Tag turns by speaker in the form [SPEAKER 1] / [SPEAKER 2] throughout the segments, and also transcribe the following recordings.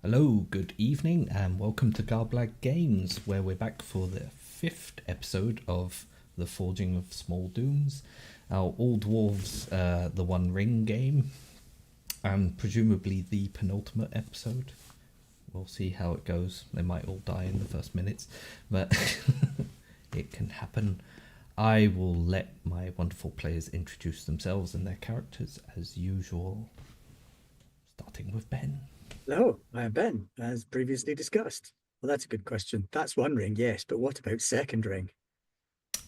[SPEAKER 1] Hello, good evening, and welcome to Garblag Games, where we're back for the fifth episode of The Forging of Small Dooms, our All Dwarves The One Ring game, and presumably the penultimate episode. We'll see how it goes. They might all die in the first minutes, but it can happen. I will let my wonderful players introduce themselves and their characters as usual, starting with Ben.
[SPEAKER 2] Hello, I am Ben, as previously discussed. Well, that's a good question. That's one ring, yes, but what about second ring?
[SPEAKER 1] I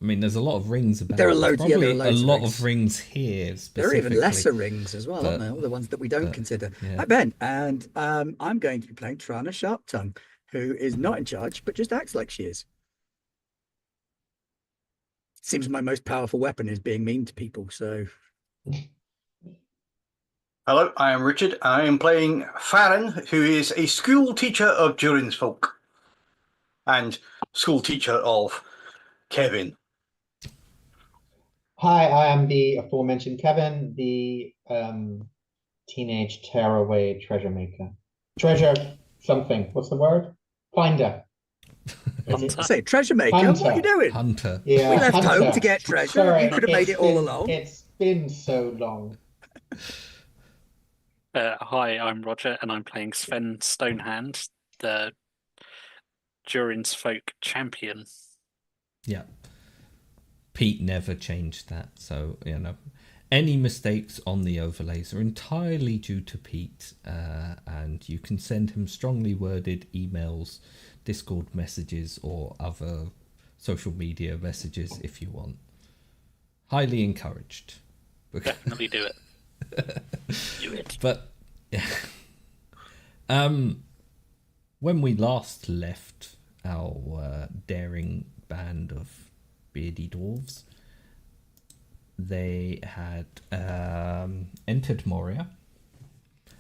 [SPEAKER 1] mean, there's a lot of rings about.
[SPEAKER 2] There are
[SPEAKER 1] There's
[SPEAKER 2] loads, yeah, there are
[SPEAKER 1] probably a
[SPEAKER 2] loads of
[SPEAKER 1] lot
[SPEAKER 2] rings.
[SPEAKER 1] of rings here
[SPEAKER 2] There are even
[SPEAKER 1] specifically.
[SPEAKER 2] lesser rings as well, aren't
[SPEAKER 1] But,
[SPEAKER 2] there? All the ones that we don't consider.
[SPEAKER 1] yeah.
[SPEAKER 2] Hi, Ben, and I'm going to be playing Trana Sharptongue, who is not in charge, but just acts like she is. Seems my most powerful weapon is being mean to people, so...
[SPEAKER 3] Hello, I am Richard. I am playing Farron, who is a school teacher of Durin's folk and school teacher of Kevin.
[SPEAKER 4] Hi, I am the aforementioned Kevin, the teenage tearaway treasure maker. Treasure something. What's the word? Finder.
[SPEAKER 2] I say, treasure maker, what are you doing?
[SPEAKER 1] Hunter.
[SPEAKER 4] Yeah,
[SPEAKER 2] We left
[SPEAKER 4] hunter.
[SPEAKER 2] home to get treasure.
[SPEAKER 4] Sorry,
[SPEAKER 2] You could have made
[SPEAKER 4] it's
[SPEAKER 2] it all
[SPEAKER 4] been-
[SPEAKER 2] along.
[SPEAKER 4] It's been so long.
[SPEAKER 5] Hi, I'm Roger, and I'm playing Sven Stonehand, the Durin's Folk champion.
[SPEAKER 1] Yeah. Pete never changed that, so, any mistakes on the overlays are entirely due to Pete, and you can send him strongly worded emails, Discord messages, or other social media messages if you want. Highly encouraged.
[SPEAKER 5] Definitely do it. Do it.
[SPEAKER 1] But yeah. When we last left our daring band of beardy dwarves, they had entered Moria,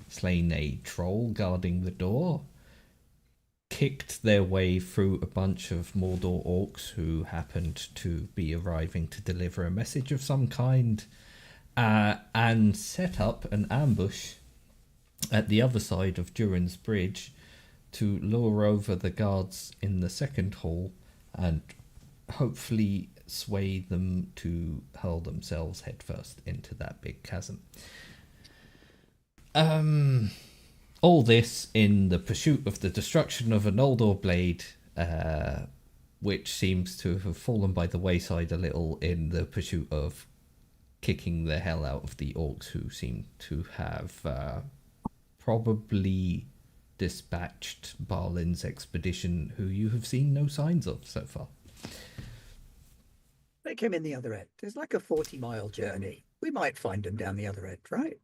[SPEAKER 1] slain a troll guarding the door, kicked their way through a bunch of Mordor orcs who happened to be arriving to deliver a message of some kind, and set up an ambush at the other side of Durin's Bridge to lure over the guards in the second hall and hopefully sway them to hurl themselves headfirst into that big chasm. All this in the pursuit of the destruction of an Noldor blade, which seems to have fallen by the wayside a little in the pursuit of kicking the hell out of the orcs, who seem to have probably dispatched Barlin's expedition, who you have seen no signs of so far.
[SPEAKER 2] They came in the other end. It's like a 40-mile journey. We might find them down the other end, right?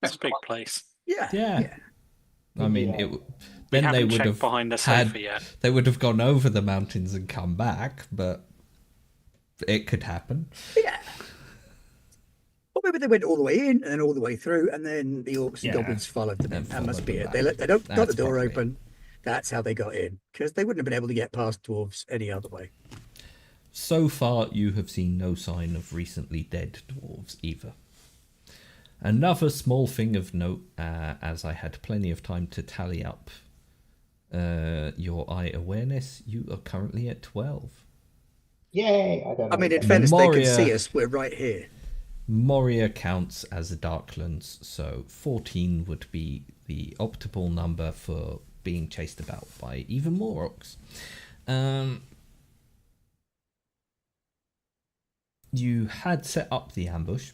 [SPEAKER 5] It's a big place.
[SPEAKER 1] Yeah. I mean,
[SPEAKER 4] Yeah.
[SPEAKER 5] We
[SPEAKER 1] then they
[SPEAKER 5] haven't
[SPEAKER 1] would
[SPEAKER 5] checked
[SPEAKER 1] have
[SPEAKER 5] behind the
[SPEAKER 1] had,
[SPEAKER 5] sofa yet.
[SPEAKER 1] they would have gone over the mountains and come back, but it could happen.
[SPEAKER 2] Yeah. Or maybe they went all the way in and then all the way through, and then the orcs and goblins followed them in.
[SPEAKER 1] And
[SPEAKER 2] That must
[SPEAKER 1] followed
[SPEAKER 2] be
[SPEAKER 1] them
[SPEAKER 2] it.
[SPEAKER 1] back.
[SPEAKER 2] They don't got the
[SPEAKER 1] That's
[SPEAKER 2] door
[SPEAKER 1] probably
[SPEAKER 2] open. That's how they got in, because they wouldn't have been able to get past dwarves any other way.
[SPEAKER 1] So far, you have seen no sign of recently dead dwarves either. Another small thing of note, as I had plenty of time to tally up your eye awareness, you are currently at 12.
[SPEAKER 4] Yay!
[SPEAKER 2] I mean, in
[SPEAKER 4] know.
[SPEAKER 2] fairness, they can
[SPEAKER 1] Moria-
[SPEAKER 2] see us. We're right here.
[SPEAKER 1] Moria counts as a Darklands, so 14 would be the optimal number for being chased about by even more orcs. You had set up the ambush.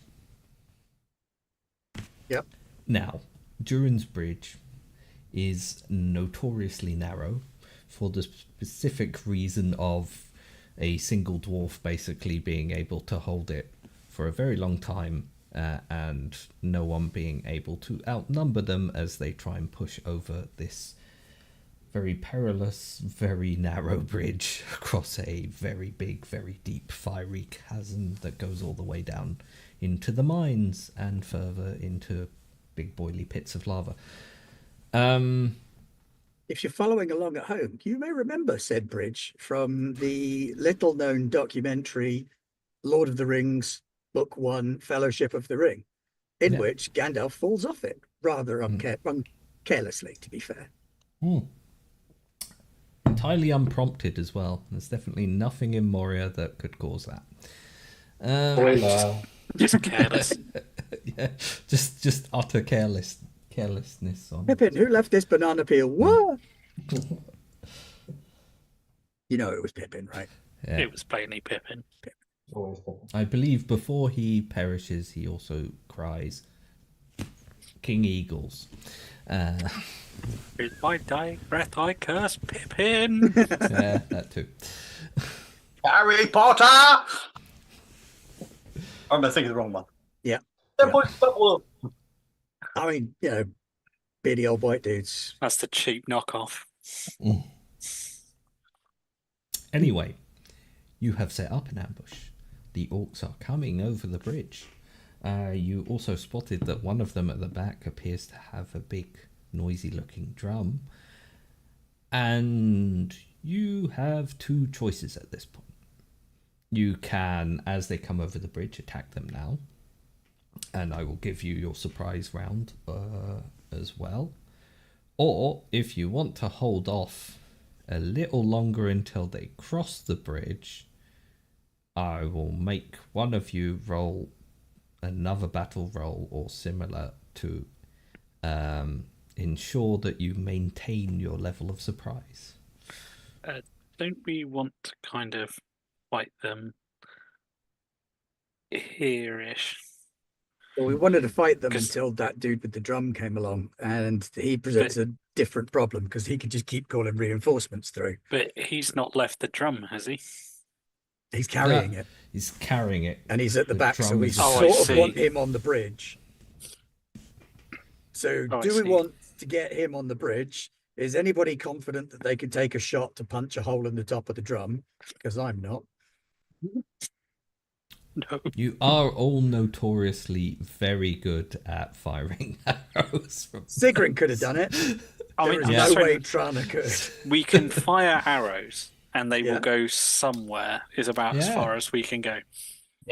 [SPEAKER 2] Yep.
[SPEAKER 1] Now, Durin's Bridge is notoriously narrow for the specific reason of a single dwarf basically being able to hold it for a very long time, and no one being able to outnumber them as they try and push over this very perilous, very narrow bridge across a very big, very deep, fiery chasm that goes all the way down into the mines and further into big boily pits of lava.
[SPEAKER 2] If you're following along at home, you may remember said bridge from the little-known documentary Lord of the Rings, Book One, Fellowship of the Ring, in
[SPEAKER 1] Yeah.
[SPEAKER 2] which Gandalf falls off it rather carelessly, to be fair.
[SPEAKER 1] Entirely unprompted as well. There's definitely nothing in Moria that could cause that.
[SPEAKER 4] Spoiler.
[SPEAKER 5] Just careless.
[SPEAKER 1] Yeah, just utter carelessness on.
[SPEAKER 2] Pippin, who left this banana peel? What? You know it was Pippin, right?
[SPEAKER 1] Yeah.
[SPEAKER 5] It was plainly Pippin.
[SPEAKER 4] Always different.
[SPEAKER 1] I believe before he perishes, he also cries, "King Eagles."
[SPEAKER 5] With my dying breath, I curse Pippin.
[SPEAKER 1] Yeah, that too.
[SPEAKER 3] Harry Potter! I'm thinking the wrong one.
[SPEAKER 2] Yeah.
[SPEAKER 3] 10 points double.
[SPEAKER 2] I mean, you know, beardy old white dudes.
[SPEAKER 5] That's the cheap knockoff.
[SPEAKER 1] Anyway, you have set up an ambush. The orcs are coming over the bridge. You also spotted that one of them at the back appears to have a big, noisy-looking drum. And you have two choices at this point. You can, as they come over the bridge, attack them now. And I will give you your surprise round as well. Or, if you want to hold off a little longer until they cross the bridge, I will make one of you roll another battle roll or similar to ensure that you maintain your level of surprise.
[SPEAKER 5] Don't we want to kind of fight them here-ish?
[SPEAKER 2] Well, we wanted to fight them
[SPEAKER 5] 'Cause-
[SPEAKER 2] until that dude with the drum came along, and he presents a different problem because he could just keep calling reinforcements through.
[SPEAKER 5] But he's not left the drum, has he?
[SPEAKER 2] He's carrying
[SPEAKER 1] Yeah.
[SPEAKER 2] it,
[SPEAKER 1] He's carrying it.
[SPEAKER 2] and he's at the
[SPEAKER 1] The
[SPEAKER 2] back, so
[SPEAKER 1] drum
[SPEAKER 2] we
[SPEAKER 1] is-
[SPEAKER 5] Oh, I
[SPEAKER 2] sort of
[SPEAKER 5] see.
[SPEAKER 2] want him on the bridge. So,
[SPEAKER 5] Oh, I
[SPEAKER 2] do we
[SPEAKER 5] see.
[SPEAKER 2] want to get him on the bridge? Is anybody confident that they can take a shot to punch a hole in the top of the drum? Because I'm not.
[SPEAKER 5] No.
[SPEAKER 1] You are all notoriously very good at firing arrows from
[SPEAKER 2] Sigrun could have done it.
[SPEAKER 5] I
[SPEAKER 2] There
[SPEAKER 5] mean,
[SPEAKER 2] is
[SPEAKER 5] I'm
[SPEAKER 1] Yeah.
[SPEAKER 5] just
[SPEAKER 2] no way
[SPEAKER 5] trying-
[SPEAKER 2] Trana could.
[SPEAKER 5] we can fire arrows and they
[SPEAKER 2] Yeah.
[SPEAKER 5] will go somewhere, is about as
[SPEAKER 1] Yeah.
[SPEAKER 5] far as we can go.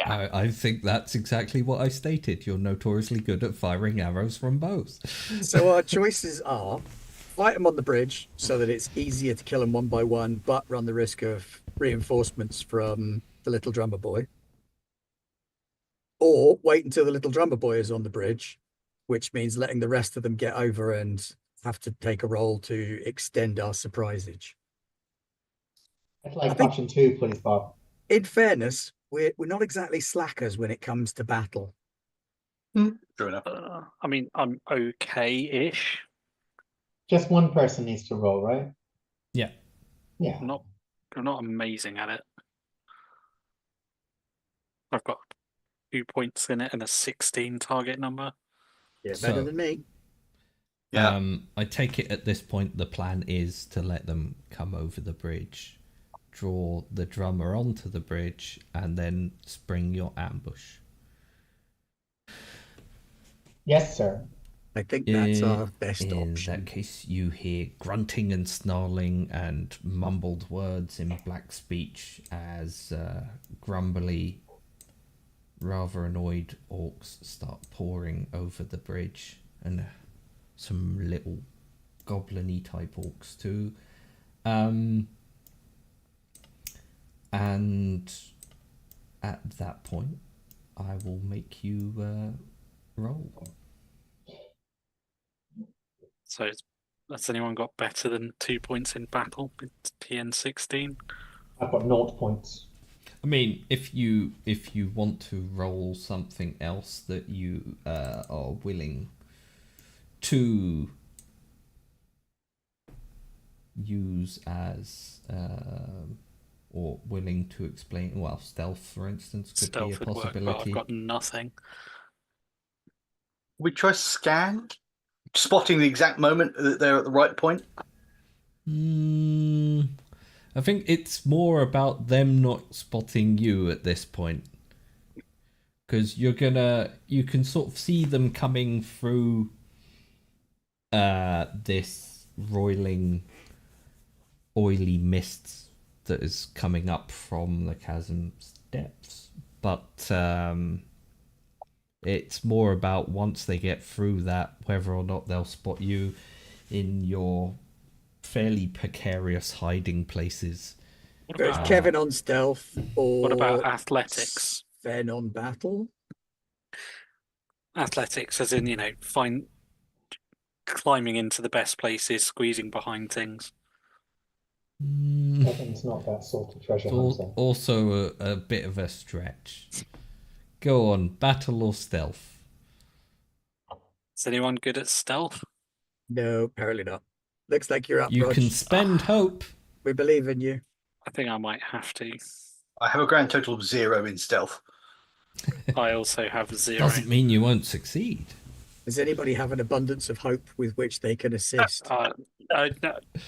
[SPEAKER 1] I think that's exactly what I stated. You're notoriously good at firing arrows from bows.
[SPEAKER 2] So our choices are fight them on the bridge so that it's easier to kill them one by one, but run the risk of reinforcements from the little drummer boy. Or wait until the little drummer boy is on the bridge, which means letting the rest of them get over and have to take a roll to extend our surprisage.
[SPEAKER 4] I'd like
[SPEAKER 2] I think-
[SPEAKER 4] option 2, please, Bob.
[SPEAKER 2] In fairness, we're not exactly slackers when it comes to battle.
[SPEAKER 3] True enough.
[SPEAKER 5] I mean, I'm okay-ish.
[SPEAKER 4] Just one person needs to roll, right?
[SPEAKER 1] Yeah.
[SPEAKER 4] Yeah.
[SPEAKER 5] I'm not amazing at it. I've got 2 points in it and a 16 target number.
[SPEAKER 2] Yeah,
[SPEAKER 1] So-
[SPEAKER 2] better than me.
[SPEAKER 3] Yeah.
[SPEAKER 1] I take it at this point the plan is to let them come over the bridge, draw the drummer onto the bridge, and then spring your ambush.
[SPEAKER 4] Yes, sir.
[SPEAKER 2] I think that's our best
[SPEAKER 1] In
[SPEAKER 2] option.
[SPEAKER 1] that case, you hear grunting and snarling and mumbled words in black speech as grumbly, rather annoyed orcs start pouring over the bridge, and some little goblin-y type orcs too. And at that point, I will make you roll.
[SPEAKER 5] So has anyone got better than 2 points in battle? It's TN 16.
[SPEAKER 4] I've got 0 points.
[SPEAKER 1] I mean, if you want to roll something else that you are willing to use as or willing to explain, well, stealth, for instance, could
[SPEAKER 5] Stealth
[SPEAKER 1] be a
[SPEAKER 5] would work, but
[SPEAKER 1] possibility.
[SPEAKER 5] I've got nothing.
[SPEAKER 3] We try scan, spotting the exact moment that they're at the right point.
[SPEAKER 1] I think it's more about them not spotting you at this point, because you can sort of see them coming through this roiling, oily mist that is coming up from the chasm's depths, but it's more about once they get through that, whether or not they'll spot you. in your fairly precarious hiding places.
[SPEAKER 5] What
[SPEAKER 2] So it's
[SPEAKER 5] about
[SPEAKER 2] Kevin on stealth or
[SPEAKER 5] what about athletics?
[SPEAKER 2] Sven on battle?
[SPEAKER 5] Athletics, as in climbing into the best places, squeezing behind things.
[SPEAKER 4] Kevin's not that sort of treasure hunter.
[SPEAKER 1] Also a bit of a stretch. Go on, battle or stealth?
[SPEAKER 5] Is anyone good at stealth?
[SPEAKER 2] No, apparently not. Looks like you're up,
[SPEAKER 1] You
[SPEAKER 2] Rog.
[SPEAKER 1] can spend hope.
[SPEAKER 2] We believe in you.
[SPEAKER 5] I think I might have to.
[SPEAKER 3] I have a grand total of 0 in stealth.
[SPEAKER 5] I also have 0.
[SPEAKER 1] Doesn't mean you won't succeed.
[SPEAKER 2] Does anybody have an abundance of hope with which they can assist?
[SPEAKER 5] No,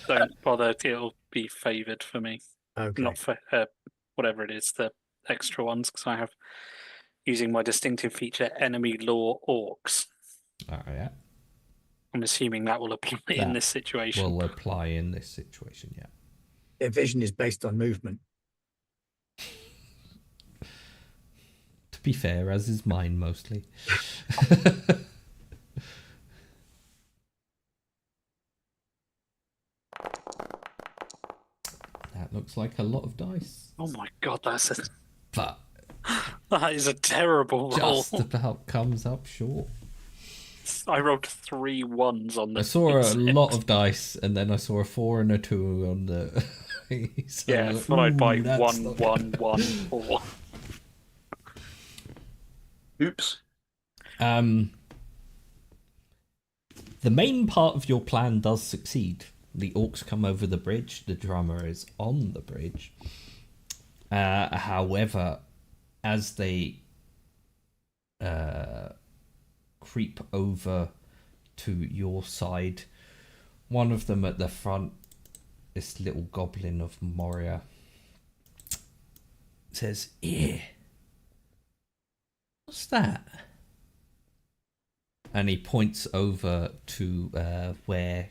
[SPEAKER 5] don't bother. It'll be favoured for me,
[SPEAKER 2] Okay.
[SPEAKER 5] not for whatever it is, the extra ones, because I have, using my distinctive feature, enemy law orcs.
[SPEAKER 1] Oh, yeah.
[SPEAKER 5] I'm assuming that will apply in
[SPEAKER 1] That
[SPEAKER 5] this situation.
[SPEAKER 1] will apply in this situation, yeah.
[SPEAKER 2] Their vision is based on movement.
[SPEAKER 1] To be fair, as is mine mostly. That looks like a lot of dice.
[SPEAKER 5] Oh my god,
[SPEAKER 1] But
[SPEAKER 5] that is a terrible roll.
[SPEAKER 1] just about comes up short.
[SPEAKER 5] I rolled 3 1s on the.
[SPEAKER 1] I saw a
[SPEAKER 5] D6.
[SPEAKER 1] lot of dice, and then I saw a 4 and a 2 on the. So I
[SPEAKER 5] Yeah,
[SPEAKER 1] was like,
[SPEAKER 5] followed by
[SPEAKER 1] "Ooh, that's
[SPEAKER 5] 1
[SPEAKER 1] not
[SPEAKER 5] 1 1 4.
[SPEAKER 3] Oops.
[SPEAKER 1] The main part of your plan does succeed. The orcs come over the bridge. The drummer is on the bridge. However, as they creep over to your side, one of them at the front, this little goblin of Moria, says, "Here, what's that?" And he points over to where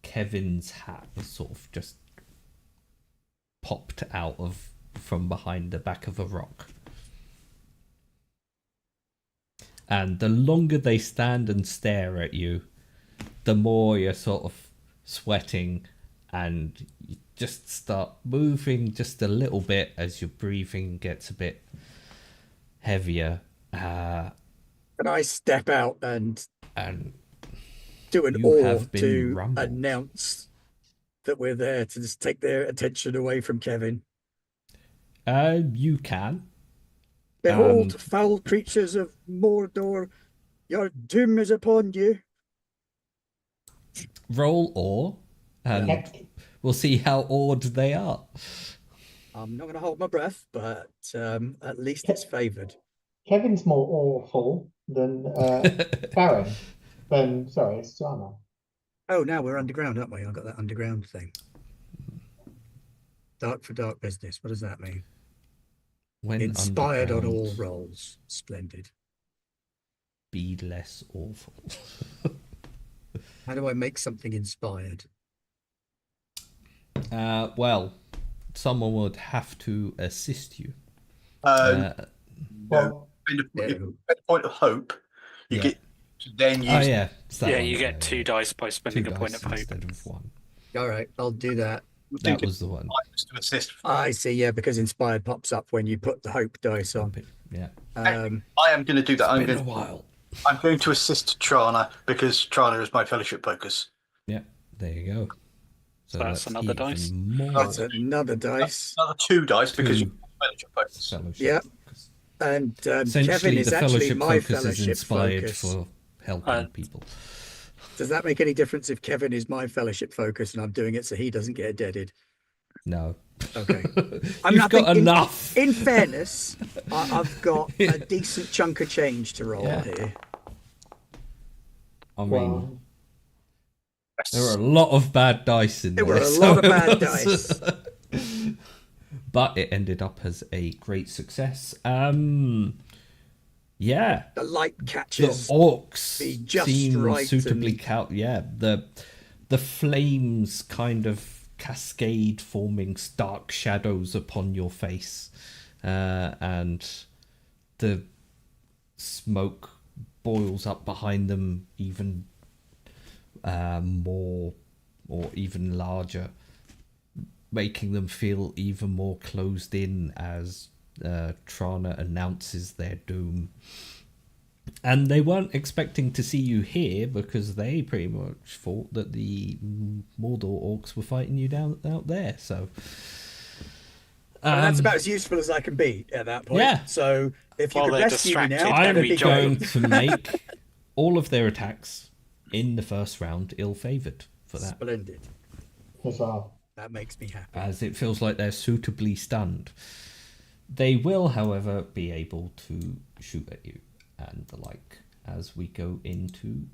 [SPEAKER 1] Kevin's hat was sort of just popped out of from behind the back of a rock. And the longer they stand and stare at you, the more you're sort of sweating, and you just start moving just a little bit as your breathing gets a bit heavier.
[SPEAKER 2] Can I step out and do an
[SPEAKER 1] you
[SPEAKER 2] or
[SPEAKER 1] have been
[SPEAKER 2] to
[SPEAKER 1] rumbled.
[SPEAKER 2] announce that we're there to just take their attention away from Kevin?
[SPEAKER 1] You can.
[SPEAKER 2] Behold, foul creatures of Mordor, your doom is upon you.
[SPEAKER 1] Roll or, and
[SPEAKER 4] Heck,
[SPEAKER 1] we'll see how awed they are.
[SPEAKER 2] I'm not going to hold my breath, but at least it's favoured.
[SPEAKER 4] Kevin's more awful than Baron. Sorry, it's Joanna.
[SPEAKER 2] Oh, now we're underground, aren't we? I've got that underground thing. Dark for dark business. What does that mean?
[SPEAKER 1] When
[SPEAKER 2] Inspired on all
[SPEAKER 1] underground,
[SPEAKER 2] rolls. Splendid.
[SPEAKER 1] be less awful.
[SPEAKER 2] How do I make something inspired?
[SPEAKER 1] Well, someone would have to assist you.
[SPEAKER 4] Well,
[SPEAKER 3] At the point of hope, you
[SPEAKER 1] Yeah.
[SPEAKER 3] get to then use.
[SPEAKER 1] Oh yeah, it's that
[SPEAKER 5] Yeah,
[SPEAKER 1] one.
[SPEAKER 5] you get 2 dice by spending
[SPEAKER 1] 2
[SPEAKER 5] a point
[SPEAKER 1] dice
[SPEAKER 5] of hope.
[SPEAKER 1] instead of 1.
[SPEAKER 2] All right, I'll do that.
[SPEAKER 1] That was the one.
[SPEAKER 3] To assist.
[SPEAKER 2] I see, yeah, because inspired pops up when you put the hope dice on.
[SPEAKER 1] Yeah,
[SPEAKER 3] I am going to do that.
[SPEAKER 1] it's been a while.
[SPEAKER 3] I'm going to assist Trana because Trana is my fellowship focus.
[SPEAKER 1] Yeah, there you go.
[SPEAKER 5] So that's another
[SPEAKER 1] even
[SPEAKER 5] dice.
[SPEAKER 1] More
[SPEAKER 2] That's another dice.
[SPEAKER 3] Another 2 dice because
[SPEAKER 1] 2
[SPEAKER 3] you're my fellowship focus.
[SPEAKER 1] fellowship
[SPEAKER 2] Yeah.
[SPEAKER 1] focus.
[SPEAKER 2] And Kevin
[SPEAKER 1] Essentially,
[SPEAKER 2] is
[SPEAKER 1] the
[SPEAKER 2] actually
[SPEAKER 1] fellowship
[SPEAKER 2] my
[SPEAKER 1] focus is
[SPEAKER 2] fellowship
[SPEAKER 1] inspired
[SPEAKER 2] focus.
[SPEAKER 1] for helping
[SPEAKER 5] Uh,
[SPEAKER 1] people.
[SPEAKER 2] Does that make any difference if Kevin is my fellowship focus and I'm doing it so he doesn't get deaded?
[SPEAKER 1] No.
[SPEAKER 2] Okay.
[SPEAKER 1] You've got enough.
[SPEAKER 2] In fairness, I've got a decent chunk of change to roll
[SPEAKER 1] Yeah.
[SPEAKER 2] here.
[SPEAKER 1] I mean,
[SPEAKER 4] well,
[SPEAKER 1] there were a lot of bad dice in
[SPEAKER 2] There
[SPEAKER 1] there.
[SPEAKER 2] were a
[SPEAKER 1] so
[SPEAKER 2] lot of bad
[SPEAKER 1] it was-
[SPEAKER 2] dice.
[SPEAKER 1] But it ended up as a great success. Yeah.
[SPEAKER 2] The light
[SPEAKER 1] The
[SPEAKER 2] catches.
[SPEAKER 1] orcs
[SPEAKER 2] be just
[SPEAKER 1] seem
[SPEAKER 2] right
[SPEAKER 1] suitably
[SPEAKER 2] and-
[SPEAKER 1] yeah, the flames kind of cascade, forming stark shadows upon your face, and the smoke boils up behind them even more or even larger, making them feel even more closed in as Trana announces their doom. And they weren't expecting to see you here because they pretty much thought that the Mordor orcs were fighting you down out there. So
[SPEAKER 2] that's about as useful as I can be at that point.
[SPEAKER 1] Yeah.
[SPEAKER 2] So if you
[SPEAKER 5] While
[SPEAKER 2] could
[SPEAKER 5] they're
[SPEAKER 2] rescue me now,
[SPEAKER 5] distracted,
[SPEAKER 1] I'm
[SPEAKER 2] that'd be
[SPEAKER 1] going
[SPEAKER 2] great.
[SPEAKER 1] to make all of their attacks in the first round ill-favored for that,
[SPEAKER 2] Splendid.
[SPEAKER 4] Huzzah.
[SPEAKER 2] That makes me happy.
[SPEAKER 1] as it feels like they're suitably stunned. They will, however, be able to shoot at you and the like as we go into...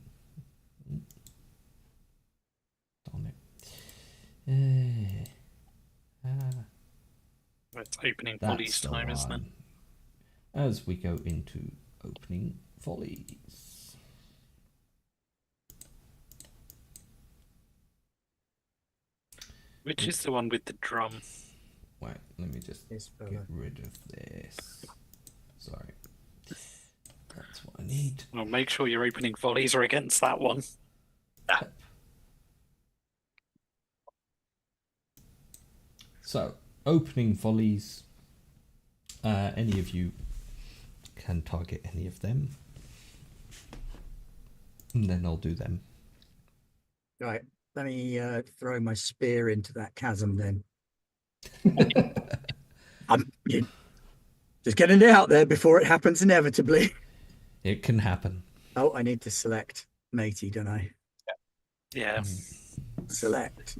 [SPEAKER 1] Darn it.
[SPEAKER 5] It's opening
[SPEAKER 1] That's
[SPEAKER 5] volleys
[SPEAKER 1] the
[SPEAKER 5] time, isn't it?
[SPEAKER 1] one. As we go into opening volleys.
[SPEAKER 5] Which is the one with the drum?
[SPEAKER 1] Wait, let me just
[SPEAKER 2] This fella.
[SPEAKER 1] get rid of this. Sorry. That's what I need.
[SPEAKER 5] Well, make sure your opening volleys are against that one.
[SPEAKER 1] So, opening volleys. Any of you can target any of them. And then I'll do them.
[SPEAKER 2] Right. Let me throw my spear into that chasm then. I'm just getting it out there before it happens inevitably.
[SPEAKER 1] It can happen.
[SPEAKER 2] Oh, I need to select matey, don't I?
[SPEAKER 5] Yeah.
[SPEAKER 2] Select.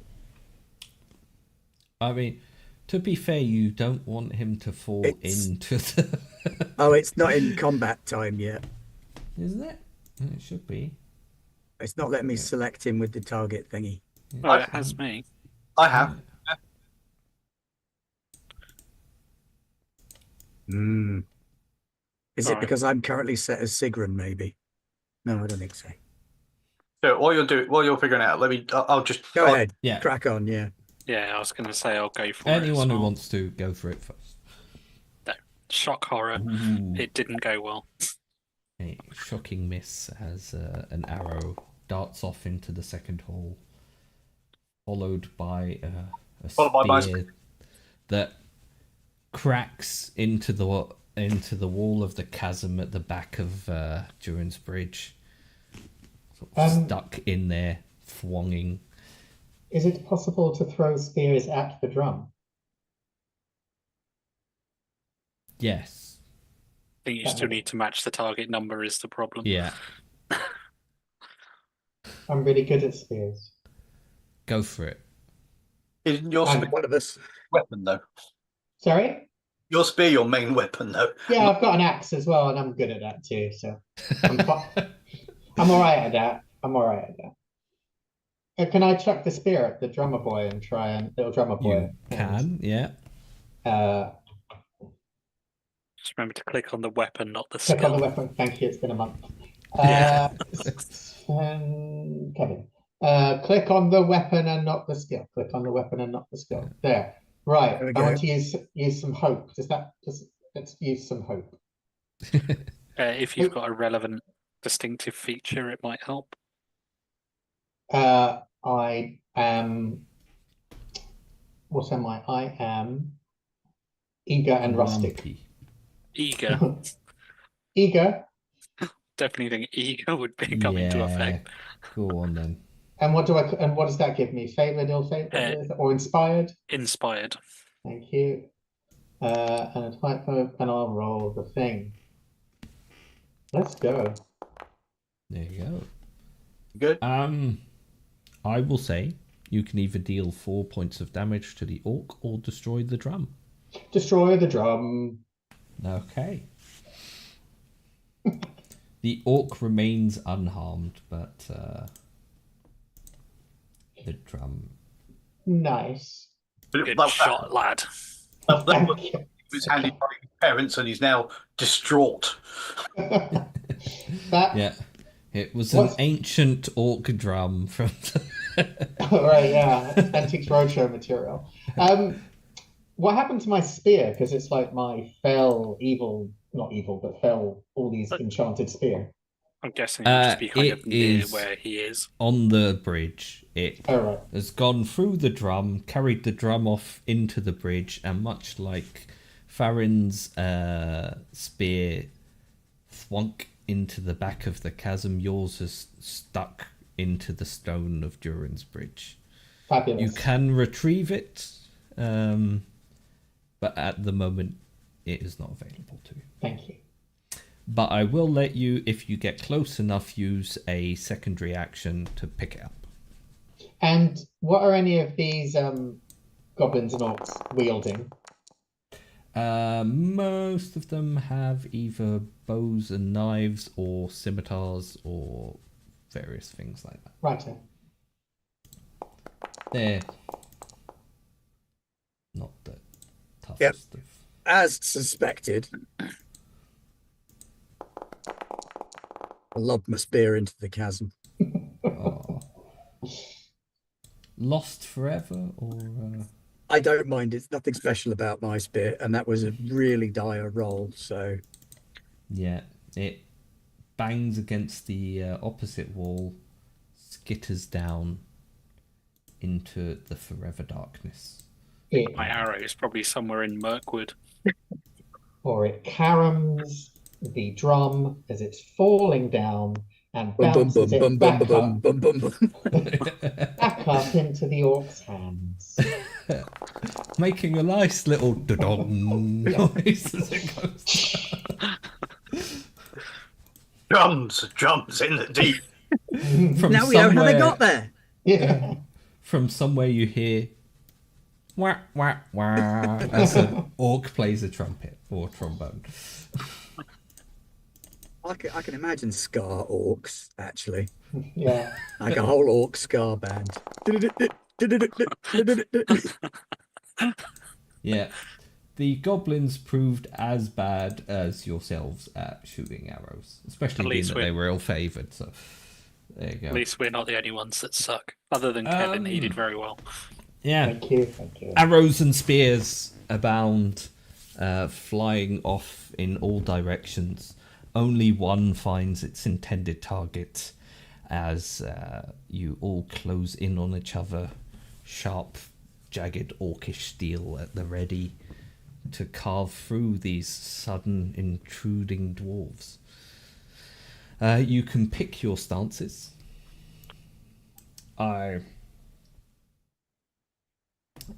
[SPEAKER 1] I mean, to be fair, you don't want him to fall
[SPEAKER 2] It's-
[SPEAKER 1] into the...
[SPEAKER 2] Oh, it's not in combat time yet.
[SPEAKER 1] Isn't it? It should be.
[SPEAKER 2] It's not letting me select him with the target thingy.
[SPEAKER 5] Oh, it has me.
[SPEAKER 3] I have.
[SPEAKER 2] Is it
[SPEAKER 5] Alright.
[SPEAKER 2] because I'm currently set as Sigrun, maybe? No, I don't think so.
[SPEAKER 3] So while you're figuring it out, I'll just
[SPEAKER 2] Go ahead.
[SPEAKER 1] Yeah.
[SPEAKER 2] Crack on, yeah.
[SPEAKER 5] Yeah, I was going to say I'll go for it.
[SPEAKER 1] Anyone
[SPEAKER 5] as
[SPEAKER 1] who
[SPEAKER 5] well.
[SPEAKER 1] wants to go for it first.
[SPEAKER 5] Shock horror.
[SPEAKER 1] Ooh.
[SPEAKER 5] It didn't go well.
[SPEAKER 1] A shocking miss as an arrow darts off into the second hole, followed by a
[SPEAKER 3] Followed by my
[SPEAKER 1] spear that cracks into the wall of the chasm at the back of Durin's bridge. Sort of stuck in there, thwonging.
[SPEAKER 4] Is it possible to throw spears at the drum?
[SPEAKER 1] Yes.
[SPEAKER 5] I think you still need to match the target number is the problem.
[SPEAKER 1] Yeah.
[SPEAKER 4] I'm really good at spears.
[SPEAKER 1] Go for it.
[SPEAKER 3] Isn't your
[SPEAKER 4] I'm-
[SPEAKER 3] spear
[SPEAKER 2] One of us.
[SPEAKER 3] weapon though?
[SPEAKER 4] Sorry?
[SPEAKER 3] Your spear your main weapon though?
[SPEAKER 4] Yeah, I've got an axe as well, and I'm good at that too. So I'm all right at that. I'm all right at that. Can I chuck the spear at the drummer boy and try and little drummer boy?
[SPEAKER 1] You can, yeah.
[SPEAKER 5] Just remember to click on the weapon, not the
[SPEAKER 4] Click on the
[SPEAKER 5] skill.
[SPEAKER 4] weapon. Thank you. It's been a month.
[SPEAKER 5] Yeah.
[SPEAKER 4] Kevin. Click on the weapon and not the skill. Click on the weapon and not the skill. There. Right.
[SPEAKER 2] There we
[SPEAKER 4] I want
[SPEAKER 2] go.
[SPEAKER 4] to use some hope. Let's use some hope.
[SPEAKER 5] If you've got a relevant distinctive feature, it might help.
[SPEAKER 4] I am. What am I? I am eager and rustic.
[SPEAKER 1] Grumpy.
[SPEAKER 5] Eager.
[SPEAKER 4] Eager.
[SPEAKER 5] Definitely think eager would come into effect.
[SPEAKER 1] Go on then.
[SPEAKER 4] And what does that give me? Favored, ill-favored, or inspired?
[SPEAKER 5] Inspired.
[SPEAKER 4] Thank you. And a type of, and I'll roll the thing. Let's go.
[SPEAKER 1] There you go.
[SPEAKER 3] Good.
[SPEAKER 1] I will say you can either deal 4 points of damage to the orc or destroy the drum.
[SPEAKER 4] Destroy the drum.
[SPEAKER 1] Okay. The orc remains unharmed, but the drum.
[SPEAKER 4] Nice.
[SPEAKER 5] Good shot, lad.
[SPEAKER 3] That
[SPEAKER 4] Thank you.
[SPEAKER 3] was handed by his parents, and he's now distraught.
[SPEAKER 4] That
[SPEAKER 1] Yeah. It was an
[SPEAKER 4] What's-
[SPEAKER 1] ancient orc drum from
[SPEAKER 4] right, yeah. Antiques Roadshow material. What happened to my spear? Because it's like my fell evil, not evil, but fell all these enchanted spear.
[SPEAKER 5] I'm guessing it'll just be kind of
[SPEAKER 1] It
[SPEAKER 5] near
[SPEAKER 1] is
[SPEAKER 5] where he is.
[SPEAKER 1] on the bridge. It
[SPEAKER 4] All right.
[SPEAKER 1] has gone through the drum, carried the drum off into the bridge, and much like Farron's spear thwunk into the back of the chasm, yours is stuck into the stone of Durin's bridge.
[SPEAKER 4] Fabulous.
[SPEAKER 1] You can retrieve it, but at the moment it is not available to you.
[SPEAKER 4] Thank you.
[SPEAKER 1] But I will let you, if you get close enough, use a secondary action to pick it up.
[SPEAKER 4] And what are any of these goblins and orcs wielding?
[SPEAKER 1] Most of them have either bows and knives or scimitars or various things like that.
[SPEAKER 4] Righto.
[SPEAKER 1] They're not the
[SPEAKER 2] Yep.
[SPEAKER 1] toughest of...
[SPEAKER 2] As suspected, I lobbed my spear into the chasm.
[SPEAKER 1] Oh. Lost forever, or...
[SPEAKER 2] I don't mind. It's nothing special about my spear, and that was a really dire roll. So
[SPEAKER 1] Yeah, it bangs against the opposite wall, skitters down into the forever darkness.
[SPEAKER 5] My arrow is probably somewhere in Mirkwood.
[SPEAKER 4] Or it caroms the drum as it's falling down and
[SPEAKER 2] bum bum
[SPEAKER 4] bounces
[SPEAKER 2] bum
[SPEAKER 4] it
[SPEAKER 2] bum
[SPEAKER 4] back
[SPEAKER 2] bum
[SPEAKER 4] up,
[SPEAKER 2] bum bum bum.
[SPEAKER 4] back up into the orc's hands.
[SPEAKER 1] Making a nice little da-dong noise as it goes down.
[SPEAKER 3] Drums in the deep.
[SPEAKER 1] From
[SPEAKER 2] Now we know how they
[SPEAKER 1] somewhere-
[SPEAKER 2] got there.
[SPEAKER 4] Yeah.
[SPEAKER 1] From somewhere you hear wah wah wah as an orc plays a trumpet or trombone.
[SPEAKER 2] I can imagine scar orcs actually,
[SPEAKER 4] Yeah.
[SPEAKER 2] like a whole orc scar band.
[SPEAKER 1] Yeah. The goblins proved as bad as yourselves at shooting arrows, especially
[SPEAKER 5] At
[SPEAKER 1] being
[SPEAKER 5] least
[SPEAKER 1] that
[SPEAKER 5] we're-
[SPEAKER 1] they were ill-favoured, so there you go.
[SPEAKER 5] At least we're not the only ones that suck. Other than Kevin, he did very well.
[SPEAKER 1] Yeah.
[SPEAKER 4] Thank you. Thank you.
[SPEAKER 1] Arrows and spears abound, flying off in all directions. Only one finds its intended target as you all close in on each other, sharp, jagged orcish steel at the ready to carve through these sudden intruding dwarves. You can pick your stances. I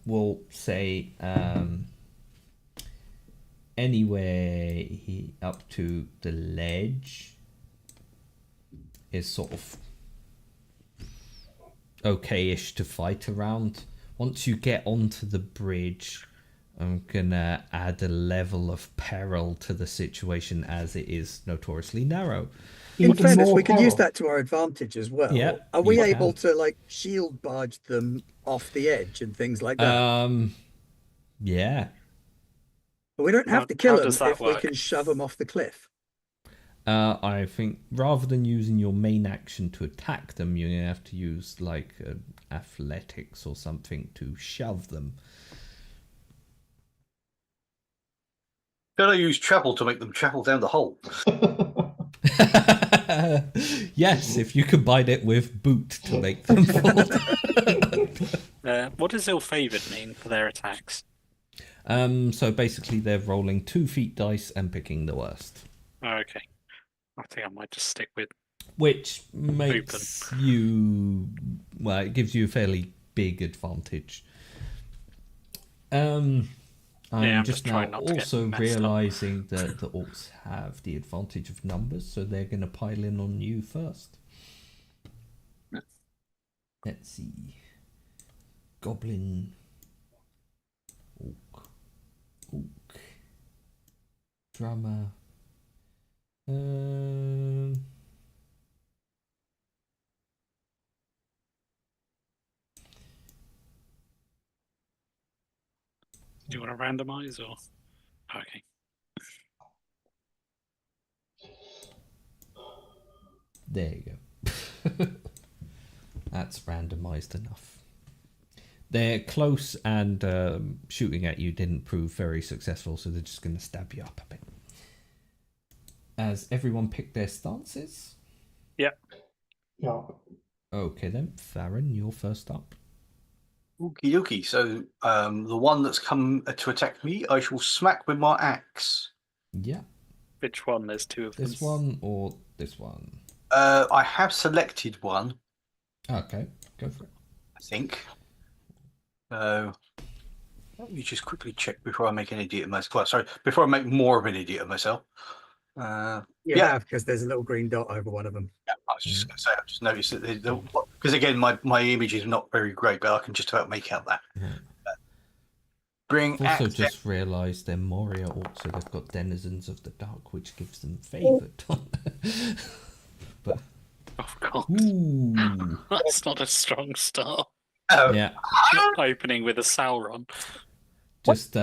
[SPEAKER 1] will say anywhere up to the ledge is sort of okay-ish to fight around. Once you get onto the bridge, I'm gonna add a level of peril to the situation as it is notoriously narrow.
[SPEAKER 2] In
[SPEAKER 4] Even
[SPEAKER 2] fairness,
[SPEAKER 4] more
[SPEAKER 2] we can use
[SPEAKER 4] peril.
[SPEAKER 2] that to our advantage as well.
[SPEAKER 1] Yeah,
[SPEAKER 2] Are we
[SPEAKER 1] you
[SPEAKER 2] able
[SPEAKER 1] can.
[SPEAKER 2] to like shield barge them off the edge and things like that?
[SPEAKER 1] Yeah.
[SPEAKER 2] But we don't have
[SPEAKER 5] How-
[SPEAKER 2] to kill
[SPEAKER 5] how
[SPEAKER 2] them
[SPEAKER 5] does that
[SPEAKER 2] if we
[SPEAKER 5] work?
[SPEAKER 2] can shove them off the cliff.
[SPEAKER 1] I think rather than using your main action to attack them, you're gonna have to use like athletics or something to shove them.
[SPEAKER 3] Can I use travel to make them travel down the hole?
[SPEAKER 1] Yes, if you combine it with boot to make them fall.
[SPEAKER 5] What does ill-favoured mean for their attacks?
[SPEAKER 1] So basically they're rolling 2 feet dice and picking the worst,
[SPEAKER 5] Oh, okay. I think I might just stick with...
[SPEAKER 1] which makes you, well, it gives you a fairly big advantage. I'm
[SPEAKER 5] I'm
[SPEAKER 1] just
[SPEAKER 5] just
[SPEAKER 1] now
[SPEAKER 5] trying not to get
[SPEAKER 1] also
[SPEAKER 5] messed up.
[SPEAKER 1] realizing that the orcs have the advantage of numbers, so they're going to pile in on you first. Let's see. Goblin. Orc. Drummer.
[SPEAKER 5] Do you want to randomise or... Okay.
[SPEAKER 1] There you go. That's randomized enough. They're close and shooting at you didn't prove very successful, so they're just going to stab you up a bit. As everyone picked their stances,
[SPEAKER 4] Yeah.
[SPEAKER 1] Okay then, Farron, you're first up.
[SPEAKER 3] Okie dokie. So the one that's come to attack me, I shall smack with my axe.
[SPEAKER 1] Yeah,
[SPEAKER 5] Which one? There's two of them.
[SPEAKER 1] this one or this one?
[SPEAKER 3] I have selected one,
[SPEAKER 1] Okay, go for it.
[SPEAKER 3] I think. So let me just quickly check before I make an idiot of myself. Well, sorry, before I make more of an idiot of myself.
[SPEAKER 2] You
[SPEAKER 3] Yeah.
[SPEAKER 2] have, because there's a little green dot over one of them.
[SPEAKER 3] Yeah, I was just going to say, I've just noticed that because again, my image is not very great, but I can just about make out that. Bring
[SPEAKER 1] I've also
[SPEAKER 3] axe
[SPEAKER 1] just realised they're Moria orcs, so they've got denizens of the dark, which gives them favoured. But
[SPEAKER 5] Oh god,
[SPEAKER 1] ooh,
[SPEAKER 5] that's not a strong start.
[SPEAKER 1] yeah,
[SPEAKER 5] Opening with a Sauron.
[SPEAKER 1] just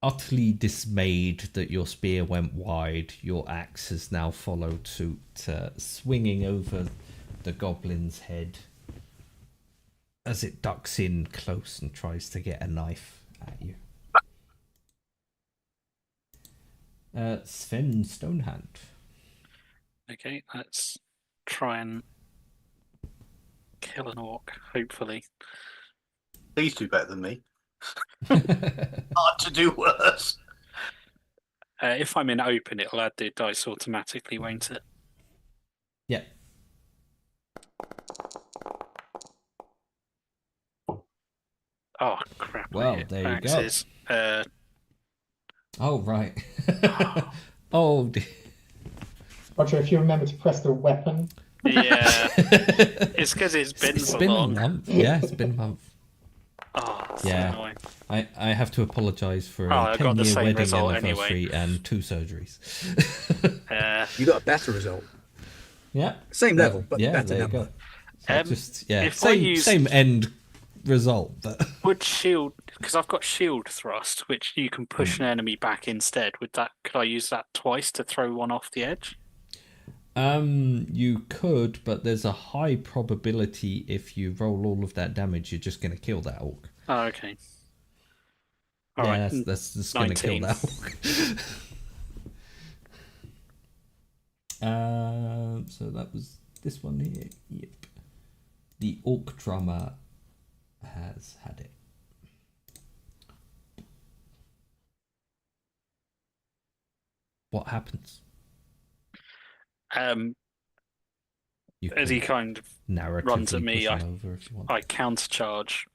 [SPEAKER 1] utterly dismayed that your spear went wide. Your axe has now followed suit, swinging over the goblin's head as it ducks in close and tries to get a knife at you. Sven Stonehand.
[SPEAKER 5] Okay, let's try and kill an orc, hopefully.
[SPEAKER 3] Please do better than me. Hard to do worse.
[SPEAKER 5] If I'm in open, it'll add the dice automatically, won't it?
[SPEAKER 1] Yeah.
[SPEAKER 5] Oh, crap.
[SPEAKER 1] Well, there you go.
[SPEAKER 5] Axes.
[SPEAKER 1] Oh, right. Oh, dear.
[SPEAKER 4] Roger, if you remember to press the weapon.
[SPEAKER 5] Yeah. It's because it's been so
[SPEAKER 1] been
[SPEAKER 5] long.
[SPEAKER 1] a month. Yeah, it's been a month.
[SPEAKER 5] Oh, that's
[SPEAKER 1] Yeah.
[SPEAKER 5] annoying.
[SPEAKER 1] I have to apologise for
[SPEAKER 5] I
[SPEAKER 1] a
[SPEAKER 5] got the
[SPEAKER 1] 10-year
[SPEAKER 5] same
[SPEAKER 1] wedding
[SPEAKER 5] result
[SPEAKER 1] anniversary and 2 surgeries.
[SPEAKER 2] You got a better result.
[SPEAKER 1] Yeah.
[SPEAKER 2] Same level, but
[SPEAKER 1] yeah,
[SPEAKER 2] better
[SPEAKER 1] there
[SPEAKER 2] number.
[SPEAKER 1] you go. So just
[SPEAKER 5] if I
[SPEAKER 1] same
[SPEAKER 5] use-
[SPEAKER 1] same end result, but
[SPEAKER 5] Would shield, because I've got shield thrust, which you can push an enemy back instead. Could I use that twice to throw one off the edge?
[SPEAKER 1] you could, but there's a high probability if you roll all of that damage, you're just going to kill that orc.
[SPEAKER 5] Oh, okay. All
[SPEAKER 1] yeah,
[SPEAKER 5] right.
[SPEAKER 1] that's just going to kill
[SPEAKER 5] 19.
[SPEAKER 1] that orc. So that was this one here. Yep. The orc drummer has had it. What happens? You
[SPEAKER 5] As he
[SPEAKER 1] can
[SPEAKER 5] kind of
[SPEAKER 1] narratively
[SPEAKER 5] runs at me,
[SPEAKER 1] push him over if you want.
[SPEAKER 5] I countercharge,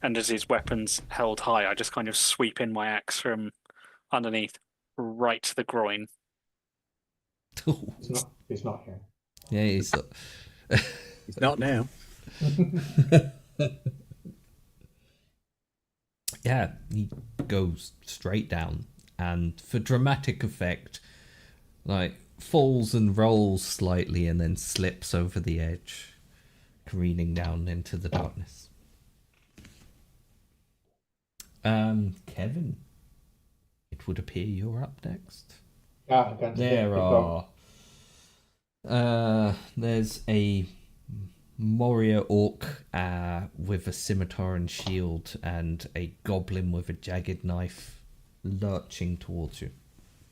[SPEAKER 5] and as his weapon's held high, I just kind of sweep in my axe from underneath, right to the groin.
[SPEAKER 4] He's not here.
[SPEAKER 1] Yeah, he's.
[SPEAKER 2] He's not now.
[SPEAKER 1] Yeah, he goes straight down, and for dramatic effect, like falls and rolls slightly, and then slips over the edge, careening down into the darkness. Kevin, it would appear you're up next.
[SPEAKER 4] Yeah, I'm going to
[SPEAKER 1] There
[SPEAKER 4] pick up.
[SPEAKER 1] there's a Moria orc with a scimitar and shield, and a goblin with a jagged knife lurching towards you.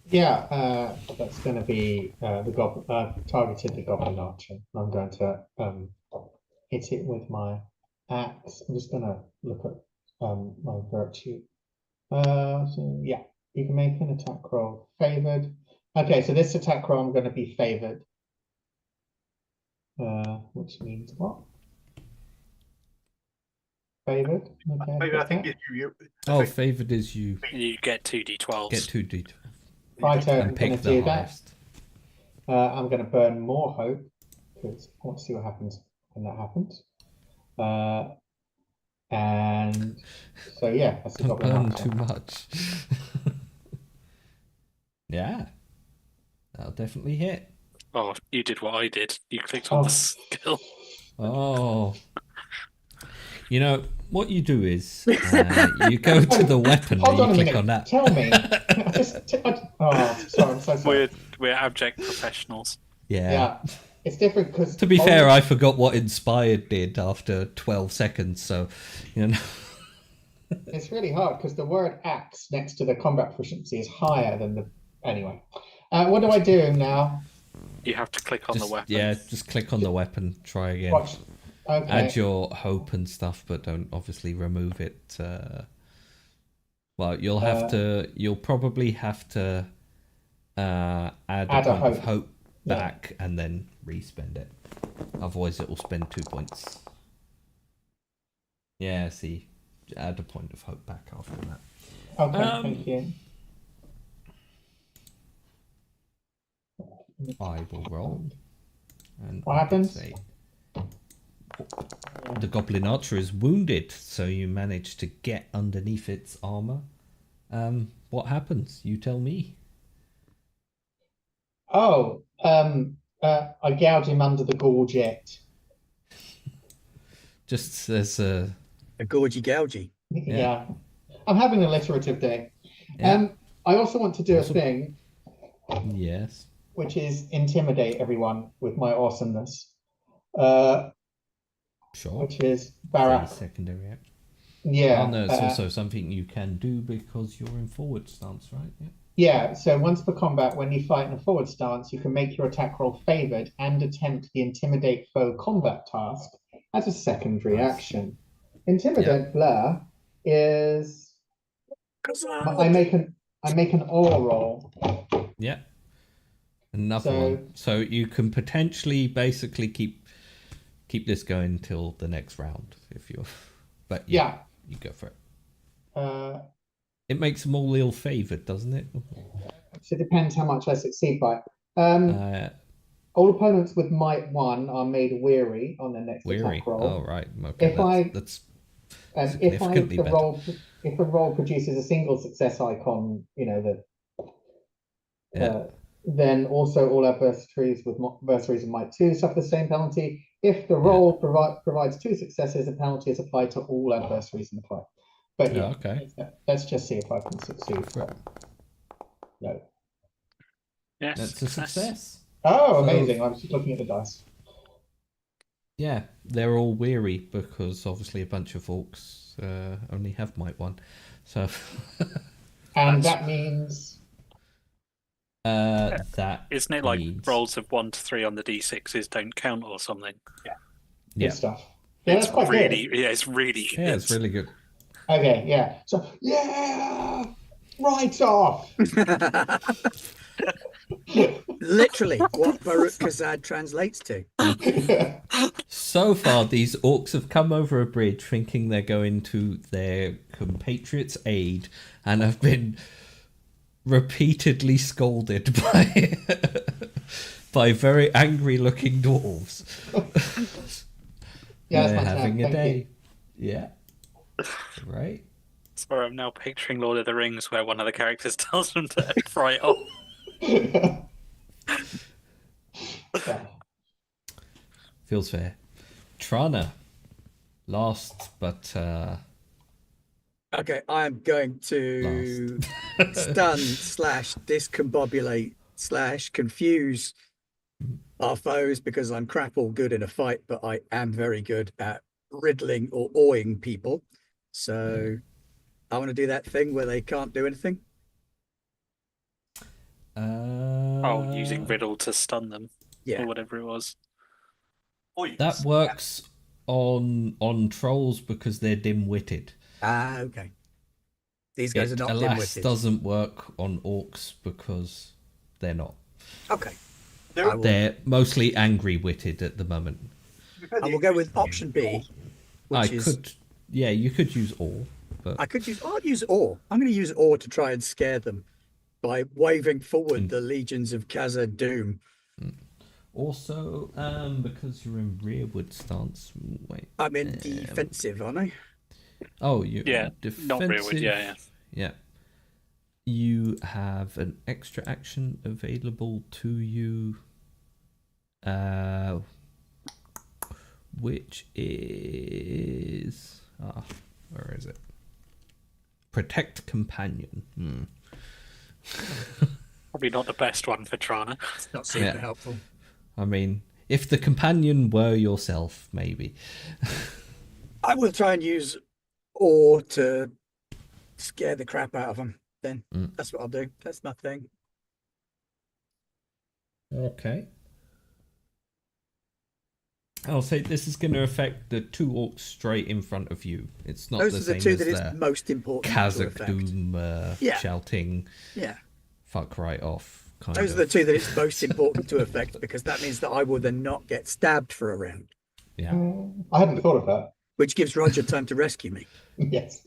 [SPEAKER 4] Yeah, that's going to be the goblin. Targeted the goblin archer. I'm going to hit it with my axe. I'm just going to look at my virtue. So yeah, you can make an attack roll. Favored. Okay, so this attack roll I'm going to be favored. Which means what? Favored. Okay.
[SPEAKER 3] Maybe I think if you.
[SPEAKER 1] Favored is you
[SPEAKER 5] You get 2d12s.
[SPEAKER 1] get 2d12
[SPEAKER 4] Right, I'm
[SPEAKER 1] and
[SPEAKER 4] going
[SPEAKER 1] pick
[SPEAKER 4] to
[SPEAKER 1] the
[SPEAKER 4] do that.
[SPEAKER 1] highest.
[SPEAKER 4] I'm going to burn more hope because I want to see what happens when that happens. And so yeah, that's the
[SPEAKER 1] Don't
[SPEAKER 4] goblin
[SPEAKER 1] burn
[SPEAKER 4] archer.
[SPEAKER 1] too much. Yeah, that'll definitely hit.
[SPEAKER 5] Oh, you did what I did. You clicked on the skill.
[SPEAKER 1] Oh. You know, what you do is you go to the weapon
[SPEAKER 4] Hold on
[SPEAKER 1] and
[SPEAKER 4] a
[SPEAKER 1] you click
[SPEAKER 4] minute.
[SPEAKER 1] on that.
[SPEAKER 4] Tell me. Sorry, I'm so sorry.
[SPEAKER 5] We're abject professionals.
[SPEAKER 1] Yeah.
[SPEAKER 4] It's different because
[SPEAKER 1] To be fair, I forgot what Inspired did after 12 seconds, so, you know.
[SPEAKER 4] it's really hard because the word axe next to the combat proficiency is higher than the anyway. What do I do now?
[SPEAKER 5] You have to click on the
[SPEAKER 1] Just,
[SPEAKER 5] weapon.
[SPEAKER 1] yeah, just click on the weapon. Try again.
[SPEAKER 4] Watch. Okay.
[SPEAKER 1] Add your hope and stuff, but don't obviously remove it. Well, you'll have to. You'll probably have to add a
[SPEAKER 4] Add a
[SPEAKER 1] point of
[SPEAKER 4] hope.
[SPEAKER 1] hope
[SPEAKER 4] Yeah.
[SPEAKER 1] back and then respend it. Otherwise, it will spend 2 points. Yeah, see, add a point of hope back after that.
[SPEAKER 4] Okay, thank you.
[SPEAKER 1] I will roll. And
[SPEAKER 4] What
[SPEAKER 1] I can
[SPEAKER 4] happens?
[SPEAKER 1] say the goblin archer is wounded, so you manage to get underneath its armor. What happens? You tell me.
[SPEAKER 4] Oh, I gouge him under the gorget.
[SPEAKER 1] Just as a
[SPEAKER 2] gorgy gougey.
[SPEAKER 4] Yeah. I'm having an alliterative day.
[SPEAKER 1] yeah,
[SPEAKER 4] I also want to do
[SPEAKER 1] Awesome.
[SPEAKER 4] a thing,
[SPEAKER 1] yes,
[SPEAKER 4] which is intimidate everyone with my awesomeness.
[SPEAKER 1] sure.
[SPEAKER 4] Which is
[SPEAKER 1] Say
[SPEAKER 4] Barak.
[SPEAKER 1] secondary action.
[SPEAKER 4] Yeah.
[SPEAKER 1] Oh no, it's also something you can do because you're in forward stance, right? Yeah.
[SPEAKER 4] Yeah, so once per combat, when you fight in a forward stance, you can make your attack roll favored and attempt the intimidate foe combat task as a secondary
[SPEAKER 1] Nice.
[SPEAKER 4] action. Intimidate Blur is I make an awe roll.
[SPEAKER 1] Yeah. Another
[SPEAKER 4] So-
[SPEAKER 1] one. So you can potentially basically keep this going until the next round if you're. But yeah, you go for it. It makes them all ill favored, doesn't it?
[SPEAKER 4] So it depends how much I succeed by.
[SPEAKER 1] Uh,
[SPEAKER 4] All opponents with might 1 are made weary on their next
[SPEAKER 1] weary.
[SPEAKER 4] attack roll.
[SPEAKER 1] Oh right. Okay. That's significantly better.
[SPEAKER 4] If a roll produces a single success icon, then also all adversaries with adversaries of might 2 suffer the same penalty. If the roll provides 2 successes, a penalty is applied to all adversaries in the fight. But yeah,
[SPEAKER 1] okay.
[SPEAKER 4] let's just see if I can succeed. No.
[SPEAKER 5] Yes,
[SPEAKER 1] That's a success.
[SPEAKER 4] Oh, amazing! I was just looking at the dice.
[SPEAKER 1] Yeah, they're all weary because obviously a bunch of orcs only have might 1. So.
[SPEAKER 4] And that means.
[SPEAKER 1] That
[SPEAKER 5] isn't it like
[SPEAKER 1] means...
[SPEAKER 5] rolls of 1 to 3 on the d6s don't count or something?
[SPEAKER 4] Good stuff. Yeah, that's quite
[SPEAKER 5] really,
[SPEAKER 4] good.
[SPEAKER 5] Yeah, it's really good.
[SPEAKER 1] Yeah, it's really good.
[SPEAKER 4] Okay, yeah. So, yeah! Right off!
[SPEAKER 2] Literally what Baruch Kazad translates to.
[SPEAKER 1] So far, these orcs have come over a bridge thinking they're going to their compatriots' aid and have been repeatedly scolded by very angry-looking dwarves.
[SPEAKER 4] Yeah,
[SPEAKER 1] they're
[SPEAKER 4] that's
[SPEAKER 1] having a
[SPEAKER 4] Thank
[SPEAKER 1] day.
[SPEAKER 4] you.
[SPEAKER 1] Yeah. Right.
[SPEAKER 5] Sorry, I'm now picturing Lord of the Rings where one of the characters tells them to fry off.
[SPEAKER 4] Yeah.
[SPEAKER 1] Feels fair. Trana. Last, but
[SPEAKER 2] Okay, I am going to stun / discombobulate / confuse our foes because I'm crap all good in a fight, but I am very good at riddling or awing people. So I want to do that thing where they can't do anything.
[SPEAKER 5] Using riddle to stun them.
[SPEAKER 2] Yeah.
[SPEAKER 5] Or whatever it was.
[SPEAKER 1] that works on trolls because they're dim-witted.
[SPEAKER 2] Ah, okay. These guys are not
[SPEAKER 1] alas,
[SPEAKER 2] dim-witted.
[SPEAKER 1] doesn't work on orcs because they're not.
[SPEAKER 2] Okay.
[SPEAKER 1] They're mostly angry-witted at the moment.
[SPEAKER 2] I will go with option B,
[SPEAKER 1] you could use all, but
[SPEAKER 2] I'll use awe. I'm going to use awe to try and scare them by waving forward the legions of Khazad Doom.
[SPEAKER 1] also because you're in rearward stance. Wait,
[SPEAKER 2] I'm in defensive, aren't I?
[SPEAKER 1] oh, you
[SPEAKER 5] defensive. Not rearward. Yeah.
[SPEAKER 1] You have an extra action available to you, which is where is it? Protect companion.
[SPEAKER 5] Probably not the best one for Trana.
[SPEAKER 2] It's not super helpful.
[SPEAKER 1] I mean, if the companion were yourself, maybe.
[SPEAKER 2] I will try and use awe to scare the crap out of them. Then that's what I'll do. That's my thing.
[SPEAKER 1] Okay. I'll say this is going to affect the 2 orcs straight in front of you. It's not
[SPEAKER 2] Those
[SPEAKER 1] the
[SPEAKER 2] are the
[SPEAKER 1] same
[SPEAKER 2] two
[SPEAKER 1] as
[SPEAKER 2] that is
[SPEAKER 1] the
[SPEAKER 2] most important to
[SPEAKER 1] Kazakh
[SPEAKER 2] affect.
[SPEAKER 1] Doom
[SPEAKER 2] Yeah.
[SPEAKER 1] shouting
[SPEAKER 2] Yeah.
[SPEAKER 1] fuck right off kind
[SPEAKER 2] Those
[SPEAKER 1] of.
[SPEAKER 2] are the two that it's most important to affect, because that means that I will then not get stabbed for a round,
[SPEAKER 1] Yeah.
[SPEAKER 4] I hadn't thought of that.
[SPEAKER 2] which gives Roger time to rescue me.
[SPEAKER 4] Yes.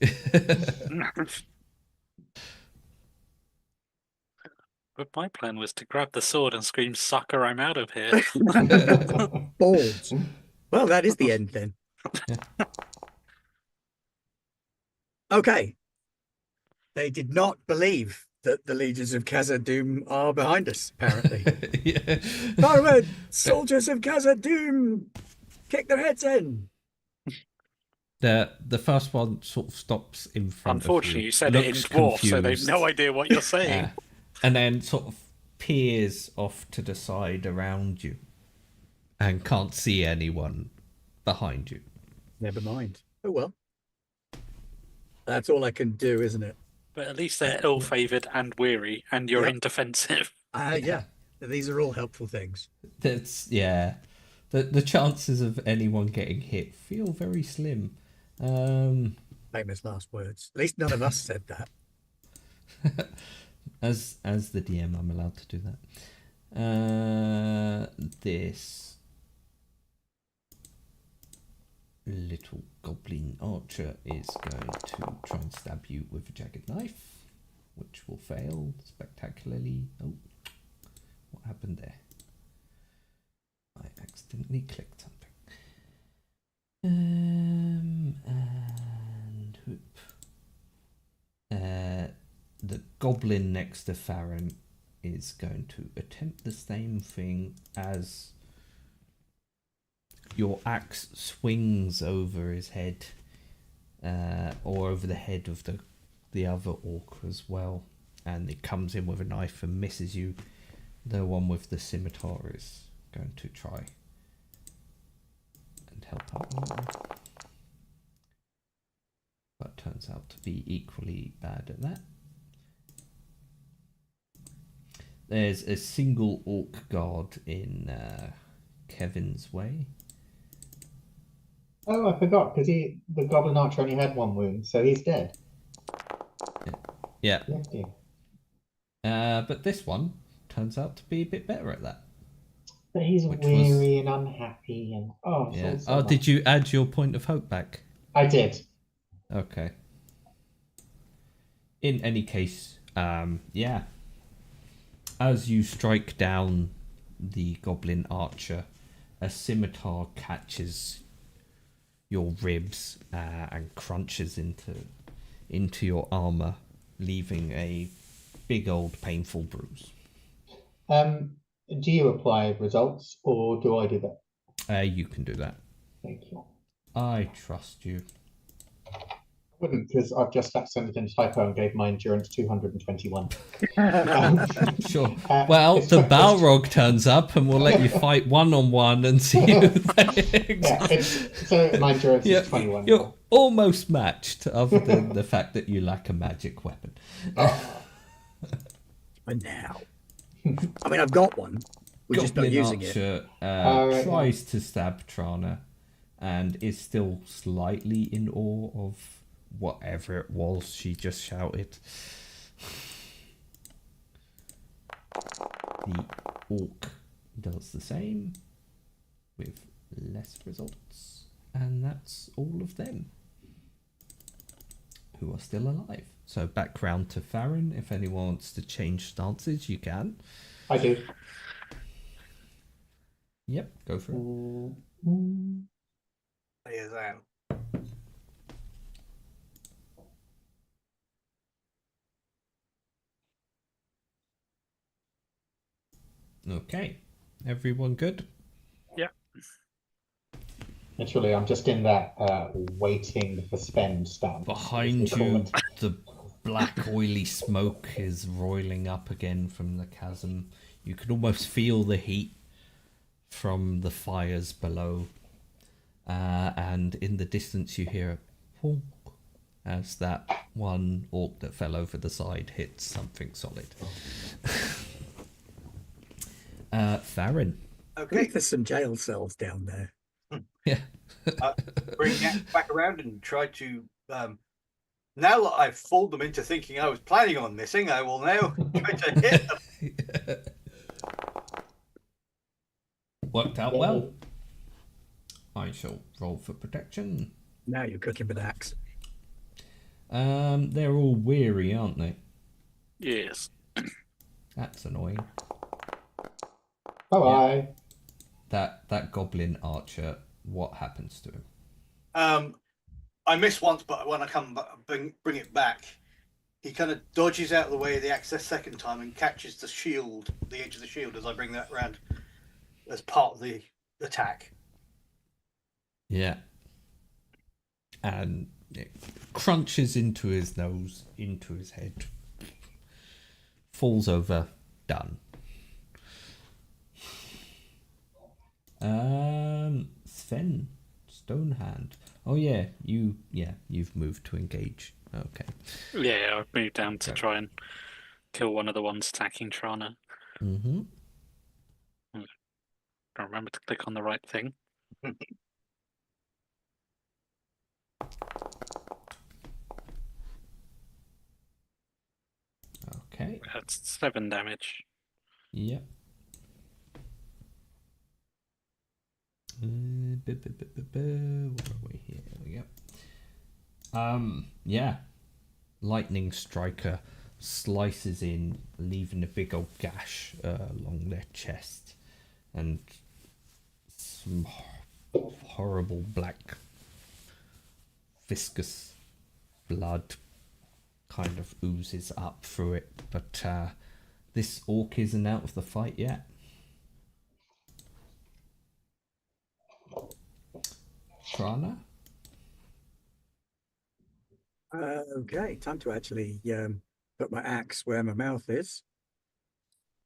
[SPEAKER 5] But my plan was to grab the sword and scream, "Sucker, I'm out of here."
[SPEAKER 2] Balls. Well, that is the end then. Okay. They did not believe that the legions of Khazad-dûm are behind us, apparently.
[SPEAKER 1] Yeah.
[SPEAKER 2] Forward, soldiers of Khazad-dûm! Kick their heads in!
[SPEAKER 1] The first one sort of stops in front
[SPEAKER 5] Unfortunately,
[SPEAKER 1] of
[SPEAKER 5] you said it in
[SPEAKER 1] looks
[SPEAKER 5] dwarf, so they've
[SPEAKER 1] confused,
[SPEAKER 5] no idea what you're saying.
[SPEAKER 1] and then sort of peers off to the side around you and can't see anyone behind you.
[SPEAKER 2] Never mind. Oh well. That's all I can do, isn't it?
[SPEAKER 5] But at least they're ill-favoured and weary, and you're
[SPEAKER 2] Yep.
[SPEAKER 5] indefensive.
[SPEAKER 2] Yeah. These are all helpful things.
[SPEAKER 1] That's yeah. The chances of anyone getting hit feel very slim.
[SPEAKER 2] Famous last words. At least none of us said that.
[SPEAKER 1] As the DM, I'm allowed to do that. This little goblin archer is going to try and stab you with a jagged knife, which will fail spectacularly. Oh, what happened there? I accidentally clicked something. And whoop. The goblin next to Farron is going to attempt the same thing as your axe swings over his head, or over the head of the other orc as well, and it comes in with a knife and misses you. The one with the scimitar is going to try and help out, but turns out to be equally bad at that. There's a single orc guard in Kevin's way.
[SPEAKER 4] Oh, I forgot, because the Goblin Archer only had 1 wound, so he's dead.
[SPEAKER 1] Yeah.
[SPEAKER 4] Lefty.
[SPEAKER 1] But this one turns out to be a bit better at that.
[SPEAKER 4] But he's
[SPEAKER 1] Which
[SPEAKER 4] weary and unhappy, and
[SPEAKER 1] Yeah.
[SPEAKER 4] so
[SPEAKER 1] Oh,
[SPEAKER 4] much.
[SPEAKER 1] did you add your point of hope back?
[SPEAKER 4] I did.
[SPEAKER 1] Okay. In any case, yeah. As you strike down the goblin archer, a scimitar catches your ribs and crunches into your armor, leaving a big old painful bruise.
[SPEAKER 4] Do you apply results, or do I do that?
[SPEAKER 1] You can do that.
[SPEAKER 4] Thank you.
[SPEAKER 1] I trust you.
[SPEAKER 4] Wouldn't, because I've just accidentally done a typo and gave my endurance 221.
[SPEAKER 1] Sure. Well, the Balrog turns up and we'll let you fight one-on-one and see who
[SPEAKER 4] So my endurance is 21.
[SPEAKER 1] You're almost matched, other than the fact that you lack a magic weapon.
[SPEAKER 2] And now. I mean, I've got one. We're just not
[SPEAKER 1] Goblin
[SPEAKER 2] using
[SPEAKER 1] Archer
[SPEAKER 2] it.
[SPEAKER 1] tries to stab Trana and is still slightly in awe of whatever it was she just shouted. The orc does the same with less results, and that's all of them who are still alive. So back round to Farron. If anyone wants to change stances, you can.
[SPEAKER 4] I do.
[SPEAKER 1] Yep, go for it.
[SPEAKER 3] Yes, I am.
[SPEAKER 1] Okay, everyone good?
[SPEAKER 4] Literally, I'm just in that waiting for spend stand.
[SPEAKER 1] Behind you, the black oily smoke is roiling up again from the chasm. You can almost feel the heat from the fires below. And in the distance you hear a honk as that one orc that fell over the side hits something solid. Farron.
[SPEAKER 2] I
[SPEAKER 3] Okay.
[SPEAKER 2] think there's some jail cells down there.
[SPEAKER 1] Yeah.
[SPEAKER 3] Bring the axe back around and try to. Now that I've fooled them into thinking I was planning on missing, I will now try to hit them.
[SPEAKER 1] Worked out well. I shall roll for protection.
[SPEAKER 2] Now you're cooking with axe.
[SPEAKER 1] They're all weary, aren't they?
[SPEAKER 5] Yes.
[SPEAKER 1] That's annoying.
[SPEAKER 4] Bye-bye.
[SPEAKER 1] That goblin archer, what happens to him?
[SPEAKER 3] I miss once, but when I come back, bring it back, he kind of dodges out of the way of the axe the second time and catches the shield, the edge of the shield, as I bring that round as part of the attack.
[SPEAKER 1] Yeah. And it crunches into his nose, into his head. Falls over, done. Sven, Stonehand. Oh yeah, you've moved to engage. Okay.
[SPEAKER 5] Yeah, I've moved down to try and kill one of the ones attacking Trana.
[SPEAKER 1] Mm-hmm.
[SPEAKER 5] Don't remember to click on the right thing.
[SPEAKER 1] Okay.
[SPEAKER 5] That's 7 damage.
[SPEAKER 1] Yep. Where are we here? There we go. Yeah. Lightning striker slices in, leaving a big old gash along their chest, and some horrible black viscous blood kind of oozes up through it. But this orc isn't out of the fight yet. Trana?
[SPEAKER 2] Okay, time to actually put my axe where my mouth is.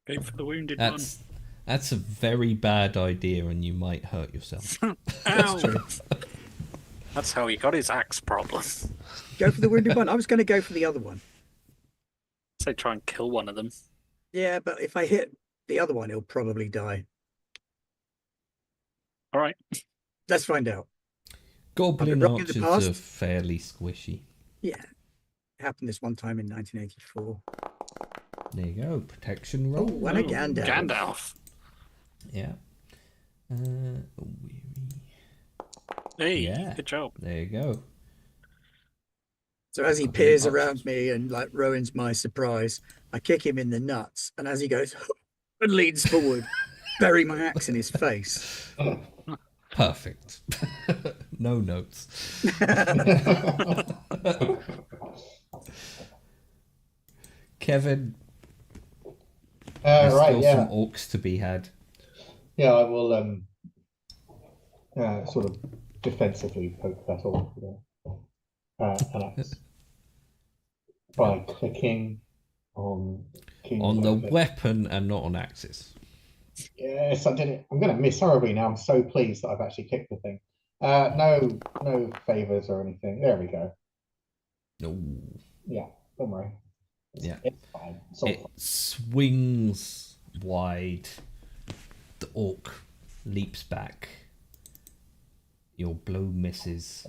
[SPEAKER 5] Go for the wounded
[SPEAKER 1] That's a very bad idea, and you might hurt yourself.
[SPEAKER 5] one.
[SPEAKER 2] That's
[SPEAKER 5] Ow!
[SPEAKER 2] true.
[SPEAKER 5] That's how he got his axe problem.
[SPEAKER 2] Go for the wounded one. I was going to go for the other one.
[SPEAKER 5] So try and kill one of them.
[SPEAKER 2] Yeah, but if I hit the other one, he'll probably die.
[SPEAKER 5] All right.
[SPEAKER 2] Let's find out.
[SPEAKER 1] Goblin
[SPEAKER 2] wrong in the
[SPEAKER 1] archers
[SPEAKER 2] past.
[SPEAKER 1] are fairly squishy.
[SPEAKER 2] Yeah, it happened this one time in 1984.
[SPEAKER 1] There you go. Protection roll.
[SPEAKER 2] Oh, and a Gandalf.
[SPEAKER 5] Gandalf.
[SPEAKER 1] Yeah. Weary.
[SPEAKER 5] Hey,
[SPEAKER 1] Yeah.
[SPEAKER 5] good job.
[SPEAKER 1] There you go.
[SPEAKER 2] So as he
[SPEAKER 1] Okay,
[SPEAKER 2] peers
[SPEAKER 1] archers.
[SPEAKER 2] around me and like ruins my surprise, I kick him in the nuts, and as he goes and leans forward, bury my axe in his face.
[SPEAKER 1] Perfect. No notes. Kevin, there's
[SPEAKER 4] Right,
[SPEAKER 1] still
[SPEAKER 4] yeah.
[SPEAKER 1] some orcs to be had.
[SPEAKER 4] Yeah, I will sort of defensively poke that orc with an axe by clicking on King's
[SPEAKER 1] On the
[SPEAKER 4] weapon.
[SPEAKER 1] weapon and not on axes.
[SPEAKER 4] Yes, I did it. I'm going to miss horribly now. I'm so pleased that I've actually kicked the thing. No favors or anything. There we go.
[SPEAKER 1] No.
[SPEAKER 4] Yeah, don't worry.
[SPEAKER 1] Yeah.
[SPEAKER 4] It's fine. It's all
[SPEAKER 1] It swings wide. The orc leaps back. Your blow misses.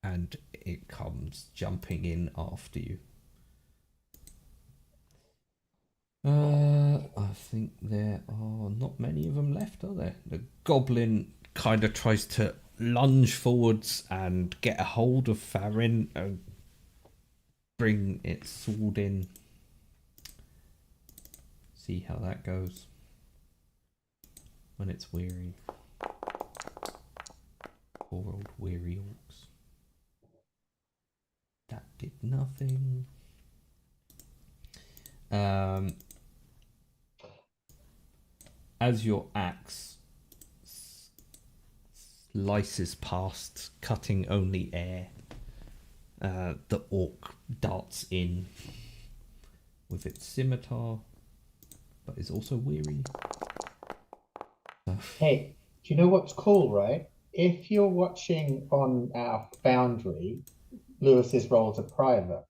[SPEAKER 1] And it comes jumping in after you. I think there are not many of them left, are there? The goblin kind of tries to lunge forwards and get a hold of Farron and bring its sword in. See how that goes when it's weary. Poor old weary orcs. That did nothing. As your axe slices past, cutting only air, the orc darts in with its scimitar, but is also weary.
[SPEAKER 4] Hey, do you know what's cool, right? If you're watching on our Foundry, Lewis's rolls are private.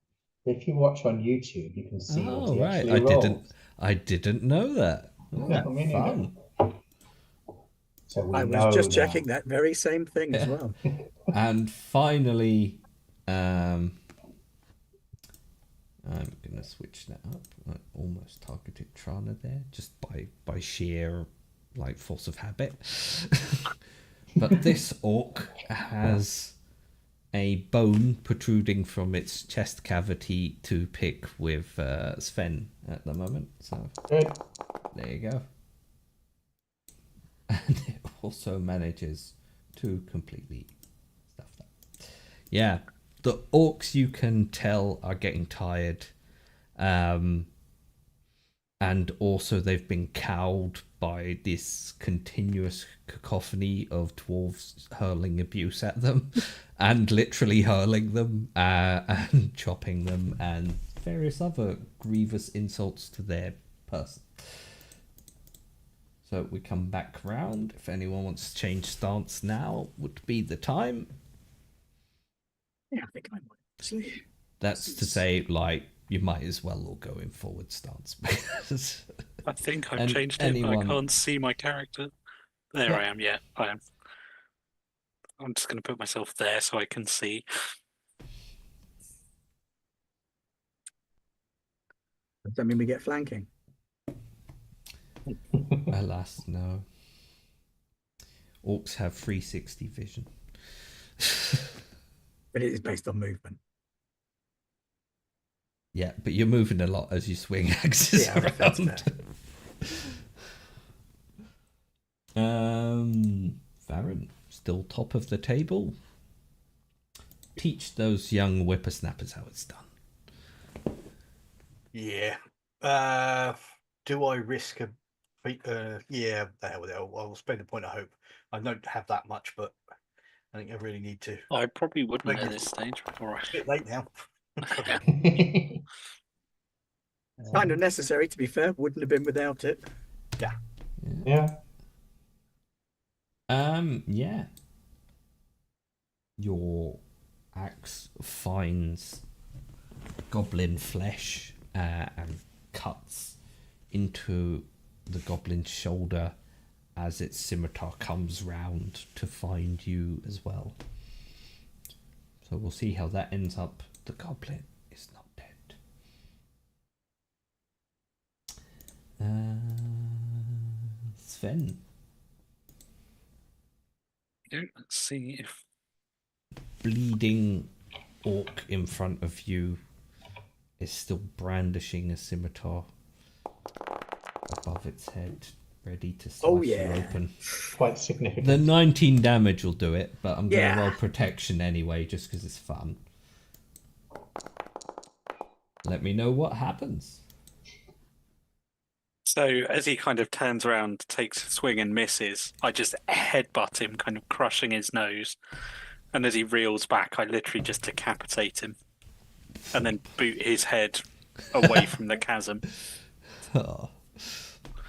[SPEAKER 4] If you watch on YouTube, you can see what
[SPEAKER 1] Oh
[SPEAKER 4] he
[SPEAKER 1] right,
[SPEAKER 4] actually rolls.
[SPEAKER 1] I didn't know that.
[SPEAKER 4] Yeah, me neither.
[SPEAKER 1] Fun.
[SPEAKER 4] So we
[SPEAKER 2] I
[SPEAKER 4] know
[SPEAKER 2] was just
[SPEAKER 4] now.
[SPEAKER 2] checking that very same thing as well.
[SPEAKER 1] And finally, I'm gonna switch that up. I almost targeted Trana there, just by sheer like force of habit. But this orc has a bone protruding from its chest cavity to pick with Sven at the moment. So
[SPEAKER 4] Good.
[SPEAKER 1] there you go. And it also manages to completely stuff that. Yeah, the orcs you can tell are getting tired. And also they've been cowed by this continuous cacophony of dwarves hurling abuse at them and literally hurling them and chopping them and various other grievous insults to their person. So we come back round. If anyone wants to change stance now, would be the time.
[SPEAKER 2] Yeah, I think I might actually.
[SPEAKER 1] That's to say, like, you might as well all go in forward stance. Because
[SPEAKER 5] I think I've
[SPEAKER 1] And
[SPEAKER 5] changed it, but
[SPEAKER 1] anyone-
[SPEAKER 5] I can't see my character. There
[SPEAKER 1] Yeah.
[SPEAKER 5] I am, yeah, I am. I'm just going to put myself there so I can see.
[SPEAKER 2] Does that mean we get flanking?
[SPEAKER 1] alas, no. Orcs have 360 vision.
[SPEAKER 2] But it is based on movement.
[SPEAKER 1] Yeah, but you're moving a lot as you swing axes
[SPEAKER 2] Yeah, that's
[SPEAKER 1] around. Varen, still top of the table. Teach those young whippersnappers how it's done.
[SPEAKER 3] Yeah. Do I risk a? Yeah, the hell with it. I'll spend a point of hope. I don't have that much, but I think I really need to.
[SPEAKER 5] I probably wouldn't
[SPEAKER 3] Like
[SPEAKER 5] at
[SPEAKER 3] it.
[SPEAKER 5] this stage. All right.
[SPEAKER 3] It's a bit late now.
[SPEAKER 2] Kind of necessary, to be fair. Wouldn't have been without it.
[SPEAKER 4] Yeah.
[SPEAKER 1] Yeah. Your axe finds goblin flesh and cuts into the goblin's shoulder as its scimitar comes round to find you as well. So we'll see how that ends up. The goblin is not dead. Sven.
[SPEAKER 5] Let's see if
[SPEAKER 1] Bleeding orc in front of you is still brandishing a scimitar above its head, ready to slice
[SPEAKER 2] Oh,
[SPEAKER 1] you
[SPEAKER 2] yeah.
[SPEAKER 1] open.
[SPEAKER 4] Quite significant.
[SPEAKER 1] The 19 damage will do it, but I'm going to
[SPEAKER 2] Yeah.
[SPEAKER 1] roll protection anyway, just because it's fun. Let me know what happens.
[SPEAKER 5] so. As he kind of turns around, takes a swing and misses, I just headbutt him, kind of crushing his nose. And as he reels back, I literally just decapitate him, and then boot his head away from the chasm.
[SPEAKER 1] Oh,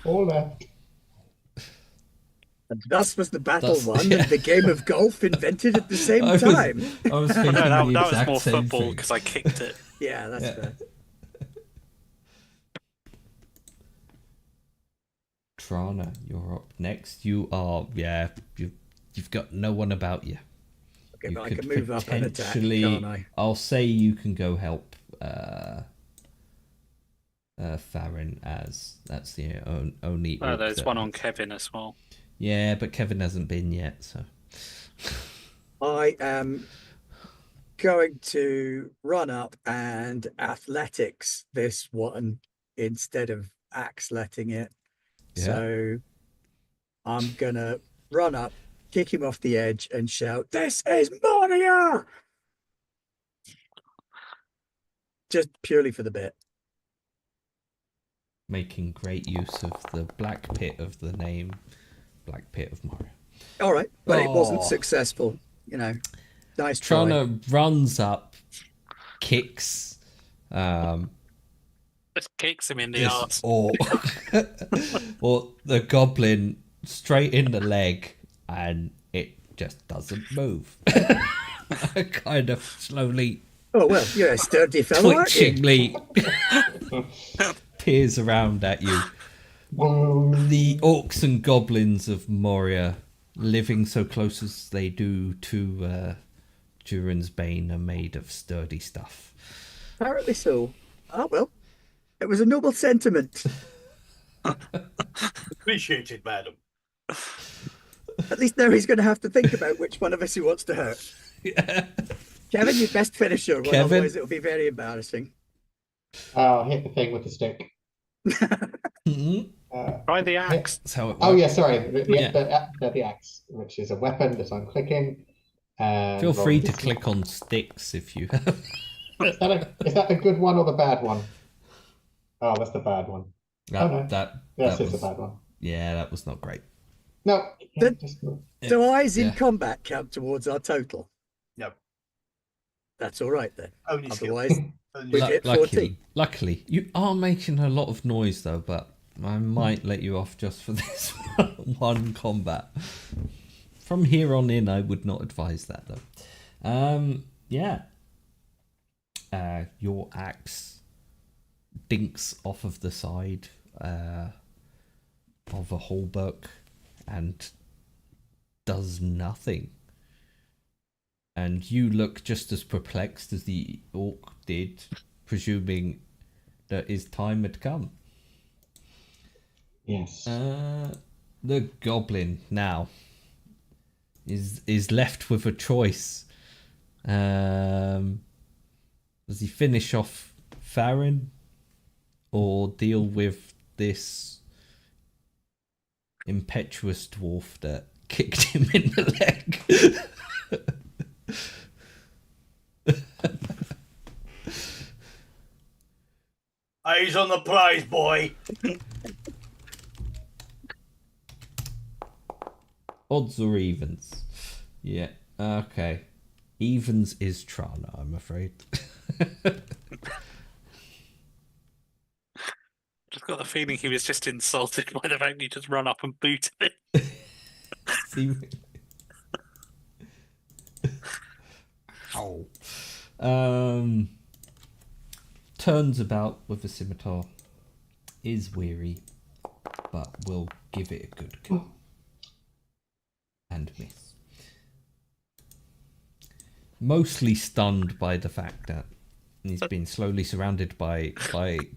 [SPEAKER 4] All left.
[SPEAKER 2] And thus was the battle
[SPEAKER 1] Thus-
[SPEAKER 2] won
[SPEAKER 1] yeah.
[SPEAKER 2] and the game of golf invented at the same
[SPEAKER 1] I was-
[SPEAKER 2] time.
[SPEAKER 1] I was thinking
[SPEAKER 5] No,
[SPEAKER 1] the
[SPEAKER 5] that was
[SPEAKER 1] exact
[SPEAKER 5] more
[SPEAKER 1] same
[SPEAKER 5] football
[SPEAKER 1] thing.
[SPEAKER 5] because I kicked it.
[SPEAKER 2] Yeah, that's
[SPEAKER 1] Yeah.
[SPEAKER 2] fair.
[SPEAKER 1] Trana, you're up next. You are, you've got no one about you.
[SPEAKER 2] Okay,
[SPEAKER 1] You
[SPEAKER 2] but I
[SPEAKER 1] could
[SPEAKER 2] can move up and attack,
[SPEAKER 1] potentially-
[SPEAKER 2] can't I?
[SPEAKER 1] I'll say you can go help Farron, as that's the only.
[SPEAKER 5] Oh,
[SPEAKER 1] orc
[SPEAKER 5] there's
[SPEAKER 1] that-
[SPEAKER 5] one on Kevin as well.
[SPEAKER 1] Yeah, but Kevin hasn't been yet, so.
[SPEAKER 2] I am going to run up and athletics this one instead of axe letting it.
[SPEAKER 1] Yeah.
[SPEAKER 2] So I'm gonna run up, kick him off the edge, and shout, "This is Moria!" Just purely for the bit.
[SPEAKER 1] Making great use of the black pit of the name, Black Pit of Moria.
[SPEAKER 2] All right, but it wasn't
[SPEAKER 1] Oh.
[SPEAKER 2] successful. You know, nice try.
[SPEAKER 1] Trana runs up, kicks
[SPEAKER 5] Just kicks him in the
[SPEAKER 1] this
[SPEAKER 5] arse.
[SPEAKER 1] orc, or the goblin straight in the leg, and it just doesn't move. Kind of slowly,
[SPEAKER 2] Oh well, you're a sturdy fellow, aren't you?
[SPEAKER 1] twitchingly peers around at you.
[SPEAKER 4] Whoa.
[SPEAKER 1] The orcs and goblins of Moria, living so close as they do to Durin's Bane, are made of sturdy stuff.
[SPEAKER 2] Apparently so. Ah, well, it was a noble sentiment.
[SPEAKER 3] Appreciated, madam.
[SPEAKER 2] At least now he's going to have to think about which one of us he wants to hurt. Kevin, you'd best finish your one,
[SPEAKER 1] Kevin?
[SPEAKER 2] otherwise it'll be very embarrassing.
[SPEAKER 4] I'll hit the thing with the stick.
[SPEAKER 1] Mhm.
[SPEAKER 5] Try the axe.
[SPEAKER 1] That's how it works.
[SPEAKER 4] Oh yeah, sorry.
[SPEAKER 1] Yeah.
[SPEAKER 4] The axe, which is a weapon that I'm clicking. And
[SPEAKER 1] Feel
[SPEAKER 4] roll
[SPEAKER 1] free to
[SPEAKER 4] this-
[SPEAKER 1] click on sticks if you have.
[SPEAKER 4] Is that the good one or the bad one? Oh, that's the bad one.
[SPEAKER 1] That,
[SPEAKER 4] Oh, no.
[SPEAKER 1] that,
[SPEAKER 4] Yes,
[SPEAKER 1] that
[SPEAKER 4] it's
[SPEAKER 1] was,
[SPEAKER 4] the bad one.
[SPEAKER 1] yeah, that was not great.
[SPEAKER 4] No.
[SPEAKER 2] Did-
[SPEAKER 4] just-
[SPEAKER 2] Do eyes in
[SPEAKER 1] Yeah.
[SPEAKER 2] combat count towards our total?
[SPEAKER 3] No.
[SPEAKER 2] That's all right then.
[SPEAKER 3] Only skill.
[SPEAKER 2] Otherwise,
[SPEAKER 3] Only
[SPEAKER 2] we
[SPEAKER 3] skill.
[SPEAKER 2] hit 14.
[SPEAKER 1] Luckily, you are making a lot of noise though, but I might let you off just for this one combat. From here on in, I would not advise that though. Yeah. Your axe dinks off of the side of a halberd and does nothing. And you look just as perplexed as the orc did, presuming that his time had come.
[SPEAKER 4] Yes.
[SPEAKER 1] The goblin now is left with a choice. Does he finish off Farron or deal with this impetuous dwarf that kicked him in the leg?
[SPEAKER 3] Eyes on the prize, boy.
[SPEAKER 1] Odds or evens? Yeah, okay. Evens is Trana, I'm afraid.
[SPEAKER 5] Just got the feeling he was just insulted by the fact you just run up and booted it.
[SPEAKER 1] See- Ow. Turns about with the scimitar. Is weary, but will give it a good go. And miss. Mostly stunned by the fact that he's been slowly surrounded by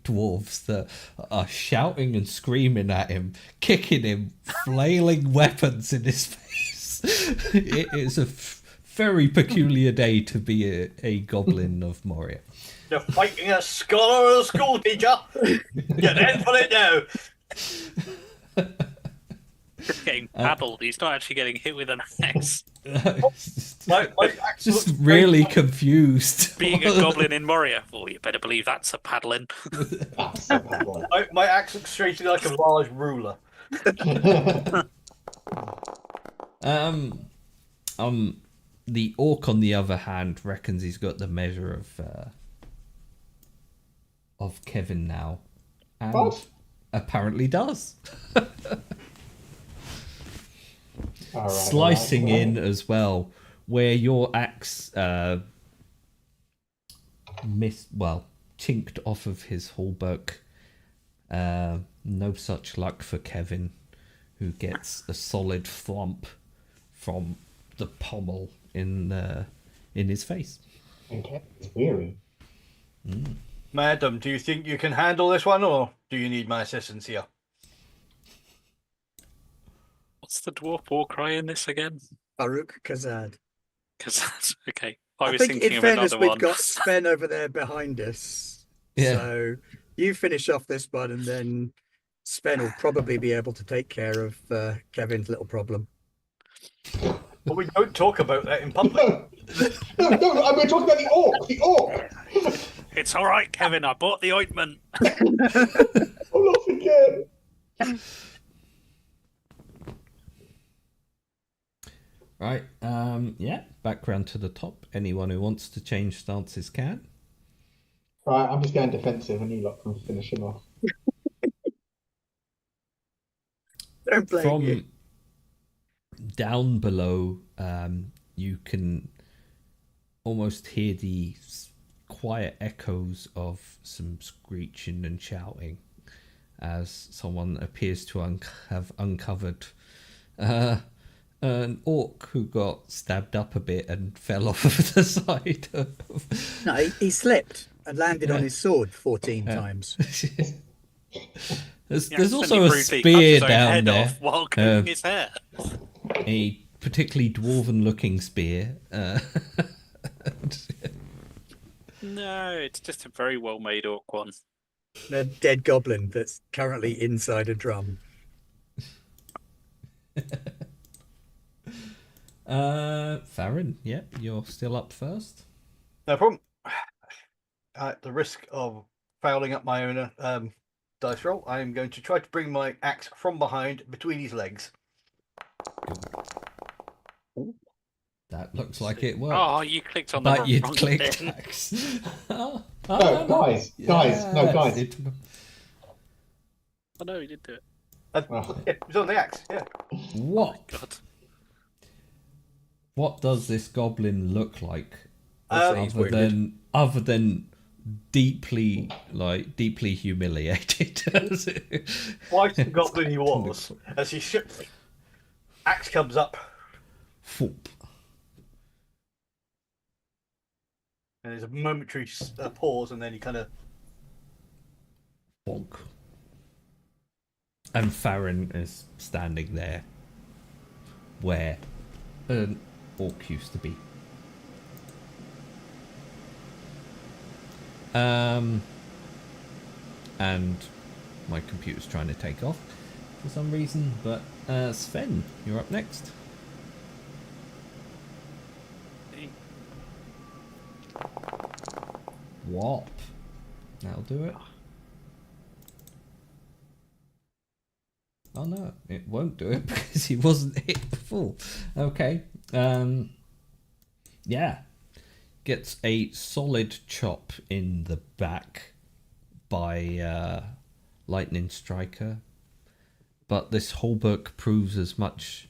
[SPEAKER 1] dwarves that are shouting and screaming at him, kicking him, flailing weapons in his face. It is a very peculiar day to be a goblin of Moria.
[SPEAKER 3] You're fighting a scholar or a school teacher. Get in for it now.
[SPEAKER 5] Just getting paddled. He's not actually getting hit with an axe.
[SPEAKER 3] My axe
[SPEAKER 1] Just
[SPEAKER 3] looks
[SPEAKER 1] really confused.
[SPEAKER 5] Being a goblin in Moria, well, you better believe that's a paddling.
[SPEAKER 4] That's a bad one.
[SPEAKER 3] my axe looks straight like a large ruler.
[SPEAKER 1] The orc, on the other hand, reckons he's got the measure of Kevin now, and
[SPEAKER 4] What?
[SPEAKER 1] apparently does.
[SPEAKER 4] All right,
[SPEAKER 1] Slicing
[SPEAKER 4] all right.
[SPEAKER 1] in as well, where your axe chinked off of his hauberk. No such luck for Kevin, who gets a solid thump from the pommel in his face.
[SPEAKER 4] Okay, it's weary.
[SPEAKER 3] Madam, do you think you can handle this one, or do you need my assistance here?
[SPEAKER 5] What's the dwarf war cry in this again?
[SPEAKER 2] Farouk Kazad.
[SPEAKER 5] Because that's okay. I was
[SPEAKER 2] think
[SPEAKER 5] thinking
[SPEAKER 2] in
[SPEAKER 5] of
[SPEAKER 2] fairness,
[SPEAKER 5] another
[SPEAKER 2] we've
[SPEAKER 5] one.
[SPEAKER 2] got Sven over there behind us.
[SPEAKER 1] Yeah.
[SPEAKER 2] So you finish off this one, and then Sven will probably be able to take care of Kevin's little problem.
[SPEAKER 3] But we don't talk about that in public.
[SPEAKER 4] No, we're talking about the orc. The orc.
[SPEAKER 5] It's all right, Kevin. I bought the ointment.
[SPEAKER 4] Oh, not again.
[SPEAKER 1] Right. Yeah. Back round to the top. Anyone who wants to change stances can.
[SPEAKER 4] Right, I'm just going defensive, and you lot can finish him off.
[SPEAKER 2] Don't blame you.
[SPEAKER 1] From down below, you can almost hear the quiet echoes of some screeching and shouting as someone appears to have uncovered an orc who got stabbed up a bit and fell off of the side of...
[SPEAKER 2] No, he slipped and landed on
[SPEAKER 1] Yeah.
[SPEAKER 2] his sword 14 times.
[SPEAKER 1] There's
[SPEAKER 5] He
[SPEAKER 1] also
[SPEAKER 5] accidentally
[SPEAKER 1] a
[SPEAKER 5] brutally cut
[SPEAKER 1] spear
[SPEAKER 5] his own
[SPEAKER 1] down
[SPEAKER 5] head
[SPEAKER 1] there,
[SPEAKER 5] off while combing his hair.
[SPEAKER 1] a particularly dwarven-looking spear.
[SPEAKER 5] No, it's just a very well-made orc one.
[SPEAKER 2] A dead goblin that's currently inside a drum.
[SPEAKER 1] Farron, yeah, you're still up first.
[SPEAKER 3] No problem. At the risk of fouling up my own dice roll, I am going to try to bring my axe from behind between his legs.
[SPEAKER 1] That looks like it worked.
[SPEAKER 5] Oh, you clicked on the
[SPEAKER 1] But you'd
[SPEAKER 5] wrong
[SPEAKER 1] clicked
[SPEAKER 5] thing.
[SPEAKER 1] axe.
[SPEAKER 4] No, guys, no, guys.
[SPEAKER 1] It-
[SPEAKER 5] Oh no, he did do it.
[SPEAKER 4] Oh.
[SPEAKER 3] Yeah, it was on the axe. Yeah.
[SPEAKER 1] what?
[SPEAKER 5] God.
[SPEAKER 1] What does this goblin look like?
[SPEAKER 2] He's wounded.
[SPEAKER 1] Other than deeply humiliated.
[SPEAKER 3] Twice the goblin he was, as he ships, axe comes up,
[SPEAKER 1] Foop.
[SPEAKER 3] and there's a momentary pause, and then he kind of
[SPEAKER 1] Bonk. And Farron is standing there where an orc used to be. And my computer's trying to take off for some reason, but Sven, you're up next. Whop. That'll do it. Oh no, it won't do it because he wasn't hit before. Okay. Yeah. Gets a solid chop in the back by Lightning Striker. But this whole book proves as much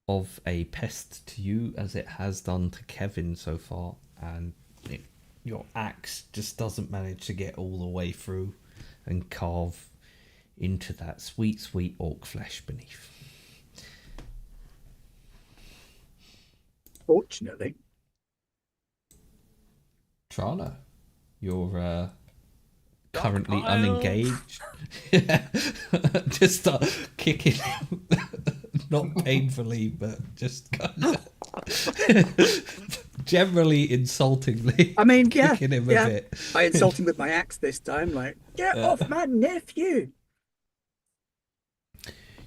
[SPEAKER 1] of a pest to you as it has done to Kevin so far, and your axe just doesn't manage to get all the way through and carve into that sweet, sweet orc flesh beneath.
[SPEAKER 2] Fortunately.
[SPEAKER 1] Trana, you're currently
[SPEAKER 5] Stockpile.
[SPEAKER 1] unengaged. Just start kicking him. Not painfully, but just kind of generally insultingly.
[SPEAKER 2] I mean, yeah,
[SPEAKER 1] kicking him
[SPEAKER 2] yeah.
[SPEAKER 1] a bit.
[SPEAKER 2] I insult him with my axe this time, like, get off my nephew.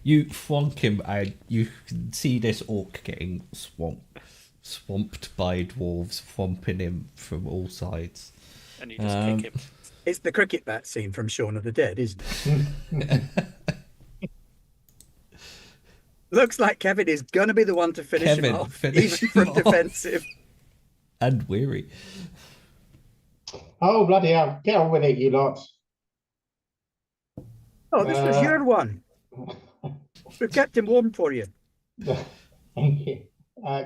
[SPEAKER 1] You thwonk him, and you can see this orc getting swamped by dwarves, swamping him from all sides.
[SPEAKER 5] And you just kick him.
[SPEAKER 2] It's the cricket bat scene from Shaun of the Dead, isn't it? Looks like Kevin is going to be the one to finish him off,
[SPEAKER 1] finish
[SPEAKER 2] even
[SPEAKER 1] him
[SPEAKER 2] from
[SPEAKER 1] off.
[SPEAKER 2] defensive.
[SPEAKER 1] And weary.
[SPEAKER 4] Oh, bloody hell. Get on with it, you lot.
[SPEAKER 2] Oh, this was your one. We've kept him warm for you.
[SPEAKER 4] Thank you.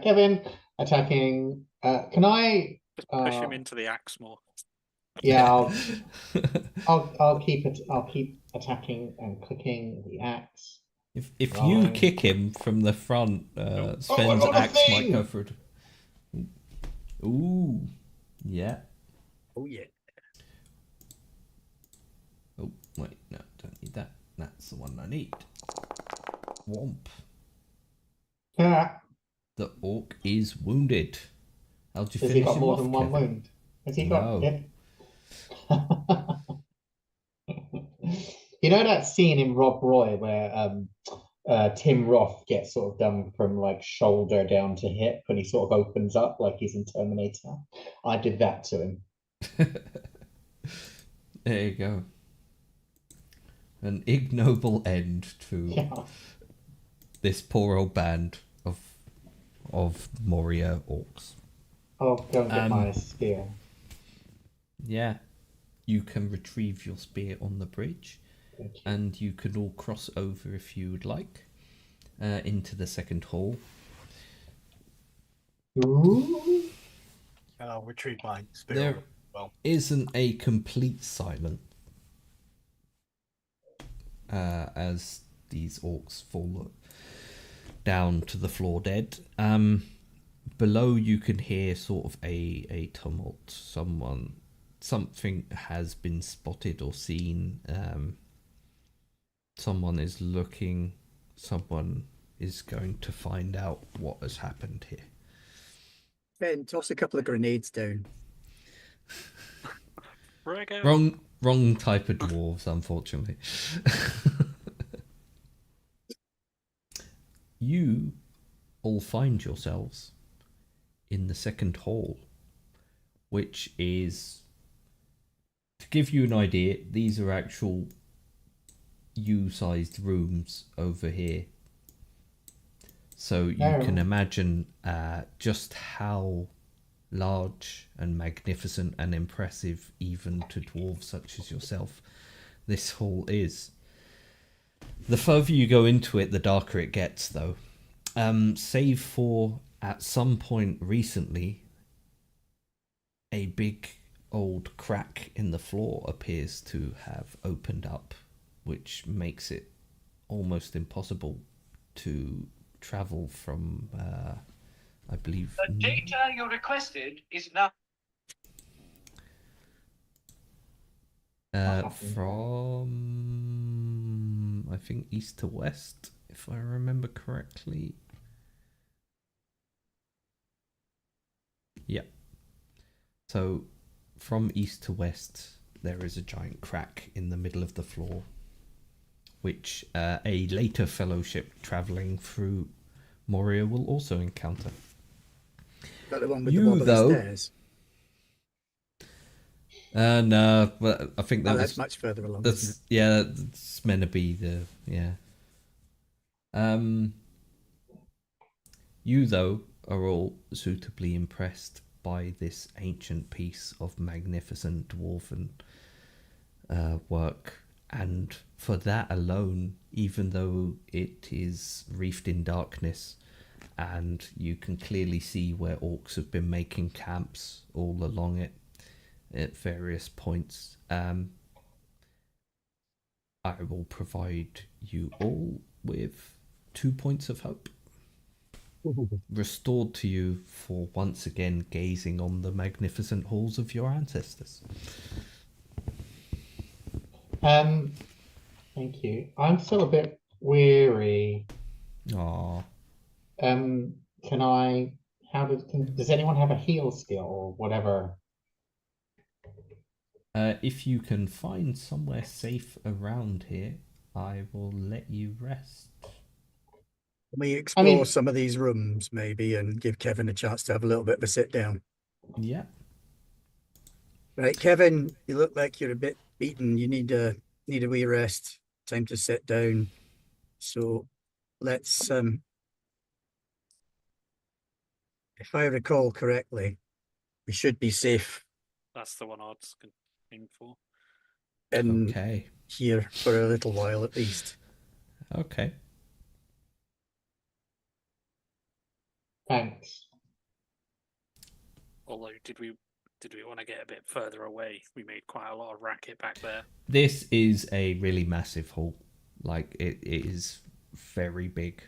[SPEAKER 4] Kevin, attacking. Can I?
[SPEAKER 5] Just push him into the axe more.
[SPEAKER 4] Yeah, I'll keep it. I'll keep attacking and clicking the axe.
[SPEAKER 1] If you
[SPEAKER 4] Right.
[SPEAKER 1] kick him from the front, Sven's
[SPEAKER 4] I got a
[SPEAKER 1] axe might
[SPEAKER 4] thing!
[SPEAKER 1] go through. Ooh, yeah.
[SPEAKER 2] Oh, yeah.
[SPEAKER 1] Oh, wait, no, don't need that. That's the one I need. Womp.
[SPEAKER 4] Ah,
[SPEAKER 1] The orc is wounded. How'd you
[SPEAKER 4] has
[SPEAKER 1] finish
[SPEAKER 4] he got
[SPEAKER 1] him
[SPEAKER 4] more
[SPEAKER 1] off,
[SPEAKER 4] than one
[SPEAKER 1] Kevin?
[SPEAKER 4] wound? Has he got?
[SPEAKER 1] No.
[SPEAKER 4] Yeah. You know that scene in Rob Roy where Tim Roth gets sort of done from like shoulder down to hip and he sort of opens up like he's in Terminator? I did that to him.
[SPEAKER 1] There you go. An ignoble end to
[SPEAKER 4] Yeah.
[SPEAKER 1] this poor old band of Moria orcs.
[SPEAKER 4] I'll go and get my spear.
[SPEAKER 1] Yeah. You can retrieve your spear on the bridge,
[SPEAKER 4] Thank you.
[SPEAKER 1] and you can all cross over if you would like into the second hall.
[SPEAKER 4] Ooh.
[SPEAKER 3] and I'll retrieve my
[SPEAKER 1] There
[SPEAKER 3] spear. Well,
[SPEAKER 1] isn't a complete silence, as these orcs fall down to the floor dead. Below you can hear sort of a tumult. Something has been spotted or seen. Someone is looking. Someone is going to find out what has happened here.
[SPEAKER 2] Ben, toss a couple of grenades down.
[SPEAKER 5] Rego.
[SPEAKER 1] Wrong type of dwarves, unfortunately. You all find yourselves in the second hall, which is, to give you an idea, these are actual U-sized rooms over here. So you can imagine just how large and magnificent and impressive, even to dwarves such as yourself, this hall is. The further you go into it, the darker it gets, though. Save for, at some point recently, a big old crack in the floor appears to have opened up, which makes it almost impossible to travel from, I believe...
[SPEAKER 6] The data you requested is now...
[SPEAKER 1] From, I think, east to west, if I remember correctly. Yeah. So, from east to west, there is a giant crack in the middle of the floor, which a later fellowship travelling through Moria will also encounter.
[SPEAKER 2] Got the one with the wobbly stairs.
[SPEAKER 1] No, but I think
[SPEAKER 2] that's much further along.
[SPEAKER 1] That's meant to be the You though are all suitably impressed by this ancient piece of magnificent dwarven work, and for that alone, even though it is reefed in darkness, and you can clearly see where orcs have been making camps all along it at various points, I will provide you all with 2 points of hope, restored to you for once again gazing on the magnificent halls of your ancestors.
[SPEAKER 4] Thank you. I'm still a bit weary.
[SPEAKER 1] Aww.
[SPEAKER 4] Does anyone have a heal skill or whatever?
[SPEAKER 1] If you can find somewhere safe around here, I will let you rest.
[SPEAKER 2] Can we explore some of these rooms, maybe, and give Kevin a chance to have a little bit of a sit down?
[SPEAKER 1] Yeah.
[SPEAKER 2] Right, Kevin, you look like you're a bit beaten. You need a wee rest. Time to sit down. So let's, if I recall correctly, we should be safe.
[SPEAKER 5] That's the one I'd aim for.
[SPEAKER 1] Okay.
[SPEAKER 2] Here for a little while at least.
[SPEAKER 1] Okay.
[SPEAKER 4] Thanks.
[SPEAKER 5] Although, did we want to get a bit further away? We made quite a lot of racket back there.
[SPEAKER 1] This is a really massive hall. Like, it is very big.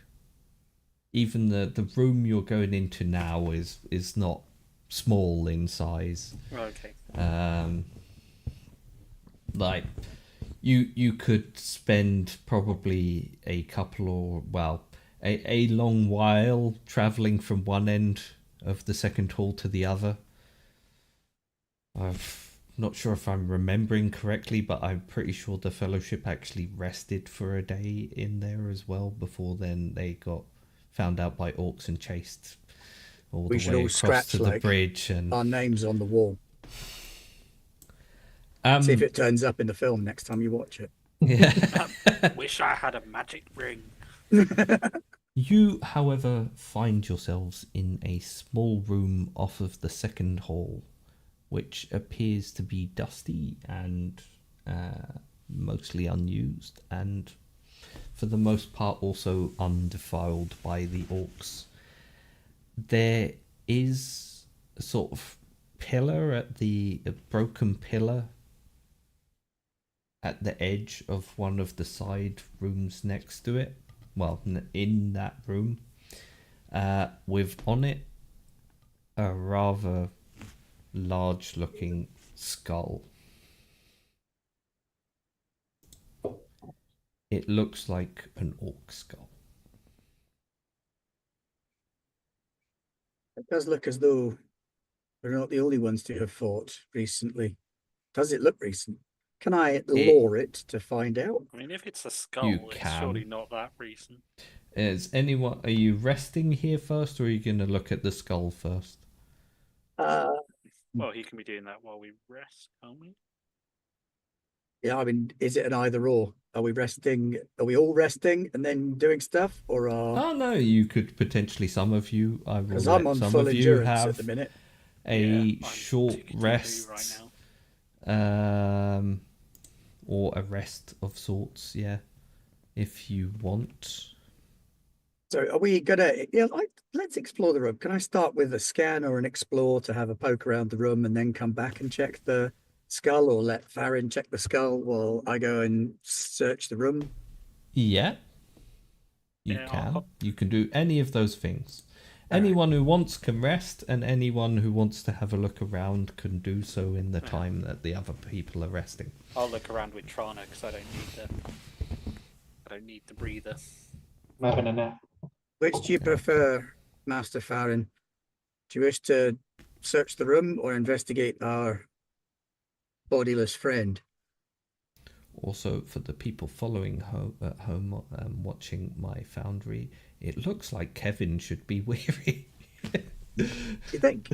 [SPEAKER 1] Even the room you're going into now is not small in size.
[SPEAKER 5] Okay.
[SPEAKER 1] Like, you could spend probably a long while traveling from one end of the second hall to the other. I'm not sure if I'm remembering correctly, but I'm pretty sure the Fellowship actually rested for a day in there as well before then they got found out by orcs and chased all the way across to the bridge. And
[SPEAKER 2] our names on the wall. See if it turns up in the film next time you watch it.
[SPEAKER 1] Yeah.
[SPEAKER 5] Wish I had a magic ring.
[SPEAKER 1] You, however, find yourselves in a small room off of the second hall, which appears to be dusty and mostly unused, and for the most part also undefiled by the orcs. There is a sort of pillar a broken pillar at the edge of one of the side rooms next to it. Well, in that room, with on it a rather large-looking skull. It looks like an orc skull.
[SPEAKER 2] It does look as though we're not the only ones to have fought recently. Does it look recent? Can I lure it to find out?
[SPEAKER 5] I mean, if it's a skull, it's
[SPEAKER 1] can.
[SPEAKER 5] surely not that recent.
[SPEAKER 1] Are you resting here first, or are you going to look at the skull first?
[SPEAKER 5] Well, he can be doing that while we rest, can't we?
[SPEAKER 2] Yeah, I mean, is it an either or? Are we resting? Are we all resting and then doing stuff, or are?
[SPEAKER 1] Oh no, you could potentially. Some of you, I will
[SPEAKER 2] Because I'm
[SPEAKER 1] let
[SPEAKER 2] on
[SPEAKER 1] some
[SPEAKER 2] full
[SPEAKER 1] of you
[SPEAKER 2] endurance at
[SPEAKER 1] have
[SPEAKER 2] the minute.
[SPEAKER 1] a
[SPEAKER 5] I'm
[SPEAKER 1] short
[SPEAKER 5] tickety-boo
[SPEAKER 1] rest,
[SPEAKER 5] right now.
[SPEAKER 1] or a rest of sorts. Yeah, if you want.
[SPEAKER 2] So are we gonna? Yeah, let's explore the room. Can I start with a scan or an explore to have a poke around the room and then come back and check the skull, or let Farron check the skull while I go and search the room?
[SPEAKER 1] Yeah, you
[SPEAKER 5] Yeah,
[SPEAKER 1] can. You can do any of those things.
[SPEAKER 2] Alright.
[SPEAKER 1] Anyone who wants can rest, and anyone who wants to have a look around can do so in the
[SPEAKER 5] Yeah.
[SPEAKER 1] time that the other people are resting.
[SPEAKER 5] I'll look around with Trana because I don't need the breather.
[SPEAKER 4] I'm having a nap.
[SPEAKER 2] Which do you prefer, Master Farron? Do you wish to search the room or investigate our bodiless friend?
[SPEAKER 1] Also, for the people following at home watching my foundry, it looks like Kevin should be weary.
[SPEAKER 2] You think?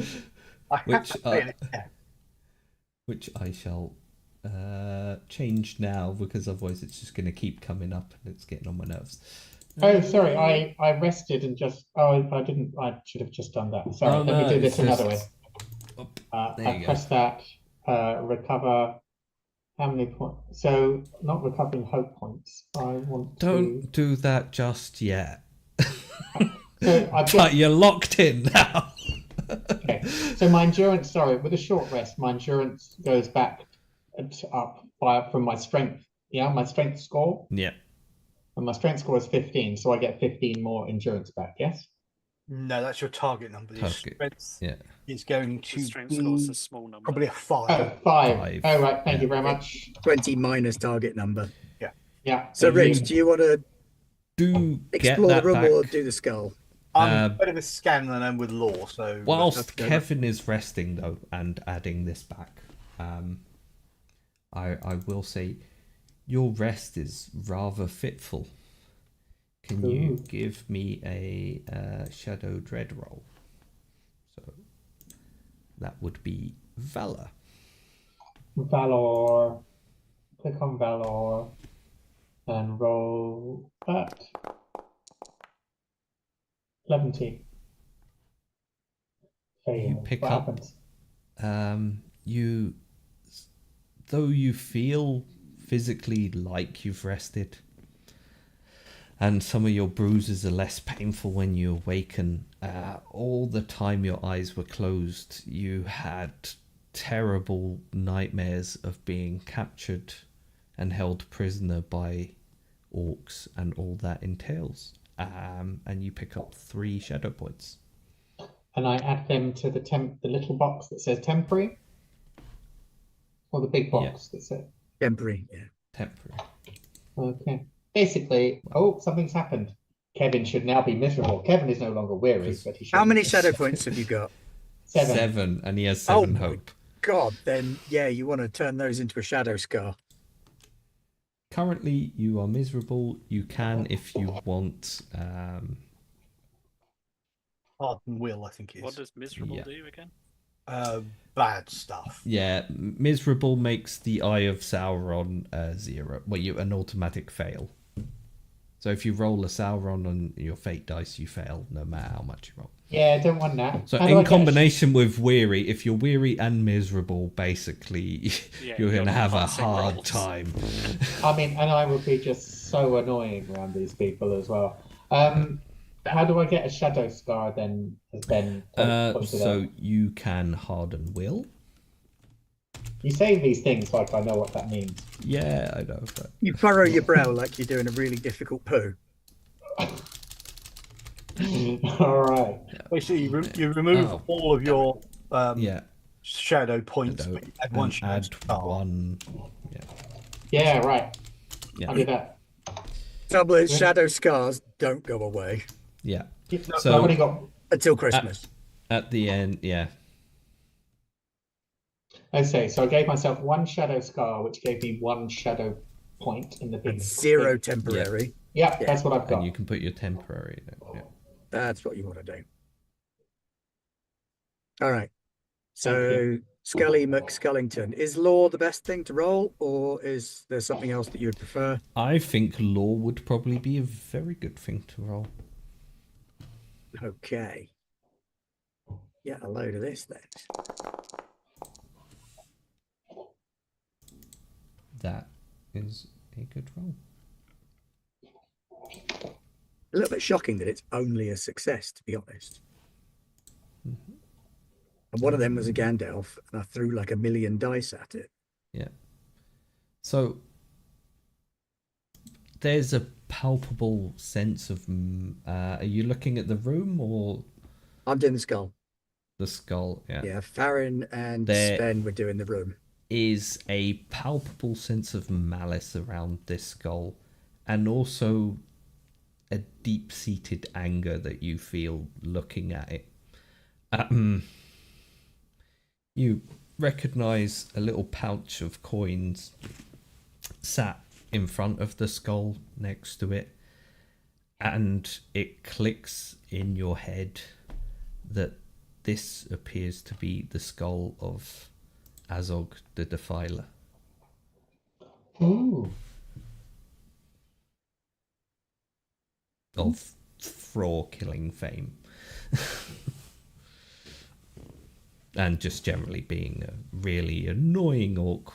[SPEAKER 1] Which I shall change now, because otherwise it's just going to keep coming up and it's getting on my nerves.
[SPEAKER 4] Oh, sorry, I rested and just, I didn't, I should have just done that. Sorry,
[SPEAKER 1] Oh,
[SPEAKER 4] let me
[SPEAKER 1] no,
[SPEAKER 4] do this
[SPEAKER 1] it's
[SPEAKER 4] another
[SPEAKER 1] just-
[SPEAKER 4] way.
[SPEAKER 1] There
[SPEAKER 4] I
[SPEAKER 1] you go.
[SPEAKER 4] press that, recover, how many points? So, not recovering hope points. I want
[SPEAKER 1] Don't do that just yet.
[SPEAKER 4] So I've
[SPEAKER 1] But
[SPEAKER 4] just,
[SPEAKER 1] you're locked in now.
[SPEAKER 4] okay. So my endurance, sorry, with a short rest, my endurance goes back from my strength. Yeah, my strength score.
[SPEAKER 1] Yeah.
[SPEAKER 4] And my strength score is 15, so I get 15 more endurance back, yes?
[SPEAKER 3] No, that's your target number. Your
[SPEAKER 1] Target,
[SPEAKER 3] strength
[SPEAKER 1] yeah.
[SPEAKER 3] is going
[SPEAKER 5] The
[SPEAKER 3] to
[SPEAKER 5] strength score's
[SPEAKER 3] be
[SPEAKER 5] a small number.
[SPEAKER 3] probably a 5.
[SPEAKER 4] Oh, 5.
[SPEAKER 1] Five,
[SPEAKER 4] Oh, right, thank
[SPEAKER 1] yeah.
[SPEAKER 4] you very much.
[SPEAKER 2] 20 minus target number.
[SPEAKER 4] Yeah.
[SPEAKER 2] So,
[SPEAKER 4] thank
[SPEAKER 2] Rich,
[SPEAKER 4] you.
[SPEAKER 2] do you want to
[SPEAKER 1] Do get
[SPEAKER 2] explore the
[SPEAKER 1] that
[SPEAKER 2] room
[SPEAKER 1] back.
[SPEAKER 2] or do the skull?
[SPEAKER 3] I'm better with scan than I am with law, so
[SPEAKER 1] Whilst
[SPEAKER 2] Okay.
[SPEAKER 1] Kevin is resting, though, and adding this back, I will say your rest is rather fitful. Can you
[SPEAKER 4] Ooh.
[SPEAKER 1] give me a Shadow Dread roll? So that would be Valor.
[SPEAKER 4] Valor. Click on Valor and roll that. 70. Fail.
[SPEAKER 1] You pick
[SPEAKER 4] What
[SPEAKER 1] up.
[SPEAKER 4] happens?
[SPEAKER 1] Though you feel physically like you've rested, and some of your bruises are less painful when you awaken, all the time your eyes were closed, you had terrible nightmares of being captured and held prisoner by orcs and all that entails. And you pick up 3 shadow points.
[SPEAKER 4] And I add them to the little box that says temporary, or the big box that says
[SPEAKER 2] Temporary, yeah.
[SPEAKER 1] Temporary.
[SPEAKER 4] okay. Basically, something's happened. Kevin should now be miserable. Kevin is no longer weary, but he should.
[SPEAKER 2] How many shadow points have you got?
[SPEAKER 4] 7.
[SPEAKER 1] 7, and he has 7
[SPEAKER 2] Oh,
[SPEAKER 1] hope.
[SPEAKER 2] God, then, yeah, you want to turn those into a shadow scar.
[SPEAKER 1] Currently, you are miserable. You can, if you want.
[SPEAKER 3] Heart and will, I think it
[SPEAKER 5] What
[SPEAKER 3] is.
[SPEAKER 5] does miserable
[SPEAKER 1] Yeah.
[SPEAKER 5] do again?
[SPEAKER 3] Bad stuff.
[SPEAKER 1] Yeah, miserable makes the Eye of Sauron 0. Well, an automatic fail. So if you roll a Sauron on your fate dice, you fail no matter how much you roll.
[SPEAKER 4] Yeah, I don't want that.
[SPEAKER 1] So
[SPEAKER 4] How do I
[SPEAKER 1] in
[SPEAKER 4] get
[SPEAKER 1] combination with weary, if you're weary and miserable, basically,
[SPEAKER 5] Yeah,
[SPEAKER 1] you're going to have a
[SPEAKER 5] passing
[SPEAKER 1] hard
[SPEAKER 5] rolls.
[SPEAKER 1] time.
[SPEAKER 4] I mean, and I would be just so annoying around these people as well. How do I get a shadow scar then? As Ben pointed
[SPEAKER 1] So
[SPEAKER 4] out?
[SPEAKER 1] you can harden will.
[SPEAKER 4] You say these things like I know what that means.
[SPEAKER 1] Yeah, I know. But
[SPEAKER 2] You furrow your brow like you're doing a really difficult poo.
[SPEAKER 4] All right.
[SPEAKER 3] Basically, you remove
[SPEAKER 1] Oh,
[SPEAKER 3] all of your
[SPEAKER 1] yeah,
[SPEAKER 3] shadow points,
[SPEAKER 1] shadow,
[SPEAKER 3] but you add one
[SPEAKER 1] and
[SPEAKER 3] shadow
[SPEAKER 1] add
[SPEAKER 3] star.
[SPEAKER 1] one.
[SPEAKER 4] Yeah, right.
[SPEAKER 1] Yeah,
[SPEAKER 4] I'll do that.
[SPEAKER 2] Trouble is,
[SPEAKER 4] Yeah.
[SPEAKER 2] shadow scars don't go away
[SPEAKER 1] yeah.
[SPEAKER 4] Yeah, I've
[SPEAKER 1] So
[SPEAKER 4] already got.
[SPEAKER 2] until Christmas.
[SPEAKER 1] at the end, yeah,
[SPEAKER 4] I say so. I gave myself one shadow scar, which gave me one shadow point in the big.
[SPEAKER 2] And 0
[SPEAKER 4] big-
[SPEAKER 2] temporary.
[SPEAKER 4] Yeah,
[SPEAKER 2] Yeah.
[SPEAKER 4] that's what I've
[SPEAKER 1] and
[SPEAKER 4] got.
[SPEAKER 1] you can put your temporary. Yeah.
[SPEAKER 2] That's what you want to do. All right.
[SPEAKER 4] Thank
[SPEAKER 2] So,
[SPEAKER 4] you.
[SPEAKER 2] Scully McScullington, is law the best thing to roll, or is there something else that you would prefer?
[SPEAKER 1] I think law would probably be a very good thing to roll.
[SPEAKER 2] Okay. Get a load of this then.
[SPEAKER 1] That is a good roll.
[SPEAKER 2] A little bit shocking that it's only a success, to be honest. And one of them was a Gandalf, and I threw like 1,000,000 dice at it.
[SPEAKER 1] Yeah. So there's a palpable sense of. Are you looking at the room or
[SPEAKER 2] I'm doing the skull.
[SPEAKER 1] the skull? Yeah.
[SPEAKER 2] Yeah, Farron and
[SPEAKER 1] There-
[SPEAKER 2] Sven were doing the room.
[SPEAKER 1] Is a palpable sense of malice around this skull, and also a deep-seated anger that you feel looking at it. You recognize a little pouch of coins sat in front of the skull next to it, and it clicks in your head that this appears to be the skull of Azog the Defiler.
[SPEAKER 4] Ooh.
[SPEAKER 1] Of Thror killing fame. And just generally being a really annoying orc.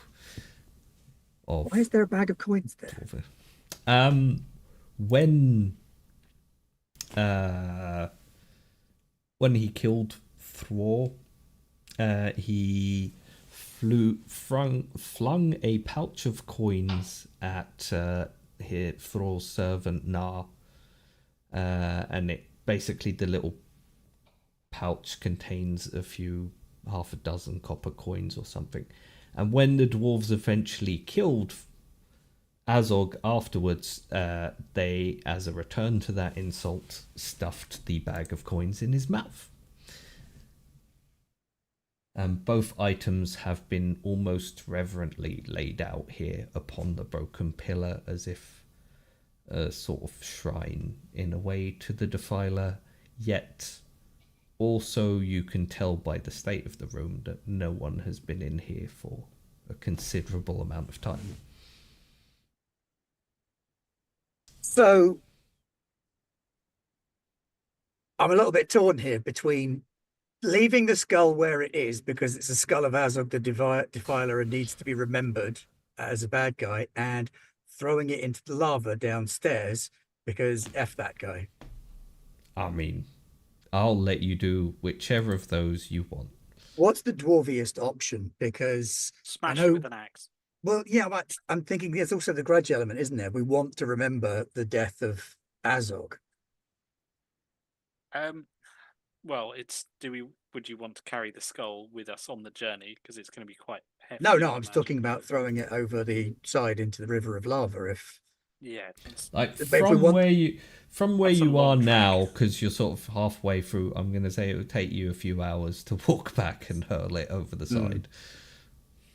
[SPEAKER 1] Of
[SPEAKER 2] Why is there a bag of coins there?
[SPEAKER 1] When he killed Thror, he flung a pouch of coins at Thror's servant Nar, and it basically, the little pouch contains half a dozen copper coins or something. And when the dwarves eventually killed Azog afterwards, they, as a return to that insult, stuffed the bag of coins in his mouth. And both items have been almost reverently laid out here upon the broken pillar, as if a sort of shrine in a way to the Defiler, yet also you can tell by the state of the room that no one has been in here for a considerable amount of time.
[SPEAKER 2] So I'm a little bit torn here between leaving the skull where it is because it's a skull of Azog the Defiler and needs to be remembered as a bad guy, and throwing it into the lava downstairs because F that guy.
[SPEAKER 1] I mean, I'll let you do whichever of those you want.
[SPEAKER 2] What's the dwarviest option? Because
[SPEAKER 5] Smash
[SPEAKER 2] know-
[SPEAKER 5] it with an axe.
[SPEAKER 2] well, yeah, but I'm thinking there's also the grudge element, isn't there? We want to remember the death of Azog.
[SPEAKER 5] Well, it's would you want to carry the skull with us on the journey, because it's going to be quite heavy?
[SPEAKER 2] No,
[SPEAKER 5] I
[SPEAKER 2] I'm
[SPEAKER 5] imagine.
[SPEAKER 2] talking about throwing it over the side into the river of lava. If
[SPEAKER 5] Yeah, it's-
[SPEAKER 1] Like
[SPEAKER 2] But if we
[SPEAKER 1] from
[SPEAKER 2] want-
[SPEAKER 1] where you
[SPEAKER 5] That's a
[SPEAKER 1] are
[SPEAKER 5] long trek.
[SPEAKER 1] now, because you're sort of halfway through. I'm going to say it would take you a few hours to walk back and hurl it over the side.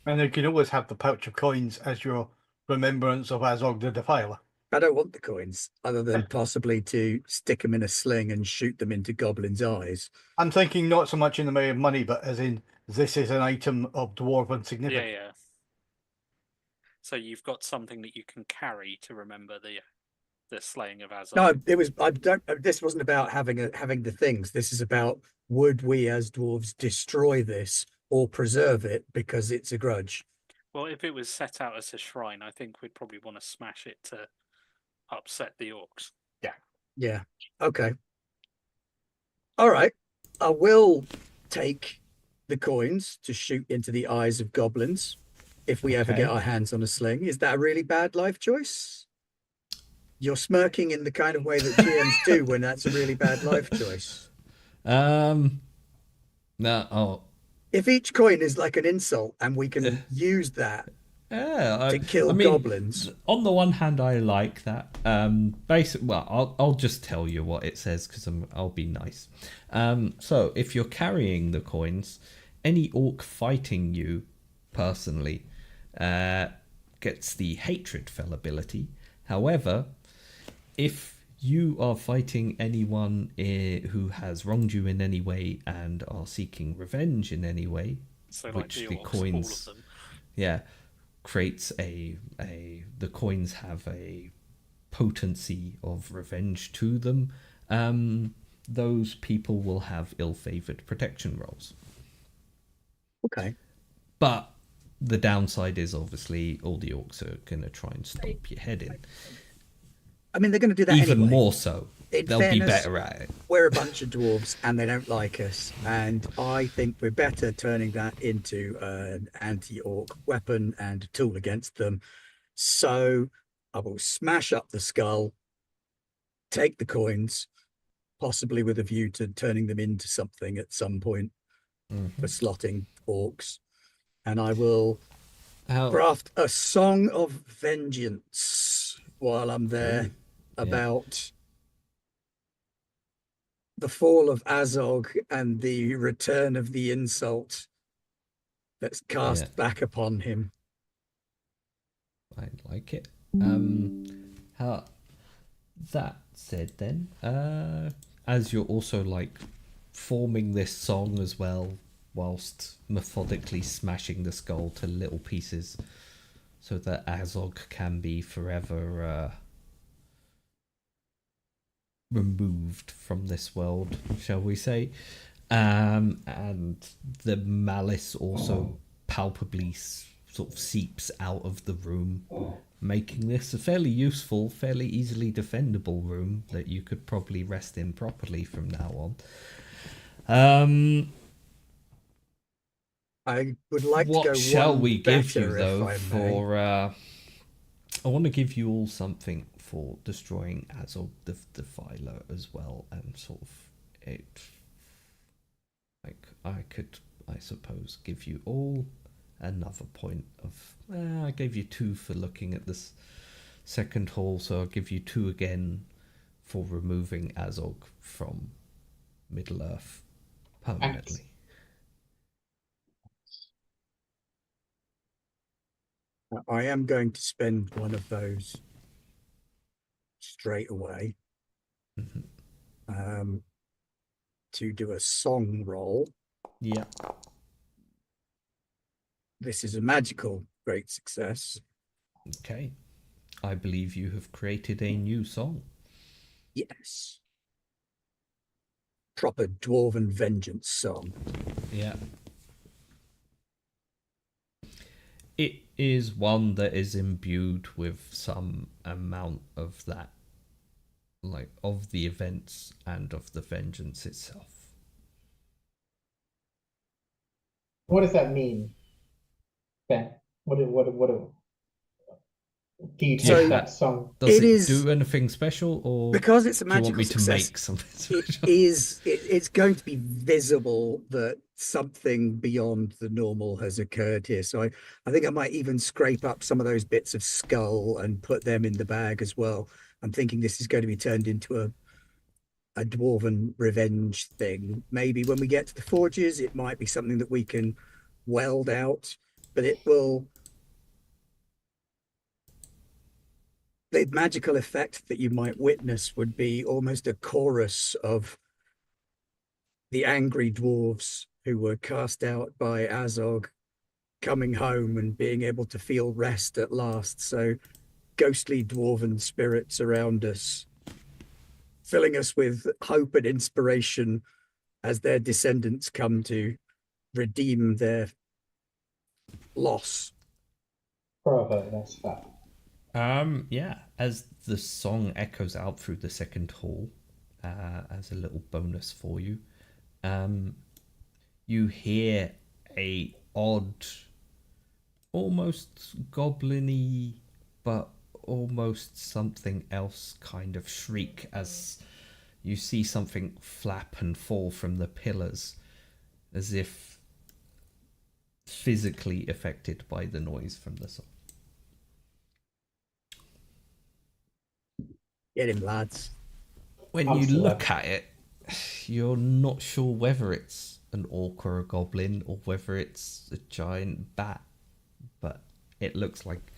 [SPEAKER 3] And you can always have the pouch of coins as your remembrance of Azog the Defiler.
[SPEAKER 2] I don't want the coins, other than possibly to stick them in a sling and shoot them into goblins' eyes.
[SPEAKER 3] I'm thinking not so much in the way of money, but as in this is an item of dwarven
[SPEAKER 5] yeah,
[SPEAKER 3] significance.
[SPEAKER 5] yeah. So you've got something that you can carry to remember the slaying of Azog.
[SPEAKER 2] No, it was. I don't. This wasn't about having the things. This is about, would we as dwarves destroy this or preserve it because it's a grudge?
[SPEAKER 5] Well, if it was set out as a shrine, I think we'd probably want to smash it to upset the orcs.
[SPEAKER 2] Yeah. Okay. All right. I will take the coins to shoot into the eyes of goblins if we ever
[SPEAKER 1] Okay.
[SPEAKER 2] get our hands on a sling. Is that a really bad life choice? You're smirking in the kind of way that GMs do when that's a really bad life choice.
[SPEAKER 1] No, oh,
[SPEAKER 2] If each coin is like an insult and we can use that
[SPEAKER 1] yeah.
[SPEAKER 2] to kill
[SPEAKER 1] I mean,
[SPEAKER 2] goblins.
[SPEAKER 1] on the one hand, I like that. Well, I'll just tell you what it says because I'll be nice. So if you're carrying the coins, any orc fighting you personally gets the hatred fell ability. However, if you are fighting anyone who has wronged you in any way and are seeking revenge in any way,
[SPEAKER 5] So like
[SPEAKER 1] which
[SPEAKER 5] the
[SPEAKER 1] the
[SPEAKER 5] orcs,
[SPEAKER 1] coins,
[SPEAKER 5] all of them.
[SPEAKER 1] yeah, creates the coins have a potency of revenge to them. Those people will have ill-favored protection rolls.
[SPEAKER 2] Okay.
[SPEAKER 1] But the downside is obviously all the orcs are going to try and stomp your head in.
[SPEAKER 2] I mean, they're going to do that
[SPEAKER 1] Even
[SPEAKER 2] anyway.
[SPEAKER 1] more so.
[SPEAKER 2] In
[SPEAKER 1] They'll be
[SPEAKER 2] fairness,
[SPEAKER 1] better at it.
[SPEAKER 2] we're a bunch of dwarves and they don't like us. And I think we're better turning that into an anti-orc weapon and a tool against them. So I will smash up the skull, take the coins, possibly with a view to turning them into something at some point for slotting orcs. And I will
[SPEAKER 1] How?
[SPEAKER 2] craft a song of vengeance while I'm there
[SPEAKER 1] Ooh, yeah.
[SPEAKER 2] about the fall of Azog and the return of the insult that's cast
[SPEAKER 1] Yeah.
[SPEAKER 2] back upon him.
[SPEAKER 1] I like it. How? That said, then, as you're also like forming this song as well, whilst methodically smashing the skull to little pieces, so that Azog can be forever removed from this world, shall we say? And the malice also palpably sort of seeps out of the room, making this a fairly useful, fairly easily defendable room that you could probably rest in properly from now on.
[SPEAKER 2] I would like to
[SPEAKER 1] What
[SPEAKER 2] go
[SPEAKER 1] shall
[SPEAKER 2] one
[SPEAKER 1] we give you
[SPEAKER 2] better,
[SPEAKER 1] though
[SPEAKER 2] if I may.
[SPEAKER 1] for? I want to give you all something for destroying Azog the Defiler as well, and sort of it. Like I could, I suppose, give you all another point of. I gave you 2 for looking at this second hall, so I'll give you 2 again for removing Azog from Middle Earth permanently.
[SPEAKER 2] I am going to spend one of those straight away to do a song roll.
[SPEAKER 1] Yeah.
[SPEAKER 2] This is a magical great success.
[SPEAKER 1] Okay. I believe you have created a new song.
[SPEAKER 2] Yes. Proper dwarven vengeance song.
[SPEAKER 1] Yeah. It is one that is imbued with some amount of that, like, of the events and of the vengeance itself.
[SPEAKER 4] What does that mean, Ben? What do you
[SPEAKER 2] So-
[SPEAKER 4] take that song?
[SPEAKER 1] Does
[SPEAKER 2] It
[SPEAKER 1] it
[SPEAKER 2] is-
[SPEAKER 1] do anything special, or
[SPEAKER 2] Because it's a
[SPEAKER 1] do you want
[SPEAKER 2] magical
[SPEAKER 1] me to
[SPEAKER 2] success,
[SPEAKER 1] make something
[SPEAKER 2] it
[SPEAKER 1] special?
[SPEAKER 2] is it's going to be visible that something beyond the normal has occurred here. So I think I might even scrape up some of those bits of skull and put them in the bag as well. I'm thinking this is going to be turned into a dwarven revenge thing. Maybe when we get to the forges, it might be something that we can weld out, but it will. The magical effect that you might witness would be almost a chorus of the angry dwarves who were cast out by Azog coming home and being able to feel rest at last. So ghostly dwarven spirits around us, filling us with hope and inspiration as their descendants come to redeem their loss.
[SPEAKER 4] Bravo, that's fab.
[SPEAKER 1] Yeah, as the song echoes out through the second hall, as a little bonus for you, you hear a odd, almost goblin-y, but almost something else kind of shriek as you see something flap and fall from the pillars, as if physically affected by the noise from the song.
[SPEAKER 2] Get him, lads.
[SPEAKER 1] When
[SPEAKER 4] I'm
[SPEAKER 1] you
[SPEAKER 4] still
[SPEAKER 1] look
[SPEAKER 4] up.
[SPEAKER 1] at it, you're not sure whether it's an orc or a goblin or whether it's a giant bat, but it looks like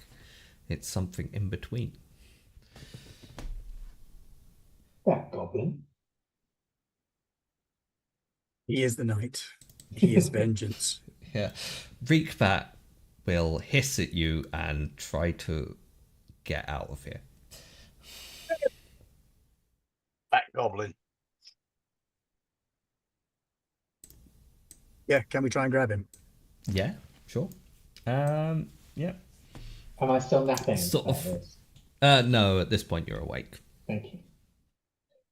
[SPEAKER 1] it's something in between.
[SPEAKER 4] That goblin.
[SPEAKER 2] He is the knight. He is vengeance.
[SPEAKER 1] Yeah, Reekbat will hiss at you and try to get out of here.
[SPEAKER 3] That goblin.
[SPEAKER 2] Yeah, can we try and grab him?
[SPEAKER 1] Yeah, sure. Yeah.
[SPEAKER 4] Am I still napping?
[SPEAKER 1] Sort
[SPEAKER 4] That
[SPEAKER 1] of.
[SPEAKER 4] is.
[SPEAKER 1] No, at this point you're awake.
[SPEAKER 4] Thank you.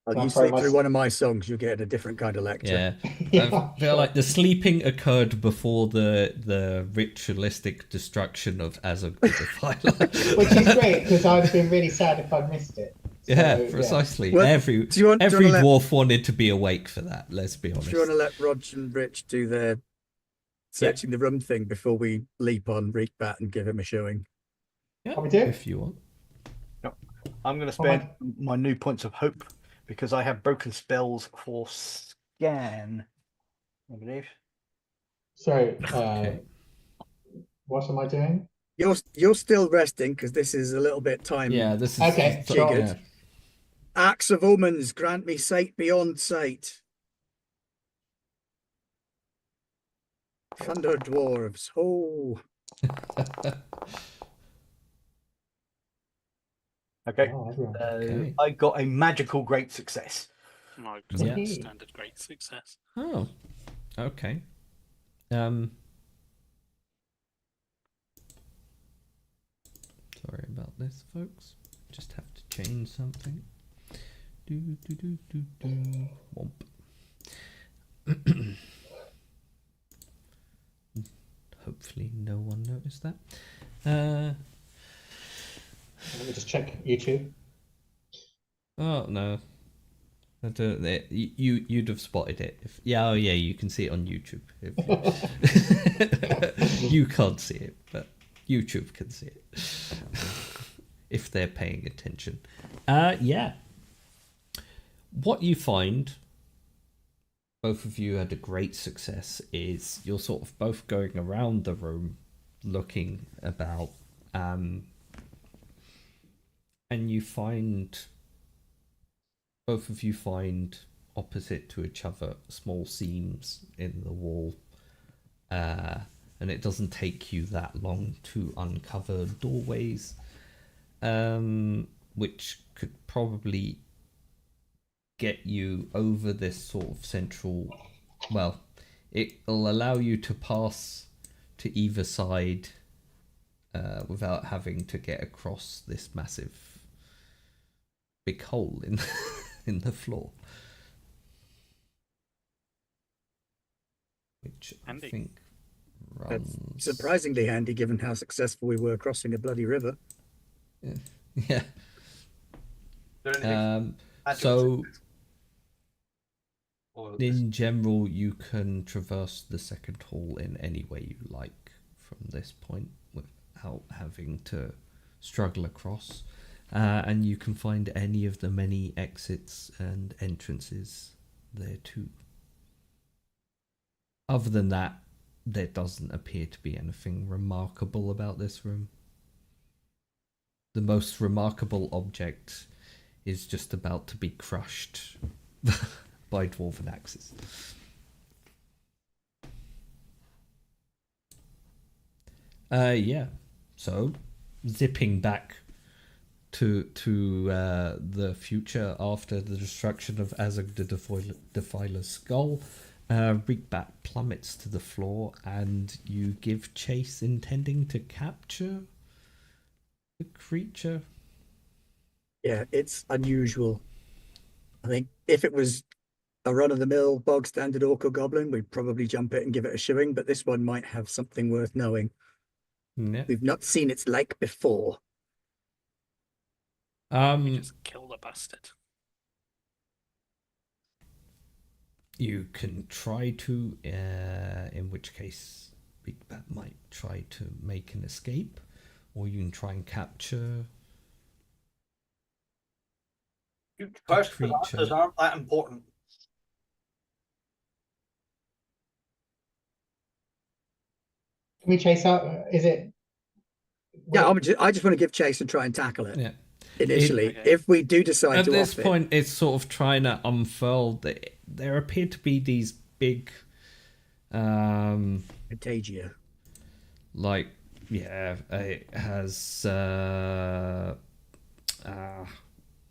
[SPEAKER 2] Oh,
[SPEAKER 4] Can I
[SPEAKER 2] you
[SPEAKER 4] throw
[SPEAKER 2] sleep
[SPEAKER 4] my
[SPEAKER 2] through
[SPEAKER 4] s-
[SPEAKER 2] one of my songs, you'll get a different kind of lecture.
[SPEAKER 1] Yeah.
[SPEAKER 4] Yeah,
[SPEAKER 1] I feel
[SPEAKER 4] sure.
[SPEAKER 1] like the sleeping occurred before the ritualistic destruction of Azog the Defiler.
[SPEAKER 4] Which is great because I'd been really sad if I'd missed it. So,
[SPEAKER 1] Yeah, precisely.
[SPEAKER 2] Well,
[SPEAKER 1] every
[SPEAKER 2] do you want
[SPEAKER 1] every
[SPEAKER 2] to let-
[SPEAKER 1] dwarf wanted to be awake for that. Let's be honest.
[SPEAKER 2] Do you want to let Rog and Rich do their searching the room thing before we leap on Reekbat and give him a showing?
[SPEAKER 1] Yeah,
[SPEAKER 4] Can we do it?
[SPEAKER 1] if you want.
[SPEAKER 3] I'm going to
[SPEAKER 4] Oh my-
[SPEAKER 3] spend my new points of hope because I have broken spells for scan, I believe.
[SPEAKER 4] So,
[SPEAKER 1] Okay.
[SPEAKER 4] what am I doing?
[SPEAKER 2] You're still resting because this is a little bit time.
[SPEAKER 1] Yeah, this is
[SPEAKER 4] Okay,
[SPEAKER 2] sure.
[SPEAKER 1] yeah.
[SPEAKER 2] Axe of Omens, grant me sight beyond sight. Thunder dwarves. Oh,
[SPEAKER 3] Okay.
[SPEAKER 4] Oh, everyone.
[SPEAKER 1] Okay.
[SPEAKER 3] I got a magical great success.
[SPEAKER 5] No,
[SPEAKER 1] Yeah.
[SPEAKER 5] that's standard great success.
[SPEAKER 1] Oh. Okay. Sorry about this, folks. Just have to change something. Womp. Hopefully no one noticed that.
[SPEAKER 4] Let me just check YouTube.
[SPEAKER 1] Oh no. I don't, you'd have spotted it. If, yeah, oh yeah, you can see it on YouTube. You can't see it, but YouTube can see it. If they're paying attention. Yeah. What you find, both of you had a great success, is you're sort of both going around the room looking about, and you find, both of you find opposite to each other small seams in the wall, and it doesn't take you that long to uncover doorways, which could probably get you over this sort of central, well, it'll allow you to pass to either side without having to get across this massive big hole in in the floor, which
[SPEAKER 5] Handy.
[SPEAKER 1] I think
[SPEAKER 2] that's
[SPEAKER 1] runs
[SPEAKER 2] surprisingly handy given how successful we were crossing a bloody river.
[SPEAKER 1] yeah.
[SPEAKER 3] Is there anything
[SPEAKER 1] So
[SPEAKER 3] or
[SPEAKER 1] in general, you can traverse the second hall in any way you like from this point without having to struggle across. And you can find any of the many exits and entrances there too. Other than that, there doesn't appear to be anything remarkable about this room. The most remarkable object is just about to be crushed by dwarven axes. Yeah. So, zipping back to the future after the destruction of Azog the Defiler's skull, Reekbat plummets to the floor, and you give chase, intending to capture the creature.
[SPEAKER 2] Yeah, it's unusual. I think if it was a run-of-the-mill bog standard orc or goblin, we'd probably jump it and give it a shoeing, but this one might have something worth knowing.
[SPEAKER 1] Yeah.
[SPEAKER 2] We've not seen its like before.
[SPEAKER 5] We just kill the bastard.
[SPEAKER 1] You can try to, in which case Big Bat might try to make an escape, or you can try and capture.
[SPEAKER 3] First
[SPEAKER 1] creature.
[SPEAKER 3] answers aren't that important.
[SPEAKER 4] Can we chase out? Is it?
[SPEAKER 2] Yeah, I just want to give chase and try and tackle it.
[SPEAKER 1] Yeah.
[SPEAKER 2] Initially,
[SPEAKER 5] Okay.
[SPEAKER 2] if we do decide
[SPEAKER 1] At
[SPEAKER 2] to
[SPEAKER 1] this
[SPEAKER 2] off
[SPEAKER 1] point, it's sort of trying to unfurl. There appear to be these big,
[SPEAKER 2] Contagia.
[SPEAKER 1] like, yeah, it has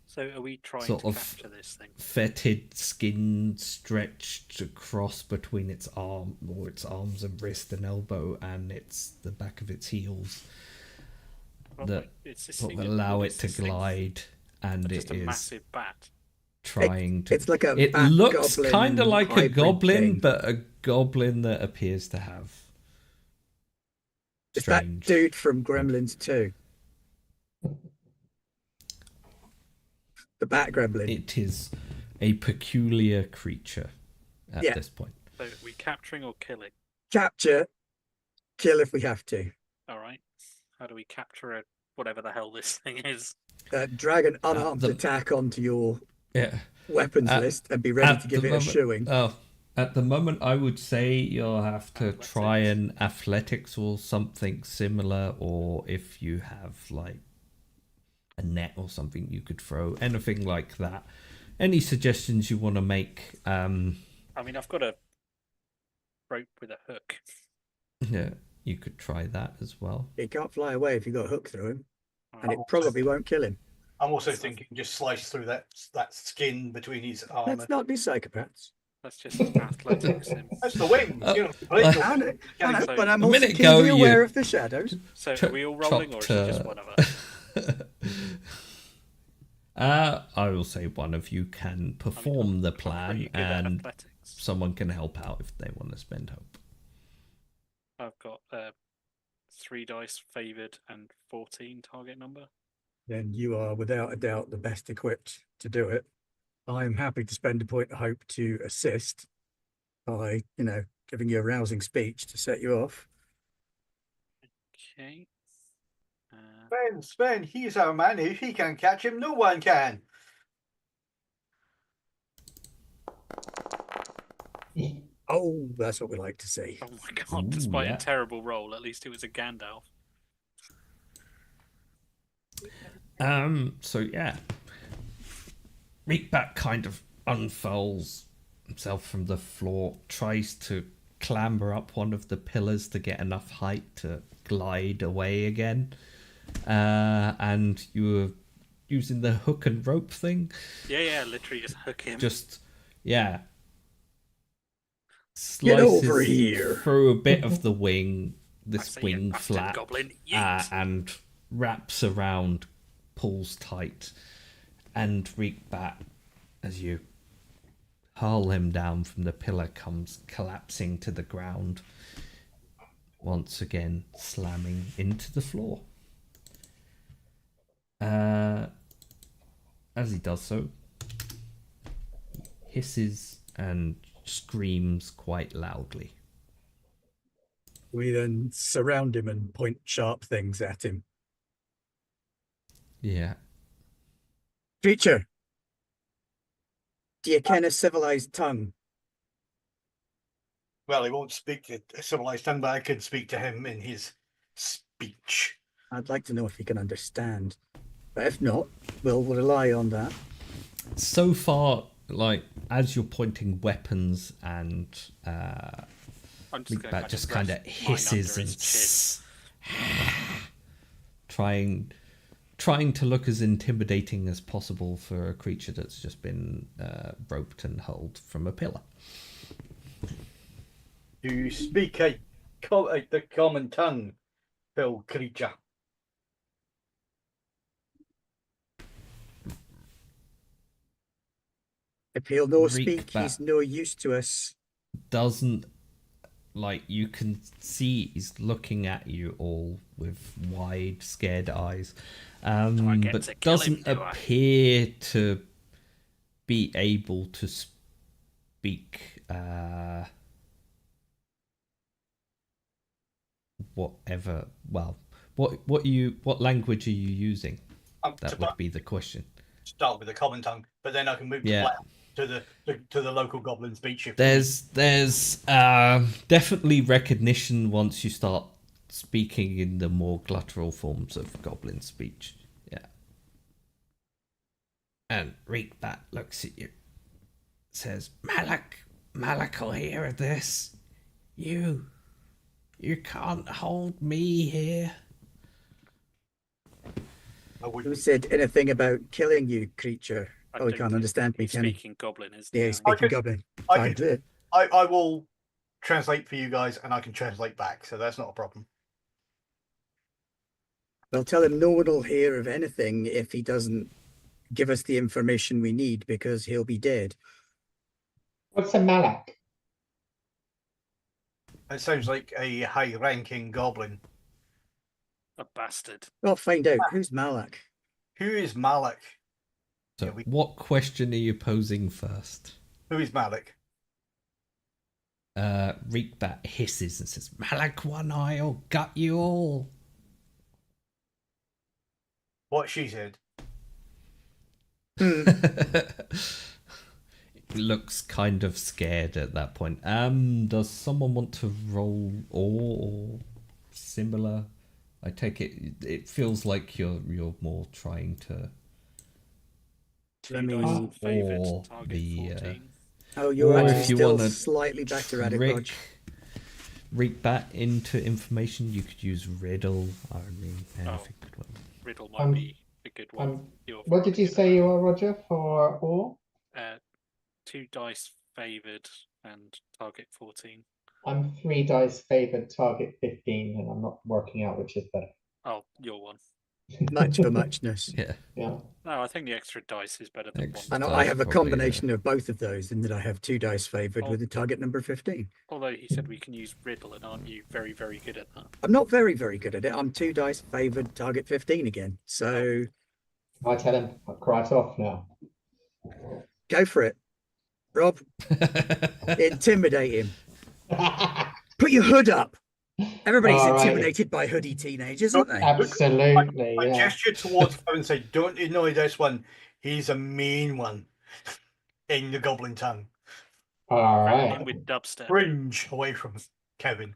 [SPEAKER 5] So are we trying
[SPEAKER 1] Sort
[SPEAKER 5] to
[SPEAKER 1] of
[SPEAKER 5] capture this thing?
[SPEAKER 1] fetid skin stretched across between its arms and wrist and elbow, and it's the back of its heels
[SPEAKER 5] Well,
[SPEAKER 1] that
[SPEAKER 5] it's this
[SPEAKER 1] sort of
[SPEAKER 5] thing-
[SPEAKER 1] allow
[SPEAKER 5] what
[SPEAKER 1] it
[SPEAKER 5] is
[SPEAKER 1] to
[SPEAKER 5] this thing?
[SPEAKER 1] glide, and
[SPEAKER 5] Just
[SPEAKER 1] it
[SPEAKER 5] a
[SPEAKER 1] is
[SPEAKER 5] massive bat.
[SPEAKER 1] trying to.
[SPEAKER 2] It's like a
[SPEAKER 1] It
[SPEAKER 2] bat
[SPEAKER 1] looks
[SPEAKER 2] goblin
[SPEAKER 1] kind of like a
[SPEAKER 2] hybrid
[SPEAKER 1] goblin,
[SPEAKER 2] thing.
[SPEAKER 1] but a goblin that appears to have
[SPEAKER 2] It's that
[SPEAKER 1] strange.
[SPEAKER 2] dude from Gremlins 2. The Bat Gremlin.
[SPEAKER 1] It is a peculiar creature at
[SPEAKER 2] Yeah.
[SPEAKER 1] this point.
[SPEAKER 5] So are we capturing or killing?
[SPEAKER 2] Capture, kill if we have to.
[SPEAKER 5] All right. How do we capture it? Whatever the hell this thing is.
[SPEAKER 2] Drag an unarmed
[SPEAKER 1] the-
[SPEAKER 2] attack onto your
[SPEAKER 1] Yeah.
[SPEAKER 2] weapons
[SPEAKER 1] At-
[SPEAKER 2] list and be ready
[SPEAKER 1] At
[SPEAKER 2] to give
[SPEAKER 1] the
[SPEAKER 2] it a
[SPEAKER 1] moment-
[SPEAKER 2] shoeing.
[SPEAKER 1] Oh, at the moment, I would say you'll have to
[SPEAKER 5] Athletics.
[SPEAKER 1] try and athletics or something similar, or if you have like a net or something you could throw, anything like that. Any suggestions you want to make?
[SPEAKER 5] I mean, I've got a rope with a hook.
[SPEAKER 1] Yeah, you could try that as well.
[SPEAKER 2] He can't fly away if you got a hook through him, and it
[SPEAKER 3] Oh.
[SPEAKER 2] probably won't kill him.
[SPEAKER 3] I'm also thinking just slice through that skin between his armor.
[SPEAKER 2] Let's not be psychopaths.
[SPEAKER 5] Let's just athletics him.
[SPEAKER 3] That's the wings.
[SPEAKER 1] Oh.
[SPEAKER 3] You know,
[SPEAKER 2] I know,
[SPEAKER 5] So-
[SPEAKER 2] but I'm
[SPEAKER 1] A
[SPEAKER 2] also
[SPEAKER 1] minute
[SPEAKER 2] keenly
[SPEAKER 1] ago,
[SPEAKER 2] aware
[SPEAKER 1] you-
[SPEAKER 2] of the shadows.
[SPEAKER 5] So are we all rolling, or is it just one of us?
[SPEAKER 1] I will say one of you can perform the
[SPEAKER 5] I'm pretty
[SPEAKER 1] plan,
[SPEAKER 5] good at
[SPEAKER 1] and
[SPEAKER 5] athletics.
[SPEAKER 1] someone can help out if they want to spend hope.
[SPEAKER 5] I've got 3 dice favored and 14 target number.
[SPEAKER 2] Then you are without a doubt the best equipped to do it. I'm happy to spend a point of hope to assist by, giving you a rousing speech to set you off.
[SPEAKER 5] Okay.
[SPEAKER 3] Sven, he's our man. If he can catch him, no one can.
[SPEAKER 2] Oh, that's what we like to see.
[SPEAKER 5] Oh my god!
[SPEAKER 1] Ooh,
[SPEAKER 5] Despite
[SPEAKER 1] yeah.
[SPEAKER 5] a terrible roll, at least it was a Gandalf.
[SPEAKER 1] So yeah, Reekback kind of unfurls himself from the floor, tries to clamber up one of the pillars to get enough height to glide away again. And you were using the hook and rope thing.
[SPEAKER 5] Yeah, literally just hook him.
[SPEAKER 1] Just, yeah.
[SPEAKER 2] Get over
[SPEAKER 1] Slices
[SPEAKER 2] here.
[SPEAKER 1] through a bit of the wing,
[SPEAKER 5] I
[SPEAKER 1] this
[SPEAKER 5] say, you
[SPEAKER 1] wing
[SPEAKER 5] bastard
[SPEAKER 1] flap,
[SPEAKER 5] goblin. Yeet.
[SPEAKER 1] and wraps around, pulls tight, and Reekbat, as you hurl him down from the pillar, comes collapsing to the ground, once again slamming into the floor. As he does so, he hisses and screams quite loudly.
[SPEAKER 2] We then surround him and point sharp things at him.
[SPEAKER 1] Yeah.
[SPEAKER 2] Creature, do you ken a civilized tongue?
[SPEAKER 3] Well, he won't speak a civilized tongue, but I could speak to him in his speech.
[SPEAKER 2] I'd like to know if he can understand. But if not, we'll rely on that.
[SPEAKER 1] So far, like, as you're pointing weapons and
[SPEAKER 5] I'm just going
[SPEAKER 1] Reekbat
[SPEAKER 5] to
[SPEAKER 1] just kind of hisses and trying to look as intimidating as possible for a creature that's just been roped and hurled from a pillar.
[SPEAKER 3] Do you speak the common tongue, Bill creature?
[SPEAKER 2] If he'll no
[SPEAKER 1] Reek
[SPEAKER 2] speak,
[SPEAKER 1] back.
[SPEAKER 2] he's no use to us.
[SPEAKER 1] Doesn't, like, you can see he's looking at you all with wide, scared eyes,
[SPEAKER 5] I get
[SPEAKER 1] but
[SPEAKER 5] to kill him,
[SPEAKER 1] doesn't
[SPEAKER 5] do I?
[SPEAKER 1] appear to be able to speak whatever. Well, what language are you using? That would be the question.
[SPEAKER 3] Start with the common tongue, but then I can move to
[SPEAKER 1] Yeah.
[SPEAKER 3] to the local goblin speech. If
[SPEAKER 1] There's definitely recognition once you start speaking in the more gluttural forms of goblin speech. Yeah. And Reekbat looks at you, says, Malak will hear of this. You can't hold me here.
[SPEAKER 3] I would
[SPEAKER 2] Who said anything about killing you, creature?
[SPEAKER 5] I
[SPEAKER 2] Oh, he
[SPEAKER 5] don't
[SPEAKER 2] can't
[SPEAKER 5] think
[SPEAKER 2] understand me,
[SPEAKER 5] he's
[SPEAKER 2] can he?
[SPEAKER 5] speaking goblin, isn't
[SPEAKER 2] Yeah,
[SPEAKER 5] he?
[SPEAKER 2] he's speaking
[SPEAKER 3] could-
[SPEAKER 2] goblin.
[SPEAKER 3] I
[SPEAKER 2] Fine.
[SPEAKER 3] can I will translate for you guys, and I can translate back, so that's not a problem.
[SPEAKER 2] Well, tell him no one will hear of anything if he doesn't give us the information we need, because he'll be dead.
[SPEAKER 4] What's a malak?
[SPEAKER 3] It sounds like a high-ranking goblin.
[SPEAKER 5] A bastard.
[SPEAKER 2] Well, find out. Who's Malak?
[SPEAKER 3] Who is Malik?
[SPEAKER 1] So,
[SPEAKER 3] Yeah,
[SPEAKER 1] what question are you posing first?
[SPEAKER 3] Who is Malik?
[SPEAKER 1] Reekbat hisses and says, Malak One Eye will gut you all.
[SPEAKER 3] What she said.
[SPEAKER 1] Looks kind of scared at that point. Does someone want to roll or similar? I take it. It feels like you're more trying to.
[SPEAKER 2] Let
[SPEAKER 5] Two
[SPEAKER 2] me-
[SPEAKER 5] dice favoured,
[SPEAKER 1] or
[SPEAKER 5] target
[SPEAKER 1] the,
[SPEAKER 5] 14.
[SPEAKER 2] Oh, you're
[SPEAKER 1] Or
[SPEAKER 2] actually
[SPEAKER 1] if you
[SPEAKER 2] still
[SPEAKER 1] wanna
[SPEAKER 2] slightly better at it,
[SPEAKER 1] trick
[SPEAKER 2] Rog.
[SPEAKER 1] Reekbat into information. You could use riddle. I mean, anything could work.
[SPEAKER 5] Riddle might be a good one. You're
[SPEAKER 4] What did you
[SPEAKER 5] good at
[SPEAKER 4] say
[SPEAKER 5] that.
[SPEAKER 4] you are, Roger, for all?
[SPEAKER 5] 2 dice favoured and target 14.
[SPEAKER 4] I'm 3 dice favored, target 15, and I'm not working out which is better.
[SPEAKER 5] Oh, your one.
[SPEAKER 2] Much for muchness.
[SPEAKER 1] Yeah.
[SPEAKER 4] Yeah.
[SPEAKER 5] No, I think the extra dice is better than
[SPEAKER 1] Extra
[SPEAKER 5] one.
[SPEAKER 2] And
[SPEAKER 1] dice
[SPEAKER 2] I have a
[SPEAKER 1] probably,
[SPEAKER 2] combination of both of those, in that I have 2 dice favoured
[SPEAKER 5] Oh.
[SPEAKER 2] with the target number 15.
[SPEAKER 5] Although he said we can use riddle, and aren't you very, very good at that?
[SPEAKER 2] I'm not very, very good at it. I'm 2 dice favoured, target 15 again. So
[SPEAKER 4] I tell him, I'll cry it off now.
[SPEAKER 2] go for it. Rob, intimidate him. Put your hood up. Everybody's
[SPEAKER 4] All right.
[SPEAKER 2] intimidated by hoodie teenagers, aren't they?
[SPEAKER 4] Absolutely,
[SPEAKER 3] I
[SPEAKER 4] yeah.
[SPEAKER 3] gestured towards Kevin and said, "Don't annoy this one. He's a mean one." In the goblin tongue.
[SPEAKER 4] All
[SPEAKER 5] Threaten
[SPEAKER 4] right.
[SPEAKER 5] him with dubstep.
[SPEAKER 3] Fringe away from Kevin.